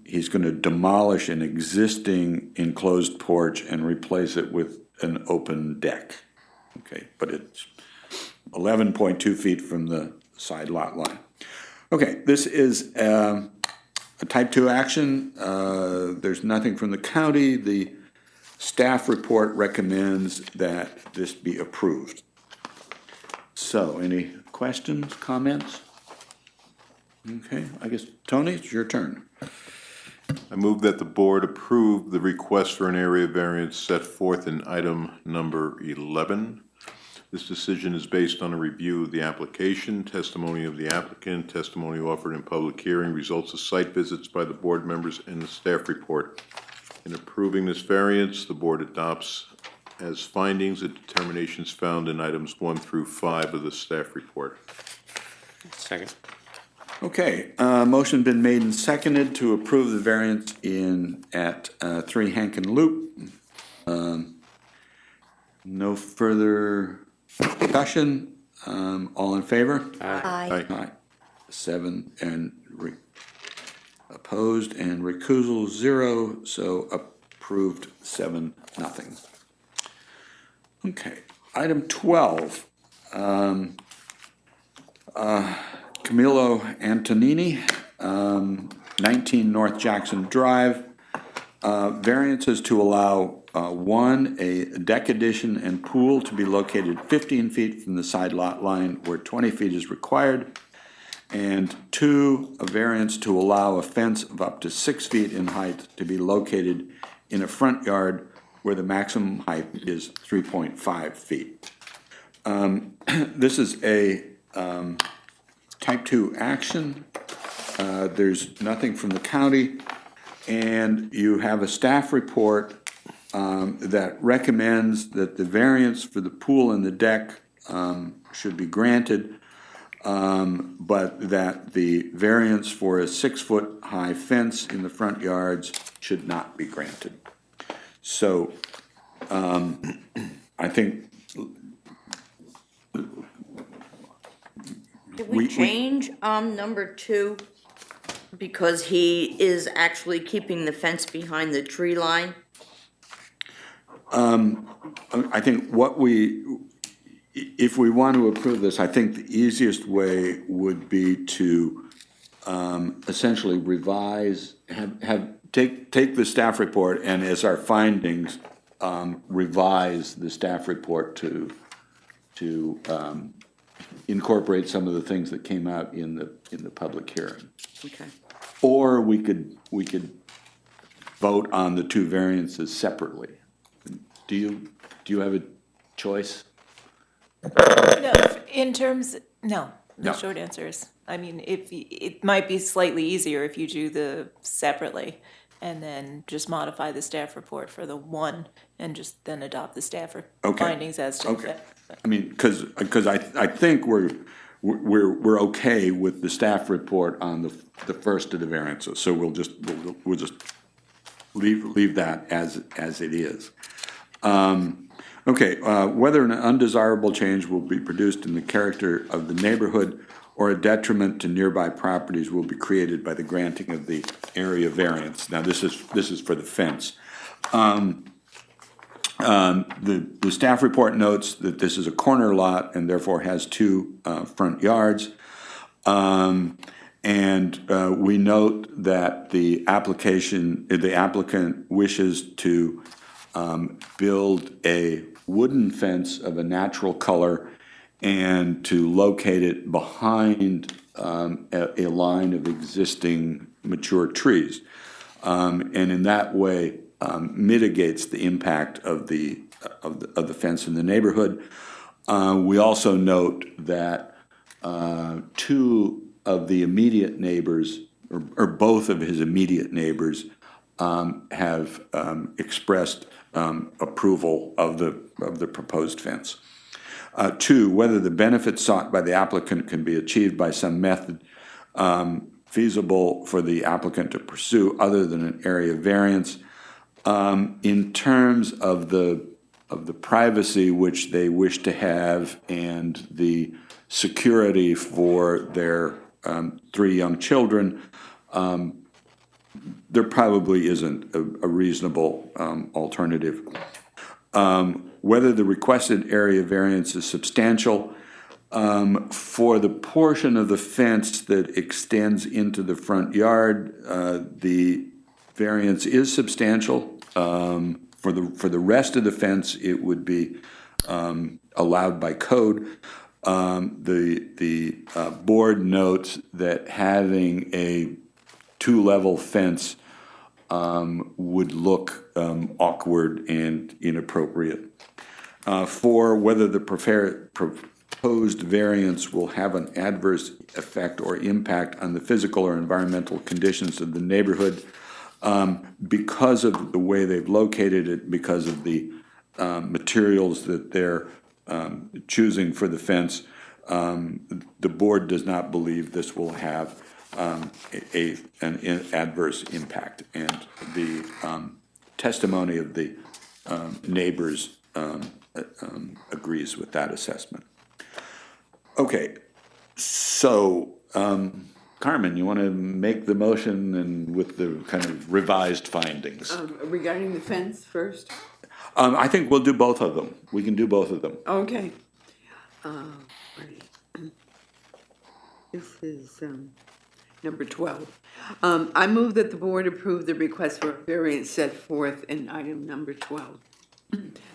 he's going to demolish an existing enclosed porch and replace it with an open deck. Okay, but it's 11.2 feet from the side lot line. Okay, this is a type 2 action. There's nothing from the county. The staff report recommends that this be approved. So, any questions, comments? Okay, I guess, Tony, it's your turn. I move that the board approve the request for an area variance set forth in item number 11. This decision is based on a review of the application, testimony of the applicant, testimony offered in public hearing, results of site visits by the board members, and the staff report. In approving this variance, the board adopts as findings the determinations found in items 1 through 5 of the staff report. Second. Okay, motion been made and seconded to approve the variance at 3 Hankin Loop. No further discussion. All in favor? Aye. Aye. 7 and opposed and recusal 0, so approved 7-0. Okay, item 12. Camilo Antonini, 19 North Jackson Drive. Variances to allow 1, a deck addition and pool to be located 15 feet from the side lot line where 20 feet is required. And 2, a variance to allow a fence of up to 6 feet in height to be located in a front yard where the maximum height is 3.5 feet. This is a type 2 action. There's nothing from the county, and you have a staff report that recommends that the variance for the pool and the deck should be granted, but that the variance for a 6-foot high fence in the front yards should not be granted. So I think Did we change number 2 because he is actually keeping the fence behind the tree line? I think if we want to approve this, I think the easiest way would be to essentially revise, take the staff report and as our findings, revise the staff report to incorporate some of the things that came out in the public hearing. Okay. Or we could vote on the 2 variances separately. Do you have a choice? No, in terms, no, the No. short answer is, I mean, it might be slightly easier if you do the separately and then just modify the staff report for the 1 and just then adopt the staff Okay. findings as to Okay. that. I mean, because I think we're we're okay with the staff report on the first of the variances, so we'll just leave that as it is. Okay, whether an undesirable change will be produced in the character of the neighborhood or a detriment to nearby properties will be created by the granting of the area variance. Now, this is for the fence. The staff report notes that this is a corner lot and therefore has two front yards. And we note that the applicant wishes to build a wooden fence of a natural color and to locate it behind a line of existing mature trees. And in that way, mitigates the impact of the fence in the neighborhood. We also note that two of the immediate neighbors, or both of his immediate neighbors, have expressed approval of the proposed fence. Two, whether the benefits sought by the applicant can be achieved by some method feasible for the applicant to pursue other than an area variance. In terms of the privacy which they wish to have and the security for their three young children, there probably isn't a reasonable alternative. Whether the requested area variance is substantial, for the portion of the fence that extends into the front yard, the variance is substantial. For the rest of the fence, it would be allowed by code. The board notes that having a two-level fence would look awkward and inappropriate. For whether the proposed variance will have an adverse effect or impact on the physical or environmental conditions of the neighborhood, because of the way they've located it, because of the materials that they're choosing for the fence, the board does not believe this will have an adverse impact. And the testimony of the neighbors agrees with that assessment. Okay, so Carmen, you want to make the motion and with the kind of revised findings? Regarding the fence first? I think we'll do both of them. We can do both of them. Okay. This is number 12. I move that the board approve the request for a variance set forth in item number 12.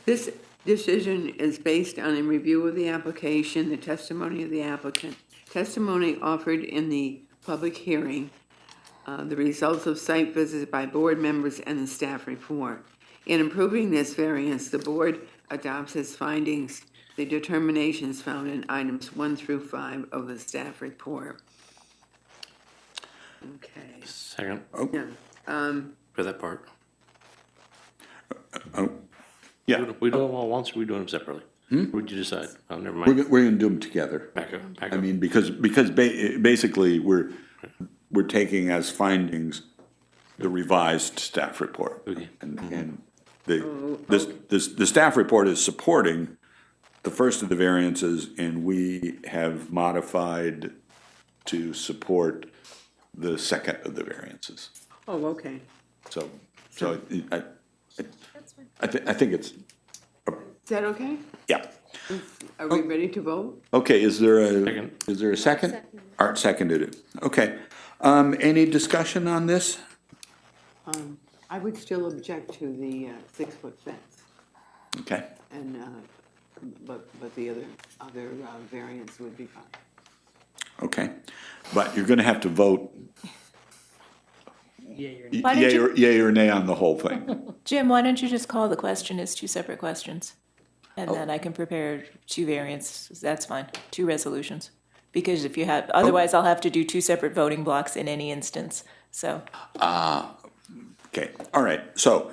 This decision is based on a review of the application, the testimony of the applicant, testimony offered in the public hearing, the results of site visits by board members, and the staff report. In approving this variance, the board adopts as findings the determinations found in items 1 through 5 of the staff report. Okay. Second. Yeah. For that part. Yeah. We do them all once, or we do them separately? Would you decide? Oh, never mind. We're going to do them together. Back up. I mean, because basically we're taking as findings the revised staff report. Okay. And the staff report is supporting the first of the variances, and we have modified to support the second of the variances. Oh, okay. So I think it's, Is that okay? yeah. Are we ready to vote? Okay, is there a second? Art seconded it. Okay. Any discussion on this? I would still object to the 6-foot fence, Okay. and, but the other variance would be fine. Okay. But you're going to have to vote Why don't you- yea or nay on the whole thing. Jim, why don't you just call the question as two separate questions? And then I can prepare two variants, that's fine, two resolutions. Because if you have, otherwise I'll have to do two separate voting blocks in any instance, so. Okay, all right. So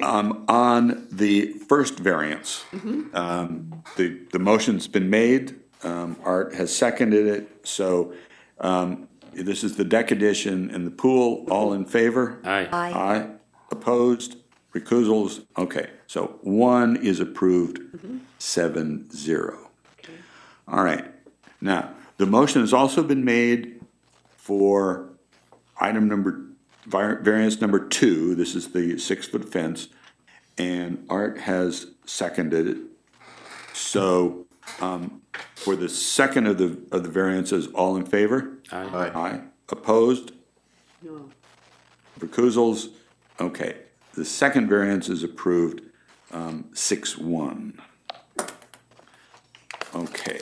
on the first variance, the motion's been made. Art has seconded it, so this is the deck addition and the pool. All in favor? Aye. Aye. Opposed? Recusals? Okay, so one is approved, 7-0. All right. Now, the motion has also been made for variance number 2. This is the 6-foot fence, and Art has seconded it. So, for the second of the variances, all in favor? Aye. Aye. Opposed? No. Recusals? Okay. The second variance is approved, 6-1. Okay.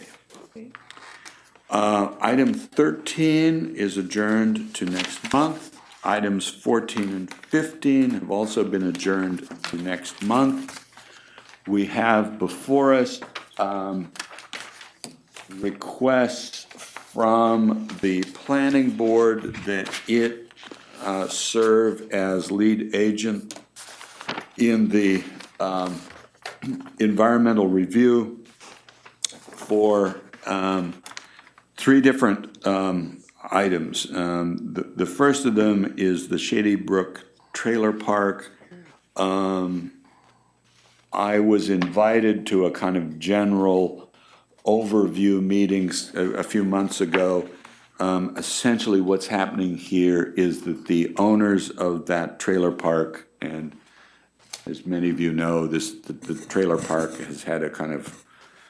Item 13 is adjourned to next month. Items 14 and 15 have also been adjourned to next month. We have before us requests from the planning board that it serve as lead agent in the environmental review for 3 different items. The first of them is the Shady Brook Trailer Park. I was invited to a kind of general overview meetings a few months ago. Essentially what's happening here is that the owners of that trailer park, and as many of you know, the trailer park has had a kind of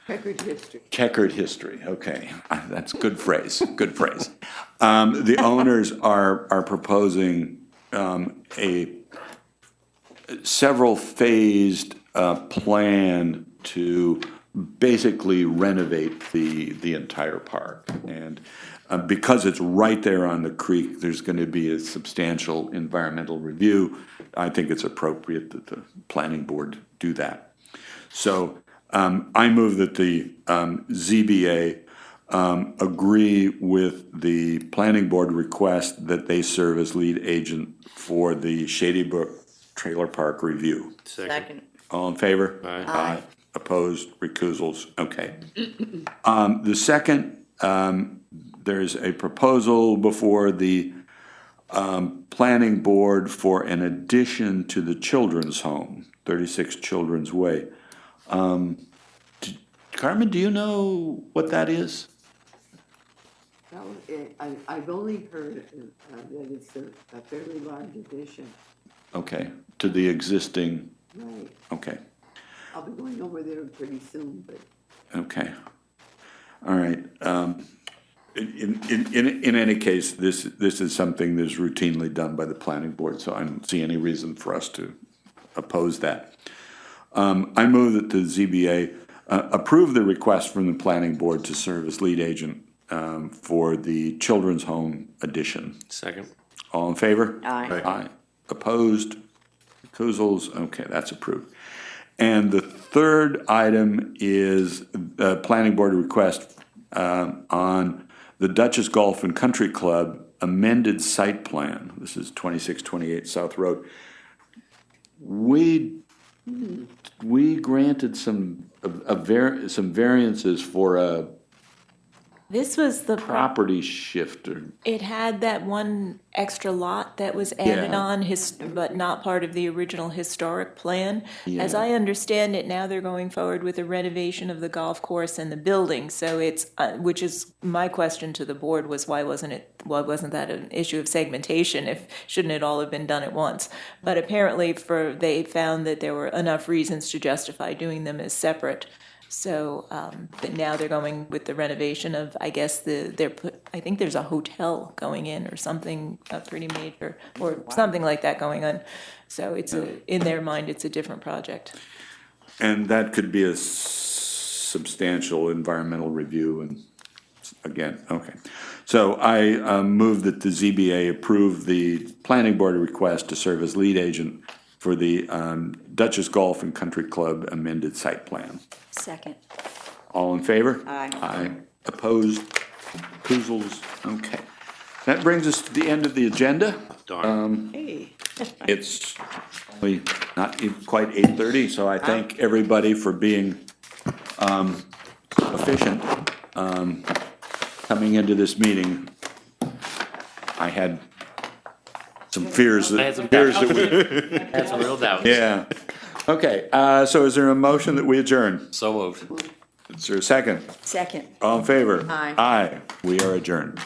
Checkered history. checkered history. Okay, that's good phrase. Good phrase. The owners are proposing a several phased plan to basically renovate the entire park. And because it's right there on the creek, there's going to be a substantial environmental review. I think it's appropriate that the planning board do that. So I move that the ZBA agree with the planning board request that they serve as lead agent for the Shady Brook Trailer Park review. Second. All in favor? Aye. Opposed? Recusals? Okay. The second, there's a proposal before the planning board for an addition to the children's home, 36 Children's Way. Carmen, do you know what that is? Well, I've only heard that it's a fairly large addition. Okay, to the existing, Right. okay, I'll be going over there pretty soon, but okay. All right. In any case, this is something that's routinely done by the planning board, so I don't see any reason for us to oppose that. I move that the ZBA approve the request from the planning board to serve as lead agent for the children's home addition. Second. All in favor? Aye. Aye. Opposed? Recusals? Okay, that's approved. And the third item is the planning board request on the Dutchess Golf and Country Club amended site plan. This is 2628 South Road. We granted some variances for a This was the property shifter. It had that one extra lot that was added Yeah. on, but not part of the original historic plan. As Yeah. I understand it, now they're going forward with a renovation of the golf course and the building. So it's, which is my question to the board was why wasn't that an issue of segmentation? Shouldn't it all have been done at once? But apparently they found that there were enough reasons to justify doing them as separate. So, but now they're going with the renovation of, I guess, I think there's a hotel going in or something pretty major, or something like that going on. So it's in their mind, it's a different project. And that could be a substantial environmental review, and again, okay. So I move that the ZBA approve the planning board request to serve as lead agent for the Dutchess Golf and Country Club amended site plan. Second. All in favor? Aye. Aye. Opposed? Recusals? Okay. That brings us to the end of the agenda. Hey. It's only not quite 8:30, so I thank everybody for being efficient. coming into this meeting, I had some fears that. I had some fears doubts. that we- I had some real doubts. Yeah. Okay, so is there a motion that we adjourn? So moved. Is there a second? Second. All in favor? Aye. Aye. We are adjourned.